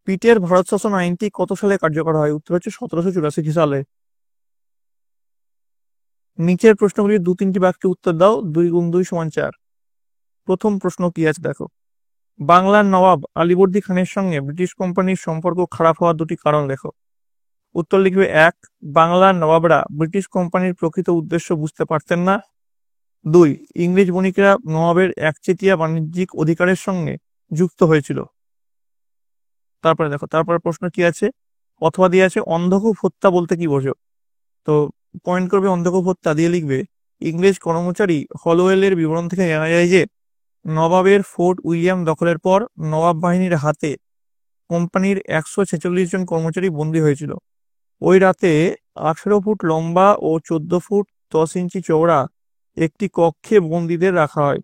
পিটের ভারত শাসন আইনটি কত সালে কার্যকর হয়? উত্তর হচ্ছে 1784 সালে। নিচের প্রশ্নগুলির 2-3টি বাক্যে উত্তর দাও। 2 × 2 = 4। প্রথম প্রশ্ন কি আছে দেখো, বাংলার নবাব আলীবর্দী খানের সঙ্গে ব্রিটিশ কোম্পানির সম্পর্ক খারাপ হওয়ার 2টি কারণ লেখো। উত্তর লিখবে 1, বাংলার নবাবরা ব্রিটিশ কোম্পানির প্রকৃত উদ্দেশ্য বুঝতে পারতেন না। 2, ইংরেজ বণিকেরা নবাবের একচেটিয়া বাণিজ্যিক অধিকারের সঙ্গে যুক্ত হয়েছিল। তারপরে দেখো, তারপরে প্রশ্ন কি আছে, অথবা দিয়ে আছে অন্ধকূপ হত্যা বলতে কি বোঝো? তো পয়েন্ট করবে অন্ধকূপ হত্যা দিয়ে লিখবে, ইংরেজ কর্মচারী হলওয়েলের বিবরণ থেকে জানা যায় যে নবাবের ফোর্ট উইলিয়াম দখলের পর নবাব বাহিনীর হাতে কোম্পানির 146 জন কর্মচারী বন্দী হয়েছিল। ওই রাতে 18 ফুট লম্বা ও 14 ফুট 10 ইঞ্চি চওড়া একটি কক্ষে বন্দীদের রাখা হয়।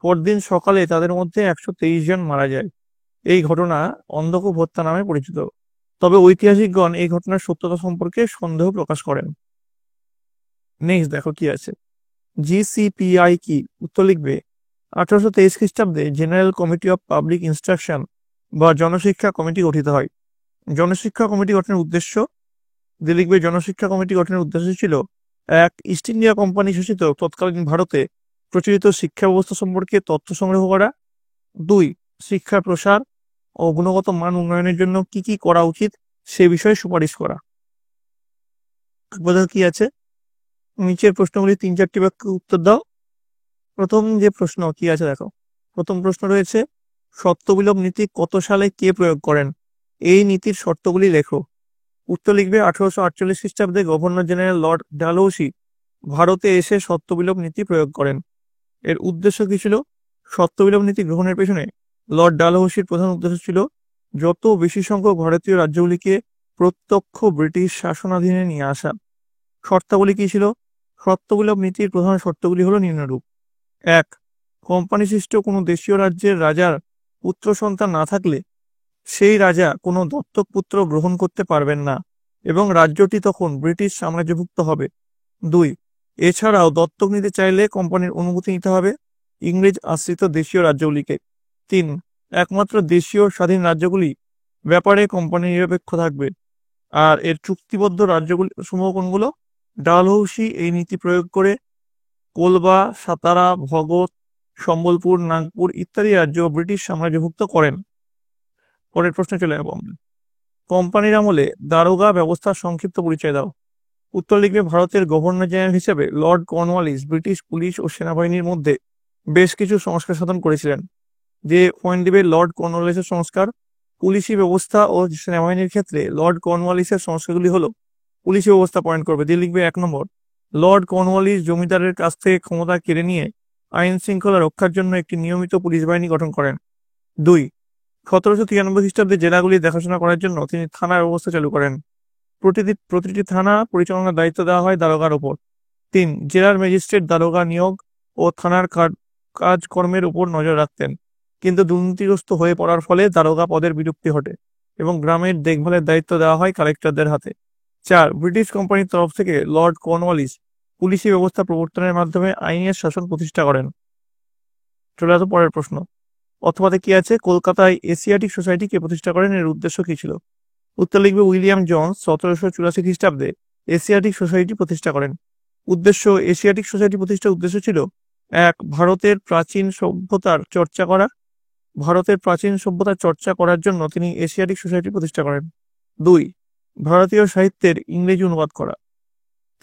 পরদিন সকালে তাদের মধ্যে 123 জন মারা যায়। এই ঘটনা অন্ধকূপ হত্যা নামে পরিচিত। তবে ঐতিহাসিকগণ এই ঘটনার সত্যতা সম্পর্কে সন্দেহ প্রকাশ করেন। নেক্সট দেখো কি আছে, জিসিপিআই কি? উত্তর লিখবে 1823 খ্রিস্টাব্দে general committee of public instruction বা জনশিক্ষা কমিটি গঠিত হয়। জনশিক্ষা কমিটি গঠনের উদ্দেশ্য দিয়ে লিখবে, জনশিক্ষা কমিটি গঠনের উদ্দেশ্য ছিল 1, ইস্ট ইন্ডিয়া কোম্পানি শাসিত তৎকালীন ভারতে প্রচলিত শিক্ষা ব্যবস্থা সম্পর্কে তথ্য সংগ্রহ করা। 2, শিক্ষার প্রসার ও গুণগত মান উন্নয়নের জন্য কি কি করা উচিত সে বিষয়ে সুপারিশ করা। কি আছে, নিচের প্রশ্নগুলি 3-4টি বাক্যে উত্তর দাও। প্রথম যে প্রশ্ন কি আছে দেখো, প্রথম প্রশ্ন রয়েছে, শর্তবিলোপ নীতি কত সালে কে প্রয়োগ করেন? এই নীতির শর্তগুলি লেখো। উত্তর লিখবে 1848 খ্রিস্টাব্দে গভর্নর জেনারেল লর্ড ডালহৌসি ভারতে এসে শর্তবিলোপ নীতি প্রয়োগ করেন। এর উদ্দেশ্য কি ছিল? শর্তবিলোপ নীতি গ্রহণের পেছনে লর্ড ডালহৌসির প্রধান উদ্দেশ্য ছিল যত বেশি সংখ্যক ভারতীয় রাজ্যগুলিকে প্রত্যক্ষ ব্রিটিশ শাসনাধীনে নিয়ে আসা। শর্তাবলী কি ছিল? শর্তবিলোপ নীতির প্রধান শর্তগুলি হলো নিম্নরূপ। 1, কোম্পানি সৃষ্ট কোনো দেশীয় রাজ্যের রাজার পুত্র সন্তান না থাকলে সেই রাজা কোনো দত্তক পুত্র গ্রহণ করতে পারবেন না এবং রাজ্যটি তখন ব্রিটিশ সাম্রাজ্যভুক্ত হবে। 2, এছাড়াও দত্তক নিতে চাইলে কোম্পানির অনুমতি নিতে হবে ইংরেজ আশ্রিত দেশীয় রাজ্যগুলিকে। 3, একমাত্র দেশীয় স্বাধীন রাজ্যগুলি ব্যাপারে কোম্পানি নিরপেক্ষ থাকবে। আর এর চুক্তিবদ্ধ রাজ্যগুলি সমূহ কোনগুলো? ডালহৌসি এই নীতি প্রয়োগ করে কোলবা, সাতারা, ভগত, সম্বলপুর, নাগপুর ইত্যাদি রাজ্য ব্রিটিশ সাম্রাজ্যভুক্ত করেন। পরের প্রশ্নে চলে যাব আমরা, কোম্পানির আমলে দারোগা ব্যবস্থার সংক্ষিপ্ত পরিচয় দাও। উত্তর লিখবে, ভারতের গভর্নর জেনারেল হিসেবে লর্ড কর্নওয়ালিস ব্রিটিশ পুলিশ ও সেনাবাহিনীর মধ্যে বেশ কিছু সংস্কার সাধন করেছিলেন। যে পয়েন্ট দিবে লর্ড কর্নওয়ালিসের সংস্কার, পুলিশি ব্যবস্থা ও সেনাবাহিনীর ক্ষেত্রে লর্ড কর্নওয়ালিসের সংস্কারগুলি হলো পুলিশি ব্যবস্থা পয়েন্ট করবে, দিয়ে লিখবে 1 নম্বর, লর্ড কর্নওয়ালিস জমিদারের কাছ থেকে ক্ষমতা কেড়ে নিয়ে আইন শৃঙ্খলা রক্ষার জন্য একটি নিয়মিত পুলিশ বাহিনী গঠন করেন। 2, 1793 খ্রিস্টাব্দে জেলাগুলি দেখাশোনা করার জন্য তিনি থানার ব্যবস্থা চালু করেন। প্রতিটি থানা পরিচালনার দায়িত্ব দেওয়া হয় দারোগার ওপর। 3, জেলার ম্যাজিস্ট্রেট দারোগা নিয়োগ ও থানার কাজকর্মের উপর নজর রাখতেন, কিন্তু দুর্নীতিগ্রস্ত হয়ে পড়ার ফলে দারোগা পদের বিলুপ্তি ঘটে এবং গ্রামের দেখভালের দায়িত্ব দেওয়া হয় কালেক্টরদের হাতে। 4, ব্রিটিশ কোম্পানির তরফ থেকে লর্ড কর্নওয়ালিস পুলিশি ব্যবস্থা প্রবর্তনের মাধ্যমে আইনের শাসন প্রতিষ্ঠা করেন। চলে আসো পরের প্রশ্ন, অথবাতে কি আছে, কলকাতায় এশিয়াটিক সোসাইটি কে প্রতিষ্ঠা করেন? এর উদ্দেশ্য কি ছিল? উত্তর লিখবে, উইলিয়াম জোন্স 1784 খ্রিস্টাব্দে এশিয়াটিক সোসাইটি প্রতিষ্ঠা করেন। উদ্দেশ্য, এশিয়াটিক সোসাইটি প্রতিষ্ঠার উদ্দেশ্য ছিল 1, ভারতের প্রাচীন সভ্যতার চর্চা করার জন্য তিনি এশিয়াটিক সোসাইটি প্রতিষ্ঠা করেন। 2, ভারতীয় সাহিত্যের ইংরেজি অনুবাদ করা।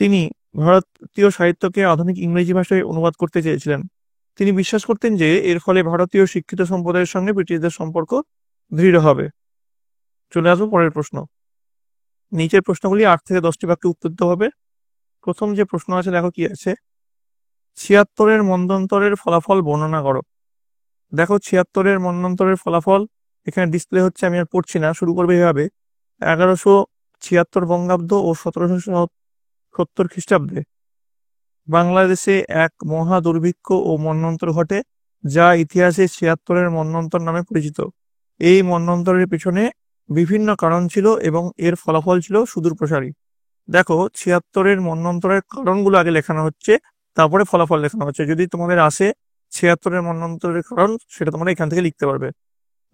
তিনি ভারতীয় সাহিত্যকে আধুনিক ইংরেজি ভাষায় অনুবাদ করতে চেয়েছিলেন। তিনি বিশ্বাস করতেন যে এর ফলে ভারতীয় শিক্ষিত সম্প্রদায়ের সঙ্গে ব্রিটিশদের সম্পর্ক দৃঢ় হবে। চলে আসবো পরের প্রশ্ন, নিচের প্রশ্নগুলি 8 থেকে 10টি বাক্যে উত্তর দিতে হবে। প্রথম যে প্রশ্ন আছে দেখো কি আছে, 76-এর মন্বন্তরের ফলাফল বর্ণনা করো। দেখো 76-এর মন্বন্তরের ফলাফল এখানে ডিসপ্লে হচ্ছে, আমি আর পড়ছি না, শুরু করবে এভাবে। 1176 বঙ্গাব্দ ও 1770 খ্রিস্টাব্দে বাংলাদেশে এক মহা দুর্ভিক্ষ ও মন্বন্তর ঘটে, যা ইতিহাসে 76-এর মন্বন্তর নামে পরিচিত। এই মন্বন্তরের পিছনে বিভিন্ন কারণ ছিল এবং এর ফলাফল ছিল সুদূরপ্রসারী। দেখো 76-এর মন্বন্তরের কারণগুলো আগে লেখানো হচ্ছে, তারপরে ফলাফল লেখানো হচ্ছে। যদি তোমাদের আসে 76-এর মন্বন্তরের কারণ, সেটা তোমরা এখান থেকে লিখতে পারবে।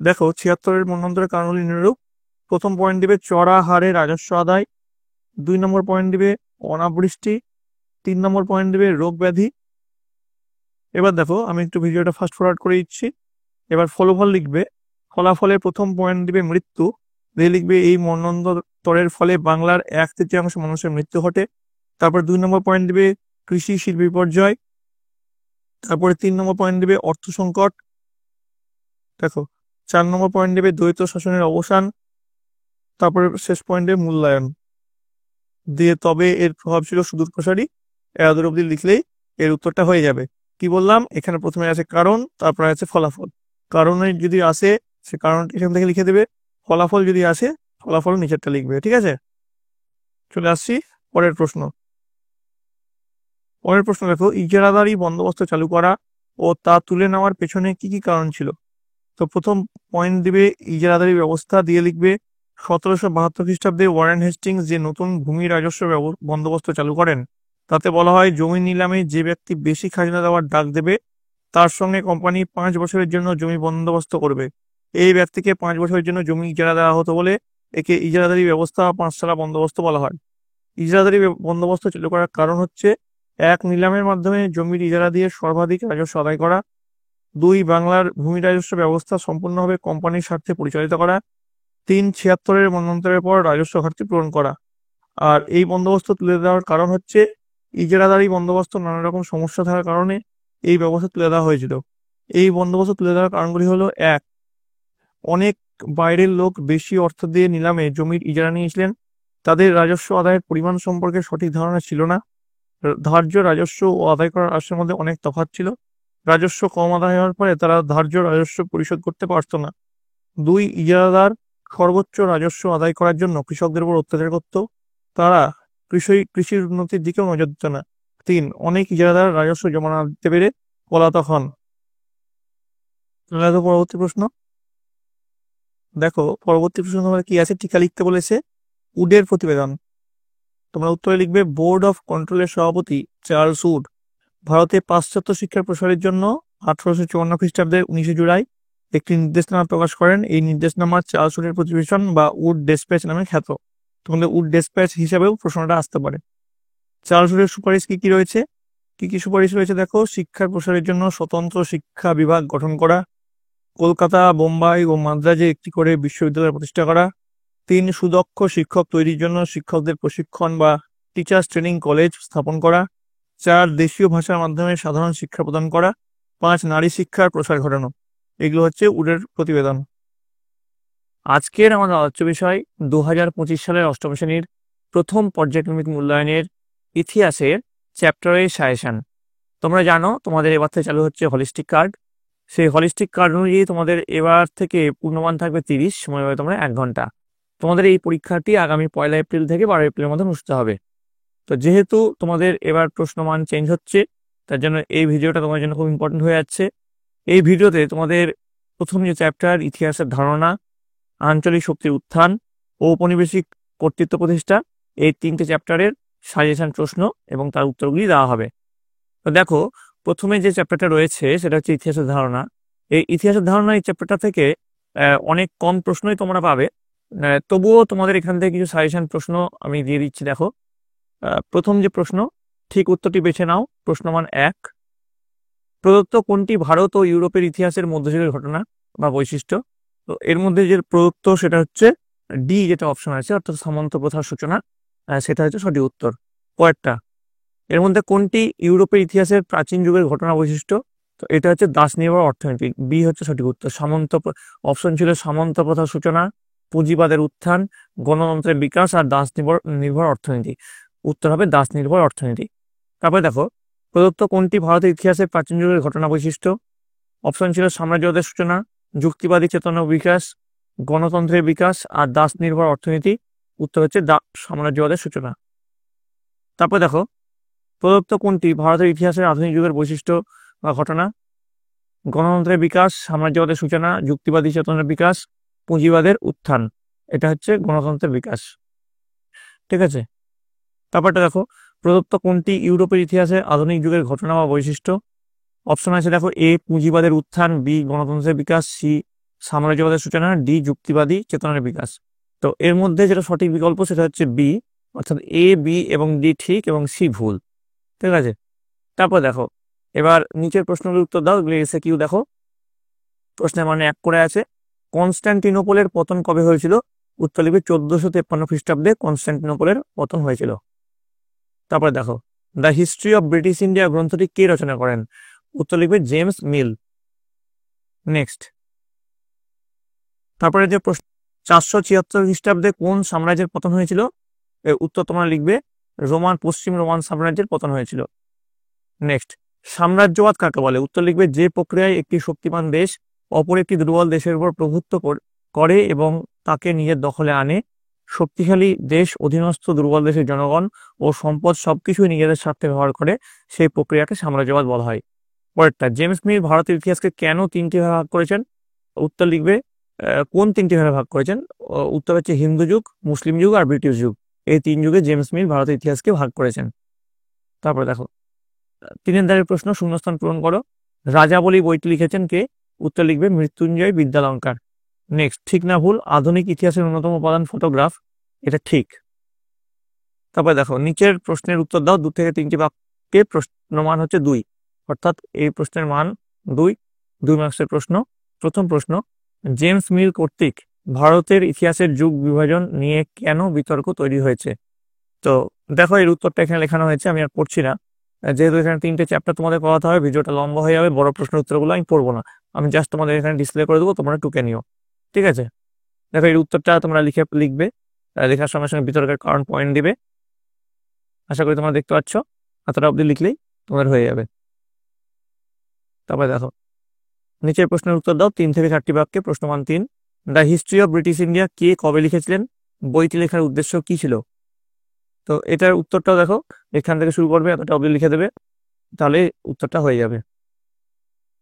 দেখো 76-এর মন্বন্তরের কারণগুলি নিম্নরূপ। প্রথম পয়েন্ট দিবে চড়া হারে রাজস্ব আদায়, 2 নম্বর পয়েন্ট দিবে অনাবৃষ্টি, 3 নম্বর পয়েন্ট দিবে রোগ ব্যাধি। এবার দেখো আমি একটু ভিডিওটা ফাস্ট ফরওয়ার্ড করে দিচ্ছি। এবার ফলাফল লিখবে। ফলাফলের প্রথম পয়েন্ট দিবে মৃত্যু, দিয়ে লিখবে এই মন্বন্তরের ফলে বাংলার 1/3 মানুষের মৃত্যু ঘটে। তারপর 2 নম্বর পয়েন্ট দিবে কৃষি শিল্প বিপর্যয়। তারপরে 3 নম্বর পয়েন্ট দিবে অর্থ সংকট। দেখো 4 নম্বর পয়েন্ট দিবে দ্বৈত শাসনের অবসান। তারপরে শেষ পয়েন্টে মূল্যায়ন দিয়ে, তবে এর প্রভাব ছিল সুদূরপ্রসারী। এত অব্দি লিখলেই এর উত্তরটা হয়ে যাবে। কি বললাম, এখানে প্রথমে আছে কারণ, তারপরে আছে ফলাফল। কারণে যদি আসে সে কারণটা এখান থেকে লিখে দেবে, ফলাফল যদি আসে ফলাফল নিচেরটা লিখবে। ঠিক আছে, চলে আসছি পরের প্রশ্ন। পরের প্রশ্ন দেখো, ইজারাদারি বন্দোবস্ত চালু করা ও তা তুলে নেওয়ার পেছনে কি কি কারণ ছিল। তো প্রথম পয়েন্ট দিবে ইজারাদারি ব্যবস্থা, দিয়ে লিখবে 1772 খ্রিস্টাব্দে ওয়ারেন হেস্টিংস যে নতুন ভূমি রাজস্ব বন্দোবস্ত চালু করেন, তাতে বলা হয় জমি নিলামে যে ব্যক্তি বেশি খাজনা দেওয়ার ডাক দেবে তার সঙ্গে কোম্পানি 5 বছরের জন্য জমি বন্দোবস্ত করবে। এই ব্যক্তিকে 5 বছরের জন্য জমি ইজারা দেওয়া হতো বলে একে ইজারাদারি ব্যবস্থা বা পাঁচশালা বন্দোবস্ত বলা হয়। ইজারাদারি বন্দোবস্ত চালু করার কারণ হচ্ছে, 1 নিলামের মাধ্যমে জমির ইজারা দিয়ে সর্বাধিক রাজস্ব আদায় করা। 2 বাংলার ভূমি রাজস্ব ব্যবস্থা সম্পূর্ণভাবে কোম্পানির স্বার্থে পরিচালিত করা। 3 76-এর মন্বন্তরের পর রাজস্ব ঘাটতি পূরণ করা। আর এই বন্দোবস্ত তুলে দেওয়ার কারণ হচ্ছে, ইজারাদারি বন্দোবস্ত নানা রকম সমস্যা থাকার কারণে এই ব্যবস্থা তুলে দেওয়া হয়েছিল। এই বন্দোবস্ত তুলে দেওয়ার কারণগুলি হলো, 1, অনেক বাইরের লোক বেশি অর্থ দিয়ে নিলামে জমির ইজারা নিয়েছিলেন, তাদের রাজস্ব আদায়ের পরিমাণ সম্পর্কে সঠিক ধারণা ছিল না। ধার্য রাজস্ব ও আদায় করার রাজস্বের মধ্যে অনেক তফাৎ ছিল। রাজস্ব কম আদায় হওয়ার ফলে তারা ধার্য রাজস্ব পরিশোধ করতে পারত না। 2, ইজারাদার সর্বোচ্চ রাজস্ব আদায় করার জন্য কৃষকদের উপর অত্যাচার করত, তারা কৃষির উন্নতির দিকেও নজর দিত না। 3, অনেক ইজারাদার রাজস্ব জমা না দিতে পেরে পলাতক হন। পরবর্তী প্রশ্ন দেখো, পরবর্তী প্রশ্ন তোমার কি আছে, টিকা লিখতে বলেছে। উডের প্রতিবেদন, তোমরা উত্তরে লিখবে বোর্ড অফ কন্ট্রোলের সভাপতি চার্লস উড ভারতে পাশ্চাত্য শিক্ষার প্রসারের জন্য 1854 খ্রিস্টাব্দের 19 জুলাই একটি নির্দেশনামা প্রকাশ করেন। এই নির্দেশনামা চার্লস উডের প্রতিবেদন বা উড ডেসপ্যাচ নামে খ্যাত। তোমাদের উড ডেসপ্যাচ হিসাবেও প্রশ্নটা আসতে পারে। চার্লস উডের সুপারিশ কি কি রয়েছে? কি কি সুপারিশ রয়েছে দেখো, শিক্ষার প্রসারের জন্য স্বতন্ত্র শিক্ষা বিভাগ গঠন করা, কলকাতা, বোম্বাই ও মাদ্রাজে একটি করে বিশ্ববিদ্যালয় প্রতিষ্ঠা করা, 3, সুদক্ষ শিক্ষক তৈরির জন্য শিক্ষকদের প্রশিক্ষণ বা টিচার্স ট্রেনিং কলেজ স্থাপন করা, 4, দেশীয় ভাষার মাধ্যমে সাধারণ শিক্ষা প্রদান করা, 5, নারী শিক্ষার প্রসার ঘটানো। এগুলো হচ্ছে উডের প্রতিবেদন। আজকের আমাদের আলোচ্য বিষয় 2025 সালের অষ্টম শ্রেণীর প্রথম পর্যায়ক্রমিক মূল্যায়নের ইতিহাসের চ্যাপ্টারের সাজেশন। তোমরা জানো তোমাদের এবার থেকে চালু হচ্ছে হলিস্টিক কার্ড। সেই হলিস্টিক কার্ড অনুযায়ী তোমাদের এবার থেকে পূর্ণমান থাকবে 30, সময় হবে তোমরা 1 ঘন্টা। তোমাদের এই পরীক্ষাটি আগামী 1 এপ্রিল থেকে 12 এপ্রিলের মধ্যে অনুষ্ঠিত হবে। তো যেহেতু তোমাদের এবার প্রশ্নমান চেঞ্জ হচ্ছে, তার জন্য এই ভিডিওটা তোমার জন্য খুব ইম্পর্টেন্ট হয়ে যাচ্ছে। এই ভিডিওতে তোমাদের প্রথম যে চ্যাপ্টার ইতিহাসের ধারণা, আঞ্চলিক শক্তির উত্থান, ঔপনিবেশিক কর্তৃত্ব প্রতিষ্ঠা, এই 3টে চ্যাপ্টারের সাজেশন প্রশ্ন এবং তার উত্তরগুলি দেওয়া হবে। তো দেখো, প্রথমে যে চ্যাপ্টারটা রয়েছে সেটা হচ্ছে ইতিহাসের ধারণা। এই ইতিহাসের ধারণা এই চ্যাপ্টারটা থেকে অনেক কম প্রশ্নই তোমরা পাবে, তবুও তোমাদের এখান থেকে কিছু সাজেশন প্রশ্ন আমি দিয়ে দিচ্ছি। দেখো, প্রথম যে প্রশ্ন, ঠিক উত্তরটি বেছে নাও। প্রশ্নমান 1, প্রদত্ত কোনটি ভারত ও ইউরোপের ইতিহাসের মধ্যযুগের ঘটনা বা বৈশিষ্ট্য? তো এর মধ্যে যে প্রদত্ত সেটা হচ্ছে ডি, যেটা অপশন আছে, অর্থাৎ সামন্ত প্রথার সূচনা, সেটা হচ্ছে সঠিক উত্তর। পরেরটা, এর মধ্যে কোনটি ইউরোপের ইতিহাসের প্রাচীন যুগের ঘটনা বৈশিষ্ট্য? তো এটা হচ্ছে দাস নির্ভর অর্থনীতি, বি হচ্ছে সঠিক উত্তর। অপশন ছিল সামন্ত প্রথার সূচনা, পুঁজিবাদের উত্থান, গণতন্ত্রের বিকাশ আর দাস নির্ভর অর্থনীতি। উত্তর হবে দাস নির্ভর অর্থনীতি। তারপরে দেখো, প্রদত্ত কোনটি ভারতের ইতিহাসের প্রাচীন যুগের ঘটনা বৈশিষ্ট্য? অপশন ছিল সাম্রাজ্যবাদের সূচনা, যুক্তিবাদী চেতনা বিকাশ, গণতন্ত্রের বিকাশ আর দাস নির্ভর অর্থনীতি। উত্তর হচ্ছে সাম্রাজ্যবাদের সূচনা। তারপর দেখো, প্রদত্ত কোনটি ভারতের ইতিহাসের আধুনিক যুগের বৈশিষ্ট্য বা ঘটনা? গণতন্ত্রের বিকাশ, সাম্রাজ্যবাদের সূচনা, যুক্তিবাদী চেতনার বিকাশ, পুঁজিবাদের উত্থান। এটা হচ্ছে গণতন্ত্রের বিকাশ। ঠিক আছে, ব্যাপারটা দেখো, প্রদত্ত কোনটি ইউরোপের ইতিহাসে আধুনিক যুগের ঘটনা বা বৈশিষ্ট্য? অপশন আছে দেখো, এ পুঁজিবাদের উত্থান, বি গণতন্ত্রের বিকাশ, সি সাম্রাজ্যবাদের সূচনা, ডি যুক্তিবাদী চেতনার বিকাশ। তো এর মধ্যে যেটা সঠিক বিকল্প সেটা হচ্ছে বি, অর্থাৎ এ, বি এবং ডি ঠিক এবং সি ভুল। ঠিক আছে, তারপর দেখো, এবার নিচের প্রশ্নগুলোর উত্তর দাও, এসে কিউ দেখো। প্রশ্নের মানে এক করে আছে, কনস্ট্যান্টিনোপলের পতন কবে হয়েছিল? উত্তর লিখবে 1453 খ্রিস্টাব্দে কনস্ট্যান্টিনোপলের পতন হয়েছিল। তারপরে দেখো, the history of British India গ্রন্থটি কে রচনা করেন? উত্তর লিখবে জেমস মিল। নেক্সট, তারপরে যে প্রশ্ন, 476 খ্রিস্টাব্দে কোন সাম্রাজ্যের পতন হয়েছিল? এর উত্তর তোমরা লিখবে পশ্চিম রোমান সাম্রাজ্যের পতন হয়েছিল। নেক্সট, সাম্রাজ্যবাদ কাকে বলে? উত্তর লিখবে যে প্রক্রিয়ায় একটি শক্তিমান দেশ অপর একটি দুর্বল দেশের উপর প্রভুত্ব করে এবং তাকে নিজের দখলে আনে। শক্তিশালী দেশ অধীনস্থ দুর্বল দেশের জনগণ ও সম্পদ সবকিছুই নিজেদের স্বার্থে ব্যবহার করে, সেই প্রক্রিয়াকে সাম্রাজ্যবাদ বলা হয়। পরেরটা, জেমস মিল ভারতের ইতিহাসকে কেন 3টি ভাগে ভাগ করেছেন? উত্তর লিখবে কোন 3টি ভাগে ভাগ করেছেন? উত্তর হচ্ছে হিন্দু যুগ, মুসলিম যুগ আর ব্রিটিশ যুগ। এই 3 যুগে জেমস মিল ভারতের ইতিহাসকে ভাগ করেছেন। তারপরে দেখো, 3 দাগের প্রশ্ন, শূন্যস্থান পূরণ করো। রাজাবলী বইটি লিখেছেন কে? উত্তর লিখবে মৃত্যুঞ্জয় বিদ্যালঙ্কার। নেক্সট, ঠিক না ভুল আধুনিক ইতিহাসের অন্যতম উপাদান ফটোগ্রাফ? এটা ঠিক। তারপরে দেখো, নিচের প্রশ্নের উত্তর দাও, 2 থেকে 3টি বাক্যে প্রশ্ন মান হচ্ছে 2, অর্থাৎ এই প্রশ্নের মান 2 মার্কসের প্রশ্ন। প্রথম প্রশ্ন, জেমস মিল কর্তৃক ভারতের ইতিহাসের যুগ বিভাজন নিয়ে কেন বিতর্ক তৈরি হয়েছে? তো দেখো, এর উত্তরটা এখানে লেখানো হয়েছে, আমি আর পড়ছি না, যেহেতু এখানে 3টে চ্যাপ্টার তোমাদের পড়াতে হবে, ভিডিওটা লম্বা হয়ে যাবে, বড় প্রশ্নের উত্তরগুলো আমি পড়বো না, আমি জাস্ট তোমাদের এখানে ডিসপ্লে করে দেবো, তোমরা টুকে নিও। ঠিক আছে, দেখো এর উত্তরটা তোমরা লিখবে, লেখার সঙ্গে সঙ্গে বিতর্কের কারণ পয়েন্ট দিবে। আশা করি তোমরা দেখতে পাচ্ছ, এতটা অবধি লিখলেই তোমাদের হয়ে যাবে। তারপরে দেখো, নিচের প্রশ্নের উত্তর দাও 3 থেকে 4টি বাক্যে, প্রশ্নমান 3, the history of British India কে কবে লিখেছিলেন? বইটি লেখার উদ্দেশ্য কি ছিল? তো এটার উত্তরটাও দেখো, এখান থেকে শুরু করবে, এতটা অবধি লিখে দেবে, তাহলে উত্তরটা হয়ে যাবে।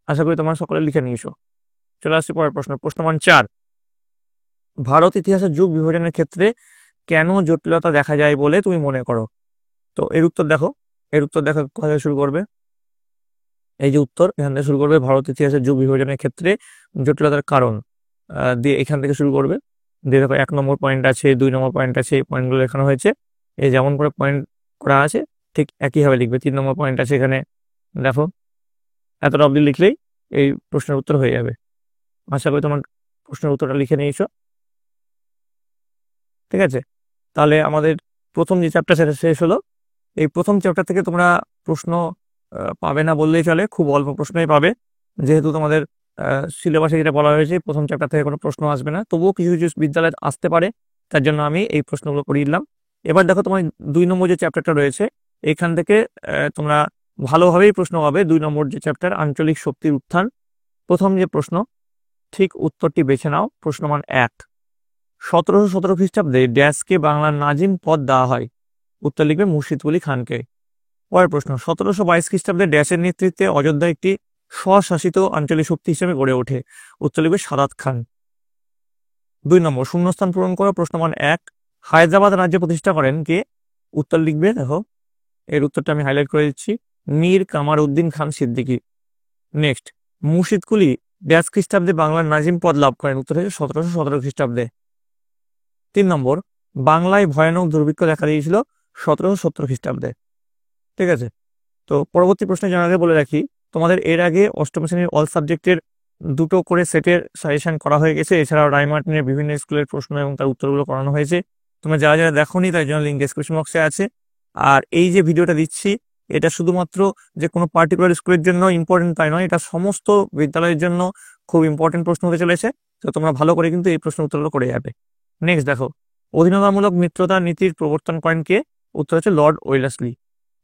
আশা করি তোমরা সকলে লিখে নিয়েছো। চলে আসছি পরের প্রশ্ন, প্রশ্নমান 4, ভারত ইতিহাসের যুগ বিভাজনের ক্ষেত্রে কেন জটিলতা দেখা যায় বলে তুমি মনে করো? তো এর উত্তর দেখো, কোথায় শুরু করবে, এই যে উত্তর এখান থেকে শুরু করবে, ভারত ইতিহাসের যুগ বিভাজনের ক্ষেত্রে জটিলতার কারণ দিয়ে এখান থেকে শুরু করবে। দিয়ে দেখো 1 নম্বর পয়েন্ট আছে, 2 নম্বর পয়েন্ট আছে, এই পয়েন্টগুলো লেখানো হয়েছে, এই যেমন করে পয়েন্ট করা আছে ঠিক একইভাবে লিখবে। 3 নম্বর পয়েন্ট আছে এখানে, দেখো এতটা অবধি লিখলেই এই প্রশ্নের উত্তর হয়ে যাবে। আশা করি তোমার প্রশ্নের উত্তরটা লিখে নিয়েছো। ঠিক আছে, তাহলে আমাদের প্রথম যে চ্যাপ্টার সেটা শেষ হলো। এই প্রথম চ্যাপ্টার থেকে তোমরা প্রশ্ন পাবে না বললেই চলে, খুব অল্প প্রশ্নই পাবে, যেহেতু তোমাদের সিলেবাসে যেটা বলা হয়েছে প্রথম চ্যাপ্টার থেকে কোনো প্রশ্ন আসবে না, তবুও কিছু কিছু বিদ্যালয়ে আসতে পারে, তার জন্য আমি এই প্রশ্নগুলো করিয়ে দিলাম। এবার দেখো, তোমার 2 নম্বর যে চ্যাপ্টারটা রয়েছে এখান থেকে তোমরা ভালোভাবেই প্রশ্ন পাবে। 2 নম্বর যে চ্যাপ্টার, আঞ্চলিক শক্তির উত্থান, প্রথম যে প্রশ্ন, ঠিক উত্তরটি বেছে নাও। প্রশ্নমান 1, 1717 খ্রিস্টাব্দে ড্যাশকে বাংলার নাজিম পদ দেওয়া হয়? উত্তর লিখবে মুর্শিদকুলি খানকে। পরের প্রশ্ন, 1722 খ্রিস্টাব্দে ড্যাশের নেতৃত্বে অযোধ্যা একটি স্বশাসিত আঞ্চলিক শক্তি হিসেবে গড়ে ওঠে? উত্তর লিখবে সাদাত খান। 2 নম্বর, শূন্যস্থান পূরণ করো। প্রশ্নমান 1, হায়দ্রাবাদ রাজ্য প্রতিষ্ঠা করেন কে? উত্তর লিখবে, দেখো এর উত্তরটা আমি হাইলাইট করে দিচ্ছি, মীর কামার উদ্দিন খান সিদ্দিকী। নেক্সট, মুর্শিদকুলি ড্যাশ খ্রিস্টাব্দে বাংলার নাজিম পদ লাভ করেন? উত্তর হচ্ছে 1717 খ্রিস্টাব্দে। 3 নম্বর, বাংলায় ভয়ানক দুর্ভিক্ষ দেখা দিয়েছিল 1770 খ্রিস্টাব্দে। ঠিক আছে, তো পরবর্তী প্রশ্নে জানার আগে বলে রাখি, তোমাদের এর আগে অষ্টম শ্রেণীর অল সাবজেক্টের 2টো করে সেটের সাজেশন করা হয়ে গেছে, এছাড়াও রায়মার্টিনের বিভিন্ন স্কুলের প্রশ্ন এবং তার উত্তরগুলো করানো হয়েছে। তোমরা যারা যারা দেখোনি তার জন্য লিঙ্ক ডেসক্রিপশন বক্সে আছে। আর এই যে ভিডিওটা দিচ্ছি এটা শুধুমাত্র যে কোনো পার্টিকুলার স্কুলের জন্য ইম্পর্টেন্ট তাই নয়, এটা সমস্ত বিদ্যালয়ের জন্য খুব ইম্পর্টেন্ট প্রশ্ন হতে চলেছে, তো তোমরা ভালো করে কিন্তু এই প্রশ্ন উত্তরগুলো করে যাবে। নেক্সট দেখো, অধীনতামূলক মিত্রতা নীতির প্রবর্তন করেন কে? উত্তর হচ্ছে লর্ড ওয়েলেসলি।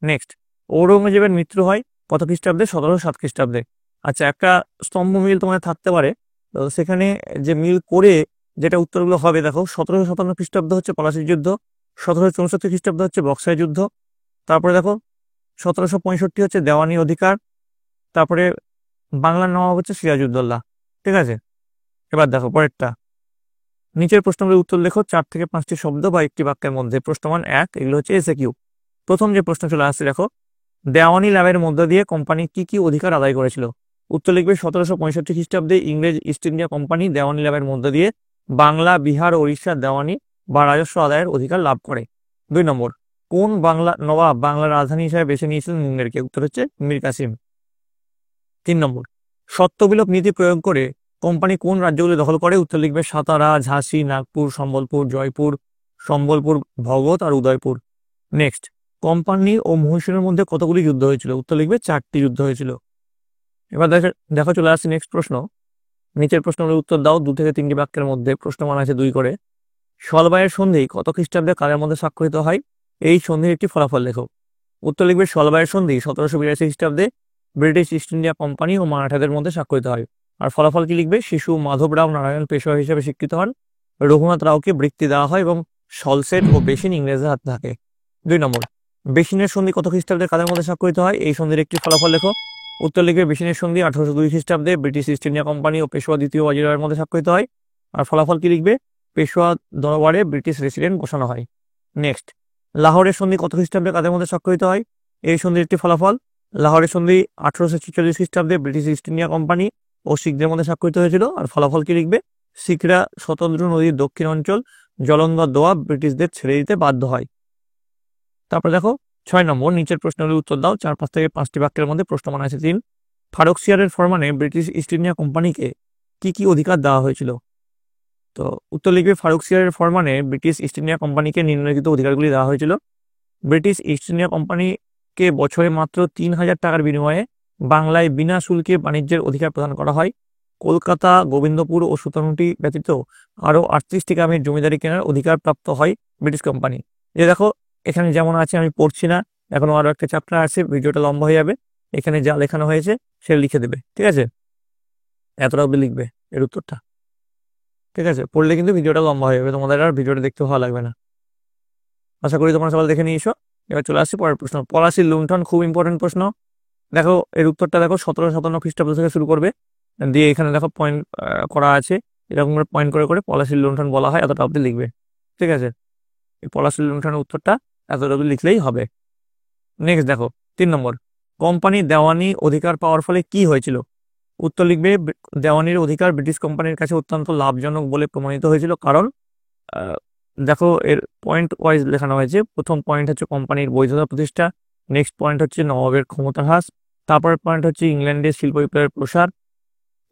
নেক্সট, ঔরঙ্গজেবের মৃত্যু হয় কত খ্রিস্টাব্দে? 1707 খ্রিস্টাব্দে। আচ্ছা, একটা স্তম্ভ মিল তোমার থাকতে পারে, তো সেখানে যে মিল করে যেটা উত্তরগুলো হবে দেখো, 1757 খ্রিস্টাব্দ হচ্ছে পলাশির যুদ্ধ, 1764 খ্রিস্টাব্দ হচ্ছে বক্সাই যুদ্ধ, তারপরে দেখো 1765 হচ্ছে দেওয়ানি অধিকার, তারপরে বাংলার নবাব হচ্ছে সিরাজউদ্দৌলা। ঠিক আছে, এবার দেখো পরেরটা। নিচের প্রশ্নগুলোর উত্তর লেখো 4 থেকে 5টি শব্দ বা একটি বাক্যের মধ্যে। প্রশ্নমান 1, এগুলো হচ্ছে এসএকিউ। প্রথম যে প্রশ্ন চলে আসছে দেখো, দেওয়ানি লাভের মধ্য দিয়ে কোম্পানি কি কি অধিকার আদায় করেছিল? উত্তর লিখবে 1765 খ্রিস্টাব্দে ইংরেজ ইস্ট ইন্ডিয়া কোম্পানি দেওয়ানি লাভের মধ্য দিয়ে বাংলা, বিহার, ওড়িশার দেওয়ানি বা রাজস্ব আদায়ের অধিকার লাভ করে। 2 নম্বর, কোন বাংলা নবাব বাংলার রাজধানী হিসেবে বেছে নিয়েছিলেন মুঙ্গেরকে? উত্তর হচ্ছে মীর কাসিম। 3 নম্বর, সত্যবিলোপ নীতি প্রয়োগ করে কোম্পানি কোন রাজ্যগুলি দখল করে? উত্তর লিখবে সাতারা, ঝাঁসি, নাগপুর, সম্বলপুর, জয়পুর, সম্বলপুর, ভগৎ আর উদয়পুর। নেক্সট, কোম্পানি ও মহীশূরের মধ্যে কতগুলি যুদ্ধ হয়েছিল? উত্তর লিখবে 4টি যুদ্ধ হয়েছিল। এবার দেখো চলে আসছে নেক্সট প্রশ্ন। নিচের প্রশ্নগুলোর উত্তর দাও 2 থেকে 3টি বাক্যের মধ্যে। প্রশ্নমান আছে 2 করে। সলবায়ের সন্ধি কত খ্রিস্টাব্দে কাদের মধ্যে স্বাক্ষরিত হয়? এই সন্ধির একটি ফলাফল লেখো। উত্তর লিখবে সলবায়ের সন্ধি 1782 খ্রিস্টাব্দে ব্রিটিশ ইস্ট ইন্ডিয়া কোম্পানি ও মারাঠাদের মধ্যে স্বাক্ষরিত হয়। আর ফলাফল কি লিখবে? শিশু মাধবরাও নারায়ণ পেশোয়া হিসেবে স্বীকৃত হন, রঘুনাথ রাওকে বৃত্তি দেওয়া হয় এবং সলসেট ও বেসিন ইংরেজদের হাতে থাকে। 2 নম্বর, বেসিনের সন্ধি কত খ্রিস্টাব্দে কাদের মধ্যে স্বাক্ষরিত হয়? এই সন্ধির একটি ফলাফল লেখো। উত্তর লিখবে বেসিনের সন্ধি 1802 খ্রিস্টাব্দে ব্রিটিশ ইস্ট ইন্ডিয়া কোম্পানি ও পেশোয়া দ্বিতীয় বাজিরাওয়ের মধ্যে স্বাক্ষরিত হয়। আর ফলাফল কি লিখবে? পেশোয়া দরবারে ব্রিটিশ রেসিডেন্ট বসানো হয়। নেক্সট, লাহোরের সন্ধি কত খ্রিস্টাব্দে কাদের মধ্যে স্বাক্ষরিত হয়? এই সন্ধির একটি ফলাফল। লাহোরের সন্ধি 1846 খ্রিস্টাব্দে ব্রিটিশ ইস্ট ইন্ডিয়া কোম্পানি ও শিখদের মধ্যে স্বাক্ষরিত হয়েছিল। আর ফলাফল কি লিখবে? শিখরা শতদ্রু নদীর দক্ষিণ অঞ্চল জলন্ধর দোয়াব ব্রিটিশদের ছেড়ে দিতে বাধ্য হয়। তারপরে দেখো 6 নম্বর, নিচের প্রশ্নের উত্তর দাও 4 থেকে 5টি বাক্যের মধ্যে। প্রশ্নমান আছে 3। ফারুকসিয়ারের ফরমানে ব্রিটিশ ইস্ট ইন্ডিয়া কোম্পানিকে কি কি অধিকার দেওয়া হয়েছিল? তো উত্তর লিখবে ফারুকসিয়ারের ফরমানে ব্রিটিশ ইস্ট ইন্ডিয়া কোম্পানিকে নিম্নলিখিত অধিকারগুলি দেওয়া হয়েছিল। ব্রিটিশ ইস্ট ইন্ডিয়া কোম্পানিকে বছরে মাত্র 3000 টাকার বিনিময়ে বাংলায় বিনা শুল্কে বাণিজ্যের অধিকার প্রদান করা হয়। কলকাতা, গোবিন্দপুর ও সুতানুটি ব্যতীত আরও 38টি গ্রামের জমিদারি কেনার অধিকার প্রাপ্ত হয় ব্রিটিশ কোম্পানি। যে দেখো এখানে যেমন আছে, আমি পড়ছি না, এখনো আরো একটা চ্যাপ্টার আছে, ভিডিওটা লম্বা হয়ে যাবে। এখানে যা লেখানো হয়েছে সেটা লিখে দেবে, ঠিক আছে? এতটা অব্দি লিখবে এর উত্তরটা, ঠিক আছে? পড়লে কিন্তু ভিডিওটা লম্বা হয়ে যাবে, তোমাদের আর ভিডিওটা দেখতে ভালো লাগবে না। আশা করি তোমরা সবাই দেখে নিয়েছো। এবার চলে আসছি পরের প্রশ্ন। পলাশির লুণ্ঠন খুব ইম্পর্টেন্ট প্রশ্ন। দেখো এর উত্তরটা দেখো 1757 খ্রিস্টাব্দ থেকে শুরু করবে, দিয়ে এখানে দেখো পয়েন্ট করা আছে, এরকম করে পয়েন্ট করে করে পলাশির লুণ্ঠন বলা হয়, এতটা অব্দি লিখবে, ঠিক আছে? এই পলাশির লুণ্ঠনের উত্তরটা এতটা অব্দি লিখলেই হবে। নেক্সট দেখো 3 নম্বর, কোম্পানি দেওয়ানি অধিকার পাওয়ার ফলে কি হয়েছিল? উত্তর লিখবে দেওয়ানির অধিকার ব্রিটিশ কোম্পানির কাছে অত্যন্ত লাভজনক বলে প্রমাণিত হয়েছিল, কারণ দেখো এর পয়েন্ট ওয়াইজ লেখানো হয়েছে। প্রথম পয়েন্ট হচ্ছে কোম্পানির বৈধতা প্রতিষ্ঠা, নেক্সট পয়েন্ট হচ্ছে নবাবের ক্ষমতা হ্রাস, তারপরের পয়েন্ট হচ্ছে ইংল্যান্ডের শিল্প বিপ্লবের প্রসার,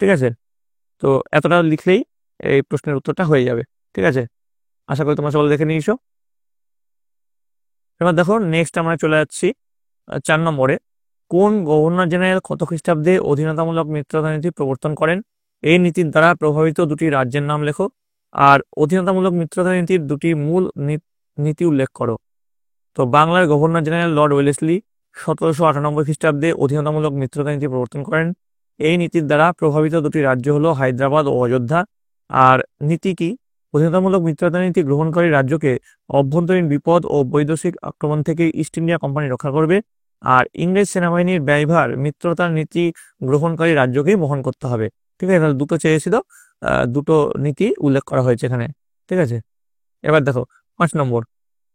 ঠিক আছে? তো এতটা লিখলেই এই প্রশ্নের উত্তরটা হয়ে যাবে, ঠিক আছে? আশা করি তোমরা সকলে দেখে নিয়েছো। এবার দেখো নেক্সট আমরা চলে যাচ্ছি 4 নম্বরে। কোন গভর্নর জেনারেল কত খ্রিস্টাব্দে অধীনতামূলক মিত্রতা নীতি প্রবর্তন করেন? এই নীতির দ্বারা প্রভাবিত 2টি রাজ্যের নাম লেখো। আর অধীনতামূলক মিত্রতা নীতির 2টি মূল নীতি উল্লেখ করো। তো বাংলার গভর্নর জেনারেল লর্ড ওয়েলেসলি 1798 খ্রিস্টাব্দে অধীনতামূলক মিত্রতা নীতি প্রবর্তন করেন। এই নীতির দ্বারা প্রভাবিত 2টি রাজ্য হলো হায়দ্রাবাদ ও অযোধ্যা। আর নীতি কি? অধীনতামূলক মিত্রতা নীতি গ্রহণকারী রাজ্যকে অভ্যন্তরীণ বিপদ ও বৈদেশিক আক্রমণ থেকে ইস্ট ইন্ডিয়া কোম্পানি রক্ষা করবে। আর ইংরেজ সেনাবাহিনীর ব্যয়ভার মিত্রতার নীতি গ্রহণকারী রাজ্যকেই বহন করতে হবে, ঠিক আছে? তাহলে 2টো চেয়েছিল, 2টো নীতি উল্লেখ করা হয়েছে এখানে, ঠিক আছে? এবার দেখো 5 নম্বর,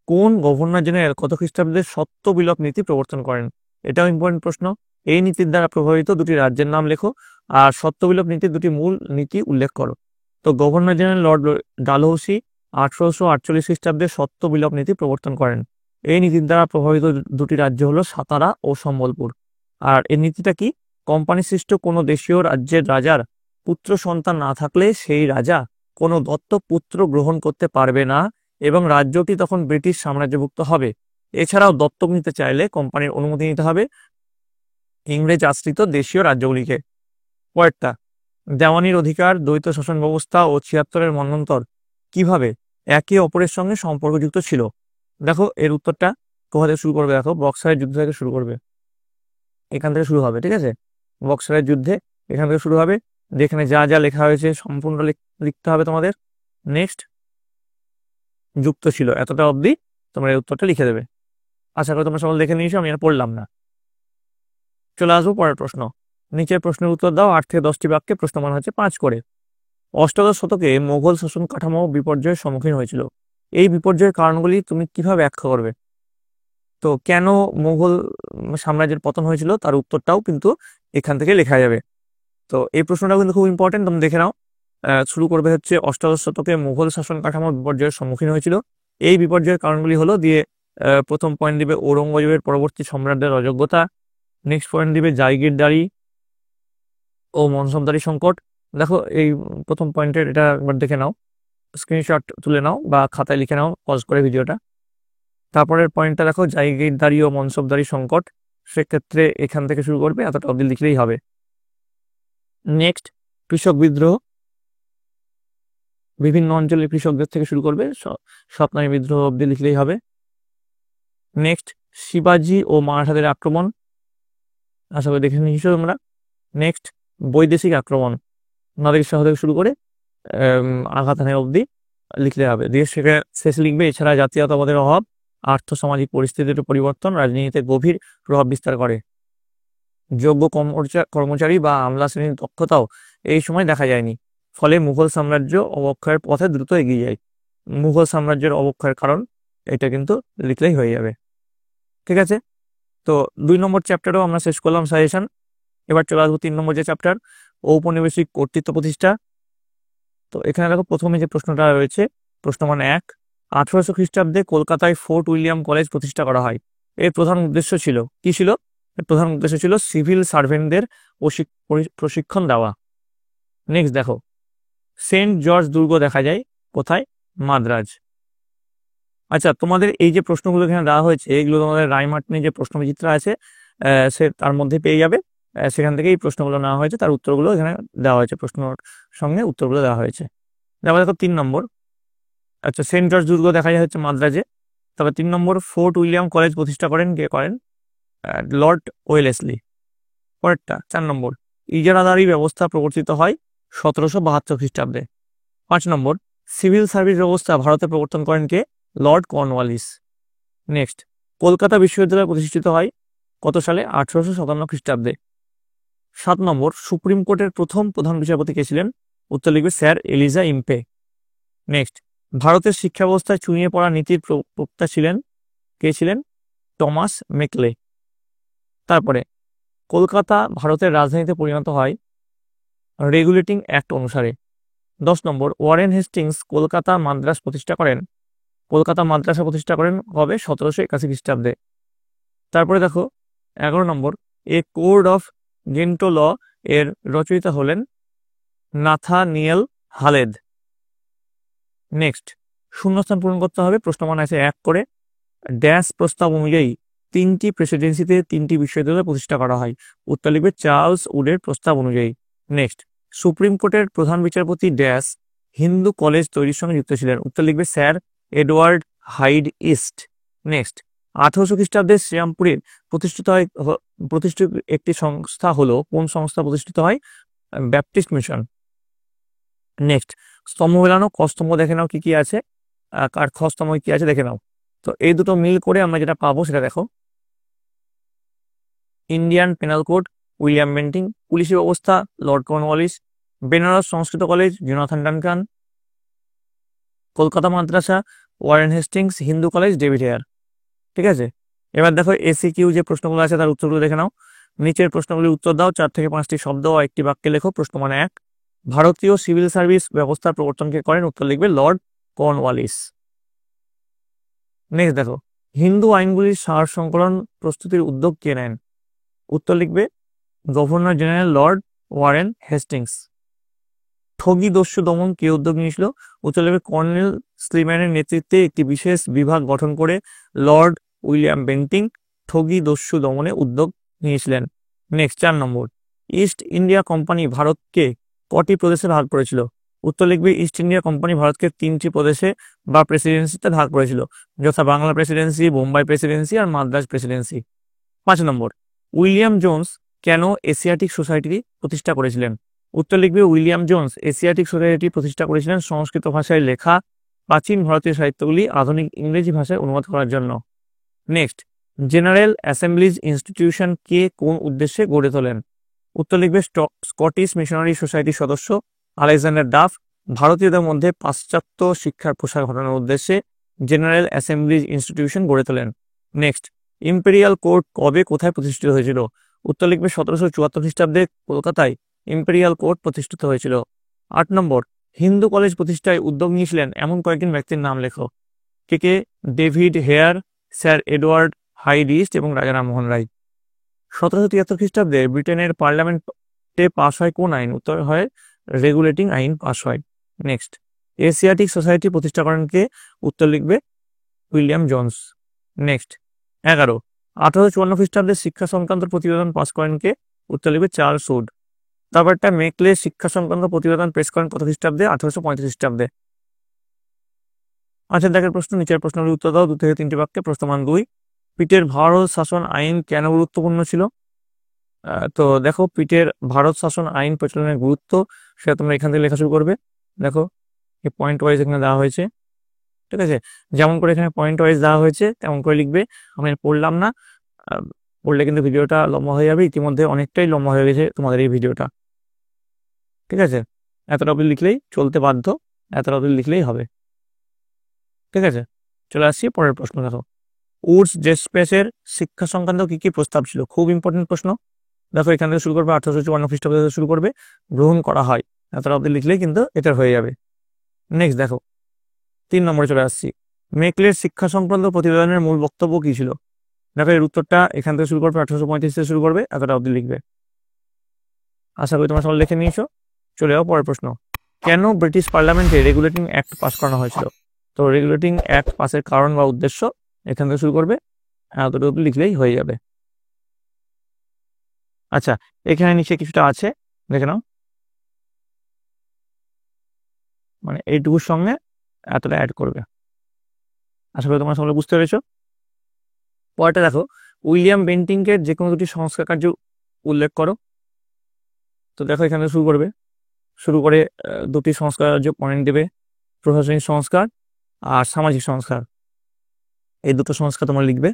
কোন গভর্নর জেনারেল কত খ্রিস্টাব্দে সত্য বিলোপ নীতি প্রবর্তন করেন? এটাও ইম্পর্টেন্ট প্রশ্ন। এই নীতির দ্বারা প্রভাবিত 2টি রাজ্যের নাম লেখো আর সত্য বিলোপ নীতির 2টি মূল নীতি উল্লেখ করো। তো গভর্নর জেনারেল লর্ড ডালহৌসি 1848 খ্রিস্টাব্দে সত্য বিলোপ নীতি প্রবর্তন করেন। এই নীতির দ্বারা প্রভাবিত 2টি রাজ্য হলো সাতারা ও সম্বলপুর। আর এই নীতিটা কি? কোম্পানি সৃষ্ট কোনো দেশীয় রাজ্যের রাজার পুত্র সন্তান না থাকলে সেই রাজা কোনো দত্তক পুত্র গ্রহণ করতে পারবে না এবং রাজ্যটি তখন ব্রিটিশ সাম্রাজ্যভুক্ত হবে। এছাড়াও দত্তক নিতে চাইলে কোম্পানির অনুমতি নিতে হবে ইংরেজ আশ্রিত দেশীয় রাজ্যগুলিকে। পরেরটা, দেওয়ানির অধিকার, দ্বৈত শাসন ব্যবস্থা ও 76-এর মন্বন্তর কিভাবে একে অপরের সঙ্গে সম্পর্কযুক্ত ছিল? দেখো এর উত্তরটা কোথা থেকে শুরু করবে দেখো, বক্সারের যুদ্ধ থেকে শুরু করবে, এখান থেকে শুরু হবে, ঠিক আছে? বক্সারের যুদ্ধে এখান থেকে শুরু হবে, যেখানে যা যা লেখা হয়েছে সম্পূর্ণ লিখতে হবে তোমাদের। নেক্সট, যুক্ত ছিল, এতটা অবধি তোমরা এই উত্তরটা লিখে দেবে। আশা করি তোমরা সকল দেখে নিয়েছো, আমি আর পড়লাম না। চলে আসবো পরের প্রশ্ন। নিচের প্রশ্নের উত্তর দাও 8 থেকে 10টি বাক্যে, প্রশ্ন মান হচ্ছে 5 করে। অষ্টাদশ শতকে মোগল শাসন কাঠামো বিপর্যয়ের সম্মুখীন হয়েছিল, এই বিপর্যয়ের কারণগুলি তুমি কিভাবে ব্যাখ্যা করবে? তো কেন মোগল সাম্রাজ্যের পতন হয়েছিল তার উত্তরটাও কিন্তু এখান থেকে লেখা যাবে। তো এই প্রশ্নটাও কিন্তু খুব ইম্পর্টেন্ট, তুমি দেখে নাও। শুরু করবে হচ্ছে অষ্টাদশ শতকে মুঘল শাসন কাঠামো বিপর্যয়ের সম্মুখীন হয়েছিল, এই বিপর্যয়ের কারণগুলি হলো দিয়ে প্রথম পয়েন্ট দিবে ঔরঙ্গজেবের পরবর্তী সম্রাটদের অযোগ্যতা। নেক্সট পয়েন্ট দিবে জাগিরদারি ও মনসবদারি সংকট। দেখো এই প্রথম পয়েন্টের এটা একবার দেখে নাও, স্ক্রিনশট তুলে নাও বা খাতায় লিখে নাও পজ করে ভিডিওটা। তারপরের পয়েন্টটা দেখো, জাগিরদারি ও মনসবদারি সংকট, সেক্ষেত্রে এখান থেকে শুরু করবে, এতটা অবধি লিখলেই হবে। নেক্সট, কৃষক বিদ্রোহ, বিভিন্ন অঞ্চলের কৃষকদের থেকে শুরু করবে, সতনামী বিদ্রোহ অব্দি লিখলেই হবে। নেক্সট, শিবাজি ও মারাঠাদের আক্রমণ, আশা করি দেখে নিয়েছো তোমরা। নেক্সট, বৈদেশিক আক্রমণ, নাদির শাহ থেকে শুরু করে আঘাত হানে অব্দি লিখলে হবে। দিয়ে শেষে লিখবে এছাড়া জাতীয়তাবাদের অভাব, আর্থ সামাজিক পরিস্থিতির পরিবর্তন রাজনীতিতে গভীর প্রভাব বিস্তার করে। যোগ্য কর্মচারী বা আমলা শ্রেণীর দক্ষতাও এই সময় দেখা যায়নি, ফলে মুঘল সাম্রাজ্য অবক্ষয়ের পথে দ্রুত এগিয়ে যায়। মুঘল সাম্রাজ্যের অবক্ষয়ের কারণ এটা কিন্তু লিখলেই হয়ে যাবে, ঠিক আছে? তো 2 নম্বর চ্যাপ্টারও আমরা শেষ করলাম সাজেশন। এবার চলে আসবো 3 নম্বর যে চ্যাপ্টার, ঔপনিবেশিক কর্তৃত্ব প্রতিষ্ঠা। তো এখানে দেখো প্রথমে যে প্রশ্নটা রয়েছে, প্রশ্ন মান 1, 1800 খ্রিস্টাব্দে কলকাতায় ফোর্ট উইলিয়াম কলেজ প্রতিষ্ঠা করা হয়, এর প্রধান উদ্দেশ্য ছিল কি? ছিল এর প্রধান উদ্দেশ্য ছিল সিভিল সার্ভেন্টদের প্রশিক্ষণ দেওয়া। নেক্সট দেখো, সেন্ট জর্জ দুর্গ দেখা যায় কোথায়? মাদ্রাজ। আচ্ছা, তোমাদের এই যে প্রশ্নগুলো এখানে দেওয়া হয়েছে, এগুলো তোমাদের রায়মার্টিনে যে প্রশ্ন বিচিত্রা আছে সে তার মধ্যে পেয়ে যাবে, সেখান থেকে এই প্রশ্নগুলো নেওয়া হয়েছে, তার উত্তরগুলো এখানে দেওয়া হয়েছে, প্রশ্নের সঙ্গে উত্তরগুলো দেওয়া হয়েছে। তারপর দেখো 3 নম্বর, আচ্ছা সেন্ট জর্জ দুর্গ দেখা যায় হচ্ছে মাদ্রাজে। তবে 3 নম্বর, ফোর্ট উইলিয়াম কলেজ প্রতিষ্ঠা করেন কে? করেন লর্ড ওয়েলেসলি। পরেরটা 4 নম্বর, ইজারাদারি ব্যবস্থা প্রবর্তিত হয় 1772 খ্রিস্টাব্দে। 5 নম্বর, সিভিল সার্ভিস ব্যবস্থা ভারতে প্রবর্তন করেন কে? Lord Cornwallis. নেক্সট, কলকাতা বিশ্ববিদ্যালয় প্রতিষ্ঠিত হয় কত সালে? 1857 খ্রিস্টাব্দে। 7 নম্বর, সুপ্রিম কোর্টের প্রথম প্রধান বিচারপতি কে ছিলেন? উত্তর লিখবে স্যার এলিজা ইম্পে। নেক্সট, ভারতের শিক্ষা ব্যবস্থায় চুইয়ে পড়া নীতির প্রবক্তা ছিলেন কে? ছিলেন টমাস মেকলে। তারপরে কলকাতা ভারতের রাজধানীতে পরিণত হয় রেগুলেটিং অ্যাক্ট অনুসারে। 10 নম্বর, ওয়ারেন হেস্টিংস কলকাতা মাদ্রাস প্রতিষ্ঠা করেন। কলকাতা মাদ্রাসা প্রতিষ্ঠা করেন কবে? 1781 খ্রিস্টাব্দে। তারপরে দেখো 11 নম্বর, এ কোড অফ গেন্টো ল এর রচয়িতা হলেন নাথানিয়েল হালেদ। নেক্সট, শূন্যস্থান পূরণ করতে হবে, প্রশ্ন মান আছে 1 করে। ড্যাশ প্রস্তাব অনুযায়ী 3টি প্রেসিডেন্সিতে 3টি বিশ্ববিদ্যালয় প্রতিষ্ঠা করা হয়। উত্তর লিখবে চার্লস উডের প্রস্তাব অনুযায়ী। নেক্সট, সুপ্রিম কোর্টের প্রধান বিচারপতি ড্যাশ হিন্দু কলেজ তৈরির সঙ্গে যুক্ত ছিলেন। উত্তর লিখবে sir Edward Hyde East. Next, 1800 খ্রিস্টাব্দে শ্রীরামপুরে প্রতিষ্ঠিত একটি সংস্থা হলো, কোন সংস্থা প্রতিষ্ঠিত হয়? Baptist mission. নেক্সট, স্তম্ভ মেলানো, ক স্তম্ভ দেখে নাও কি কি আছে, আর খ স্তম্ভ কি আছে দেখে নাও। তো এই দুটো মিল করে আমরা যেটা পাবো সেটা দেখো, Indian penal code William Bentinck, পুলিশি ব্যবস্থা lord Cornwallis, Benares Sanskrit college Jonathan Duncan, Kolkata Madrasa Warren Hastings, Hindu college David Hare. ঠিক আছে, এবার দেখো এসিকিউ যে প্রশ্নগুলো আছে তার উত্তরগুলো দেখে নাও। নিচের প্রশ্নগুলির উত্তর দাও, 4 থেকে 5টি শব্দ ও একটি বাক্যে লেখো। প্রশ্ন মানে 1, ভারতীয় সিভিল সার্ভিস ব্যবস্থার প্রবর্তনকে করেন? উত্তর লিখবে লর্ড কর্নওয়ালিস। নেক্সট দেখো, হিন্দু আইনগুলির সার সংকলন প্রস্তুতির উদ্যোগ কে নেন? উত্তর লিখবে governor general lord Warren Hastings. ঠগী দস্যু দমন কে উদ্যোগ নিয়েছিল? উত্তর লিখবে কর্নেল স্লিম্যানের নেতৃত্বে একটি বিশেষ বিভাগ গঠন করে লর্ড উইলিয়াম বেন্টিং ঠগী দস্যু দমনে উদ্যোগ নিয়েছিলেন। নেক্সট 4 নম্বর, ইস্ট ইন্ডিয়া কোম্পানি ভারতকে কটি প্রদেশে ভাগ করেছিল? উত্তর লিখবে ইস্ট ইন্ডিয়া কোম্পানি ভারতকে 3টি প্রদেশে বা প্রেসিডেন্সিতে ভাগ করেছিল, যথা বাংলা প্রেসিডেন্সি, বোম্বাই প্রেসিডেন্সি আর মাদ্রাজ প্রেসিডেন্সি। 5 নম্বর, উইলিয়াম জোন্স কেন এশিয়াটিক সোসাইটি প্রতিষ্ঠা করেছিলেন? উত্তর লিখবে উইলিয়াম জোন্স এশিয়াটিক সোসাইটি প্রতিষ্ঠা করেছিলেন সংস্কৃত ভাষায় লেখা প্রাচীন ভারতীয় সাহিত্যগুলি আধুনিক ইংরেজি ভাষায় অনুবাদ করার জন্য। নেক্সট, জেনারেল অ্যাসেম্বলিজ ইনস্টিটিউশন কে কোন উদ্দেশ্যে গড়ে তোলেন? উত্তর লিখবে স্কটিশ মিশনারি সোসাইটির সদস্য আলেকজান্ডার ডাফ ভারতীয়দের মধ্যে পাশ্চাত্য শিক্ষার প্রসার ঘটানোর উদ্দেশ্যে জেনারেল অ্যাসেম্বলিজ ইনস্টিটিউশন গড়ে তোলেন। নেক্সট, ইম্পেরিয়াল কোর্ট কবে কোথায় প্রতিষ্ঠিত হয়েছিল? উত্তর লিখবে 1774 খ্রিস্টাব্দে কলকাতায় ইম্পেরিয়াল কোর্ট প্রতিষ্ঠিত হয়েছিল। 8 নম্বর, হিন্দু কলেজ প্রতিষ্ঠায় উদ্যোগ নিয়েছিলেন এমন কয়েকজন ব্যক্তির নাম লেখো। কে? ডেভিড হেয়ার, স্যার এডওয়ার্ড হাইরিস্ট এবং রাজা রামমোহন রায়। 1773 খ্রিস্টাব্দে ব্রিটেনের পার্লামেন্টে পাশ হয় কোন আইন? উত্তর হয় রেগুলেটিং আইন পাশ হয়। নেক্সট, এশিয়াটিক সোসাইটি প্রতিষ্ঠা করেন কে? উত্তর লিখবে উইলিয়াম জোন্স। নেক্সট, 11, 1854 খ্রিস্টাব্দে শিক্ষা সংক্রান্ত প্রতিবেদন পাশ করেন কে? উত্তর লিখবে চার্লস উড। তারপরটা মেকলে শিক্ষা সংক্রান্ত প্রতিবেদন পেশ করেন কত খ্রিস্টাব্দে? 1835 খ্রিস্টাব্দে। আচ্ছা, দেখের প্রশ্ন, নিচের প্রশ্নের উত্তর দাও 2 থেকে 3টি বাক্যে। প্রশ্ন মান 2, পিটের ভারত শাসন আইন কেন গুরুত্বপূর্ণ ছিল? তো দেখো, পিটের ভারত শাসন আইন প্রচলনের গুরুত্ব সেটা তোমরা এখান থেকে লেখা শুরু করবে। দেখো, এই পয়েন্ট ওয়াইজ এখানে দেওয়া হয়েছে, ঠিক আছে? যেমন করে এখানে পয়েন্ট ওয়াইজ দেওয়া হয়েছে তেমন করে লিখবে। আমি পড়লাম না, পড়লে কিন্তু ভিডিওটা লম্বা হয়ে যাবে। ইতিমধ্যে অনেকটাই লম্বা হয়ে গেছে তোমাদের এই ভিডিওটা, ঠিক আছে? এতটা অবধি লিখলেই চলতে বাধ্য, এতটা অবধি লিখলেই হবে, ঠিক আছে? চলে আসছি পরের প্রশ্ন। দেখো, উডস জেসপেসের শিক্ষা সংক্রান্ত কি কি প্রস্তাব ছিল? খুব ইম্পর্টেন্ট প্রশ্ন। দেখো, এখান থেকে শুরু করবে 1854 খ্রিস্টাব্দ থেকে শুরু করবে, গ্রহণ করা হয়। এতটা অবধি লিখলেই কিন্তু এটা হয়ে যাবে। নেক্সট দেখো, 3 নম্বরে চলে আসছি। মেকলের শিক্ষা সংক্রান্ত প্রতিবেদনের মূল বক্তব্য কি ছিল? দেখো, এর উত্তরটা এখান থেকে শুরু করবে, 1835 থেকে শুরু করবে, এতটা অবধি লিখবে। আশা করি তোমরা সবাই লিখে নিয়েছো। চলে যাও পরের প্রশ্ন। কেন ব্রিটিশ পার্লামেন্টে রেগুলেটিং অ্যাক্ট পাস করানো হয়েছিল? তো রেগুলেটিং অ্যাক্ট পাসের কারণ বা উদ্দেশ্য এখান থেকে শুরু করবে, এতটা অবধি লিখলেই হয়ে যাবে। আচ্ছা, এখানে নিচে কিছুটা আছে, দেখে নাও, মানে এইটুকুর সঙ্গে এতটা অ্যাড করবে। আশা করি তোমরা সকলে বুঝতে পেরেছো। পরেরটা দেখো, উইলিয়াম বেন্টিংকের যে কোনো দুটি সংস্কার কার্য উল্লেখ করো। তো দেখো, এখানে শুরু করবে, শুরু করে দুটি সংস্কার কার্য পয়েন্ট দেবে, প্রশাসনিক সংস্কার আর সামাজিক সংস্কার। এই দুটো সংস্কার তোমরা লিখবে।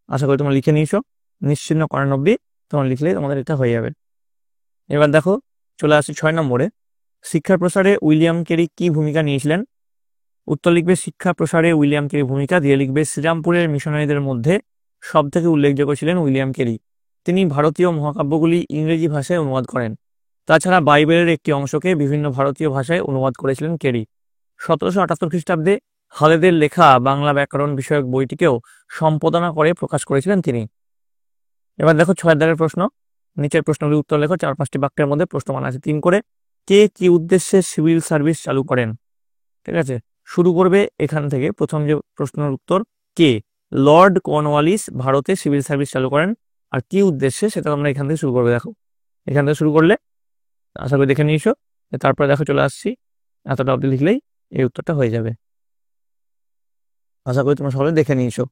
আশা করি তোমরা লিখে নিয়েছো। নিশ্চিহ্ন করার অবধি তোমরা লিখলে তোমাদের এটা হয়ে যাবে। এবার দেখো, চলে আসছি 6 নম্বরে। শিক্ষার প্রসারে উইলিয়াম কেরি কি ভূমিকা নিয়েছিলেন? উত্তর লিখবে শিক্ষা প্রসারে উইলিয়াম কেরি ভূমিকা, দিয়ে লিখবে শ্রীরামপুরের মিশনারিদের মধ্যে সব থেকে উল্লেখযোগ্য ছিলেন উইলিয়াম কেরি। তিনি ভারতীয় মহাকাব্যগুলি ইংরেজি ভাষায় অনুবাদ করেন। তাছাড়া বাইবেলের একটি অংশকে বিভিন্ন ভারতীয় ভাষায় অনুবাদ করেছিলেন কেরি। 1778 খ্রিস্টাব্দে হালেদের লেখা বাংলা ব্যাকরণ বিষয়ক বইটিকেও সম্পাদনা করে প্রকাশ করেছিলেন তিনি। এবার দেখো, 6 দাগের প্রশ্ন, নিচের প্রশ্নগুলির উত্তর লেখো। 4-5টি বাক্যের মধ্যে প্রশ্নমান আছে 3 করে। কে কি উদ্দেশ্যে সিভিল সার্ভিস চালু করেন? ঠিক আছে, শুরু করবে এখান থেকে। প্রথম যে প্রশ্নের উত্তর, কে? লর্ড কর্নওয়ালিস ভারতে সিভিল সার্ভিস চালু করেন। আর কি উদ্দেশ্যে সেটা আমরা এখান থেকে শুরু করবে। দেখো, এখান থেকে শুরু করলে আশা করি দেখে নিয়েছো। তারপরে দেখো, চলে আসছি, এতটা অবধি লিখলেই এই উত্তরটা হয়ে যাবে। আশা করি তোমরা সকলে দেখে নিয়েছো।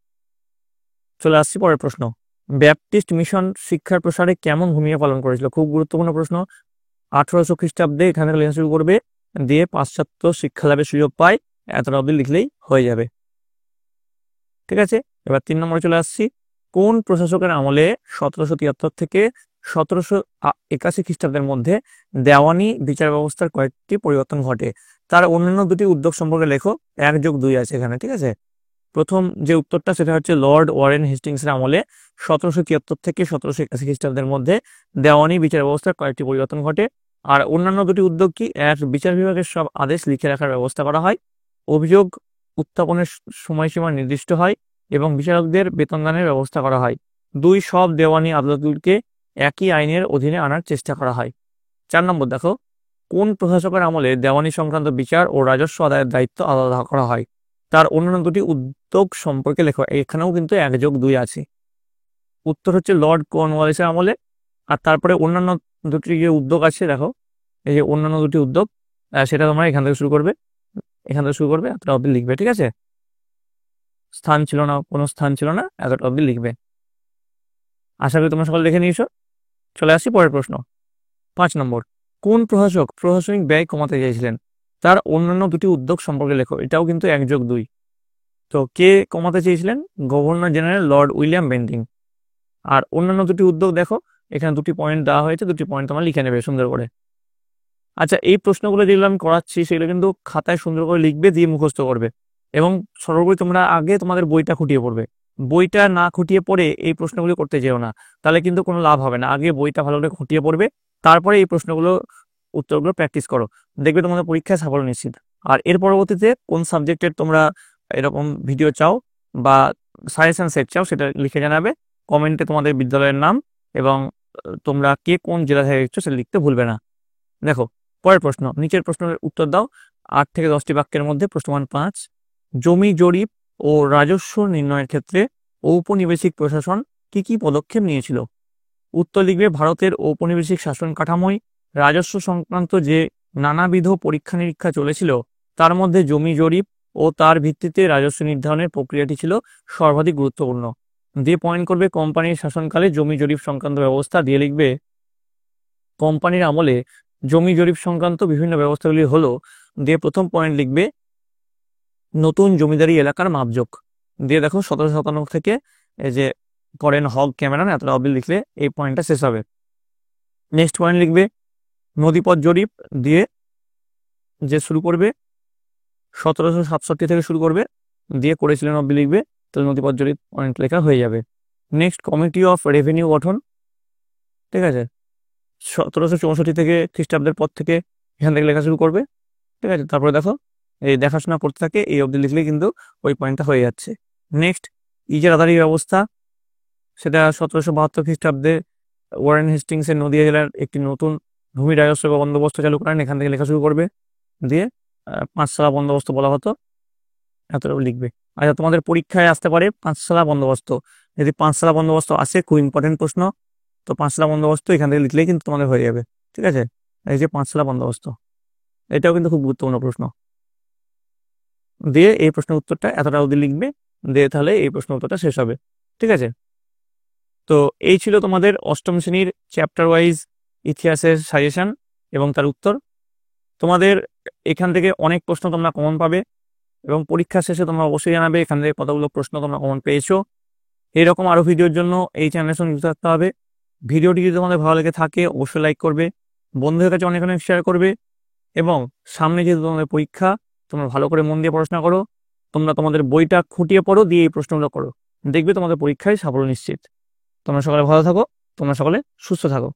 চলে আসছি পরের প্রশ্ন। ব্যাপটিস্ট মিশন শিক্ষার প্রসারে কেমন ভূমিকা পালন করেছিল? খুব গুরুত্বপূর্ণ প্রশ্ন। 1800 খ্রিস্টাব্দে এখানে লেখা শুরু করবে, দিয়ে পাশ্চাত্য শিক্ষা লাভের সুযোগ পায়। এতটা অবধি লিখলেই হয়ে যাবে, ঠিক আছে? এবার 3 নম্বরে চলে আসছি। কোন প্রশাসকের আমলে 1773 থেকে 1781 খ্রিস্টাব্দের মধ্যে দেওয়ানি বিচার ব্যবস্থার কয়েকটি পরিবর্তন ঘটে? তার অন্যান্য দুটি উদ্যোগ সম্পর্কে লেখো। 1+2 আছে এখানে, ঠিক আছে? প্রথম যে উত্তরটা সেটা হচ্ছে লর্ড ওয়ারেন হেস্টিংসের আমলে 1773 থেকে 1781 খ্রিস্টাব্দের মধ্যে দেওয়ানি বিচার ব্যবস্থার কয়েকটি পরিবর্তন ঘটে। আর অন্যান্য দুটি উদ্যোগ কি? 1, বিচার বিভাগের সব আদেশ লিখে রাখার ব্যবস্থা করা হয়, অভিযোগ উত্থাপনের সময়সীমা নির্দিষ্ট হয় এবং বিচারকদের বেতনদানের ব্যবস্থা করা হয়। 2, সব দেওয়ানি আদালতগুলিকে একই আইনের অধীনে আনার চেষ্টা করা হয়। 4 নম্বর দেখো, কোন প্রশাসকের আমলে দেওয়ানি সংক্রান্ত বিচার ও রাজস্ব আদায়ের দায়িত্ব আলাদা করা হয়? তার অন্যান্য দুটি উদ্যোগ সম্পর্কে লেখো। এখানেও কিন্তু 1+2 আছে। উত্তর হচ্ছে লর্ড কর্নওয়ালিসের আমলে। আর তারপরে অন্যান্য দুটি যে উদ্যোগ আছে দেখো, এই যে অন্যান্য দুটি উদ্যোগ, সেটা তোমরা এখান থেকে শুরু করবে, এতটা অবধি লিখবে। ঠিক আছে, স্থান ছিল না, কোনো স্থান ছিল না, এতটা অবধি লিখবে। আশা করি তোমরা সকলে দেখে নিয়েছো। চলে আসি পরের প্রশ্ন। 5 নম্বর, কোন প্রশাসক প্রশাসনিক ব্যয় কমাতে চাইছিলেন? তার অন্যান্য দুটি উদ্যোগ সম্পর্কে লেখো। এটাও কিন্তু 1+2। তো কে কমাতে চেয়েছিলেন? Governor general lord William Bentinck. আর অন্যান্য দুটি উদ্যোগ দেখো, এখানে 2টি পয়েন্ট দেওয়া হয়েছে, 2টি পয়েন্ট তোমরা লিখে নেবে সুন্দর করে। আচ্ছা, এই প্রশ্নগুলো যেগুলো আমি করাচ্ছি সেগুলো কিন্তু খাতায় সুন্দর করে লিখবে, দিয়ে মুখস্থ করবে। এবং সর্বোপরি তোমরা আগে তোমাদের বইটা খুঁটিয়ে পড়বে। বইটা না খুঁটিয়ে পড়ে এই প্রশ্নগুলো করতে যেও না, তাহলে কিন্তু কোনো লাভ হবে না। আগে বইটা ভালো করে খুঁটিয়ে পড়বে, তারপরে এই প্রশ্নগুলো উত্তরগুলো প্র্যাকটিস করো, দেখবে তোমাদের পরীক্ষায় সাফল্য নিশ্চিত। আর এর পরবর্তীতে কোন সাবজেক্টের তোমরা এরকম ভিডিও চাও বা সাজেশন সেট চাও, সেটা লিখে জানাবে কমেন্টে, তোমাদের বিদ্যালয়ের নাম এবং তোমরা কে কোন জেলা থেকে দেখছো সেটা লিখতে ভুলবে না। দেখো পরের প্রশ্ন, নিচের প্রশ্নের উত্তর দাও। 8 থেকে 10টি বাক্যের মধ্যে প্রশ্নমান 5, জমি জরিপ ও রাজস্ব নির্ণয়ের ক্ষেত্রে ঔপনিবেশিক প্রশাসন কি কি পদক্ষেপ নিয়েছিল? উত্তর লিখবে, ভারতের ঔপনিবেশিক শাসন কাঠামোয় রাজস্ব সংক্রান্ত যে নানাবিধ পরীক্ষা নিরীক্ষা চলেছিল, তার মধ্যে জমি জরিপ ও তার ভিত্তিতে রাজস্ব নির্ধারণের প্রক্রিয়াটি ছিল সর্বাধিক গুরুত্বপূর্ণ। দিয়ে পয়েন্ট করবে কোম্পানির শাসনকালে জমি জরিপ সংক্রান্ত ব্যবস্থা। দিয়ে লিখবে, কোম্পানির আমলে জমি জরিপ সংক্রান্ত বিভিন্ন ব্যবস্থাগুলি হলো। দিয়ে প্রথম পয়েন্ট লিখবে, নতুন জমিদারি এলাকার মাপজোক। দিয়ে দেখো 1797 থেকে এই যে করেন হগ ক্যামেরন, এতটা অবধি লিখলে এই পয়েন্টটা শেষ হবে। নেক্সট পয়েন্ট লিখবে, নদীপথ জরিপ। দিয়ে যে শুরু করবে 1767 থেকে শুরু করবে, দিয়ে করেছিলেন অবধি লিখবে, তাহলে নদীপথ জরিপ পয়েন্ট লেখা হয়ে যাবে। নেক্সট, কমিটি অফ রেভিনিউ গঠন। ঠিক আছে, 1764 থেকে খ্রিস্টাব্দের পর থেকে এখান থেকে লেখা শুরু করবে। ঠিক আছে, তারপরে দেখো এই দেখাশোনা করতে থাকে, এই অবধি লিখলে কিন্তু ওই পয়েন্টটা হয়ে যাচ্ছে। নেক্সট, ইজারাদারি ব্যবস্থা, সেটা 1772 খ্রিস্টাব্দে ওয়ারেন হেস্টিংসের নদিয়া জেলার একটি নতুন ভূমি রাজস্ব বন্দোবস্ত চালু করেন, এখান থেকে লেখা শুরু করবে। দিয়ে পাঁচশালা বন্দোবস্ত বলা হতো, এতটুকু লিখবে। আচ্ছা, তোমাদের পরীক্ষায় আসতে পারে পাঁচশালা বন্দোবস্ত। যদি পাঁচশালা বন্দোবস্ত আসে, খুব ইম্পর্টেন্ট প্রশ্ন, তো পাঁচশালা বন্দোবস্ত এখান থেকে লিখলেই কিন্তু তোমাদের হয়ে যাবে। ঠিক আছে, এই যে পাঁচশালা বন্দোবস্ত, এটাও কিন্তু খুব গুরুত্বপূর্ণ প্রশ্ন। দিয়ে এই প্রশ্নের উত্তরটা এতটা অবধি লিখবে, দিয়ে তাহলে এই প্রশ্নের উত্তরটা শেষ হবে। ঠিক আছে, তো এই ছিল তোমাদের অষ্টম শ্রেণীর চ্যাপ্টার ওয়াইজ ইতিহাসের সাজেশন এবং তার উত্তর। তোমাদের এখান থেকে অনেক প্রশ্ন তোমরা কমন পাবে, এবং পরীক্ষা শেষে তোমরা অবশ্যই জানাবে এখান থেকে কতগুলো প্রশ্ন তোমরা কমন পেয়েছো। এরকম আরও ভিডিওর জন্য এই চ্যানেলের সঙ্গে যুক্ত থাকতে হবে। ভিডিওটি যদি তোমাদের ভালো লেগে থাকে অবশ্যই লাইক করবে, বন্ধুদের কাছে অনেক অনেক শেয়ার করবে, এবং সামনে যেহেতু তোমাদের পরীক্ষা, তোমরা ভালো করে মন দিয়ে পড়াশোনা করো, তোমরা তোমাদের বইটা খুঁটিয়ে পড়ো, দিয়ে এই প্রশ্নগুলো করো, দেখবে তোমাদের পরীক্ষায় সাফল্য নিশ্চিত। তোমরা সকলে ভালো থাকো, তোমরা সকলে সুস্থ থাকো।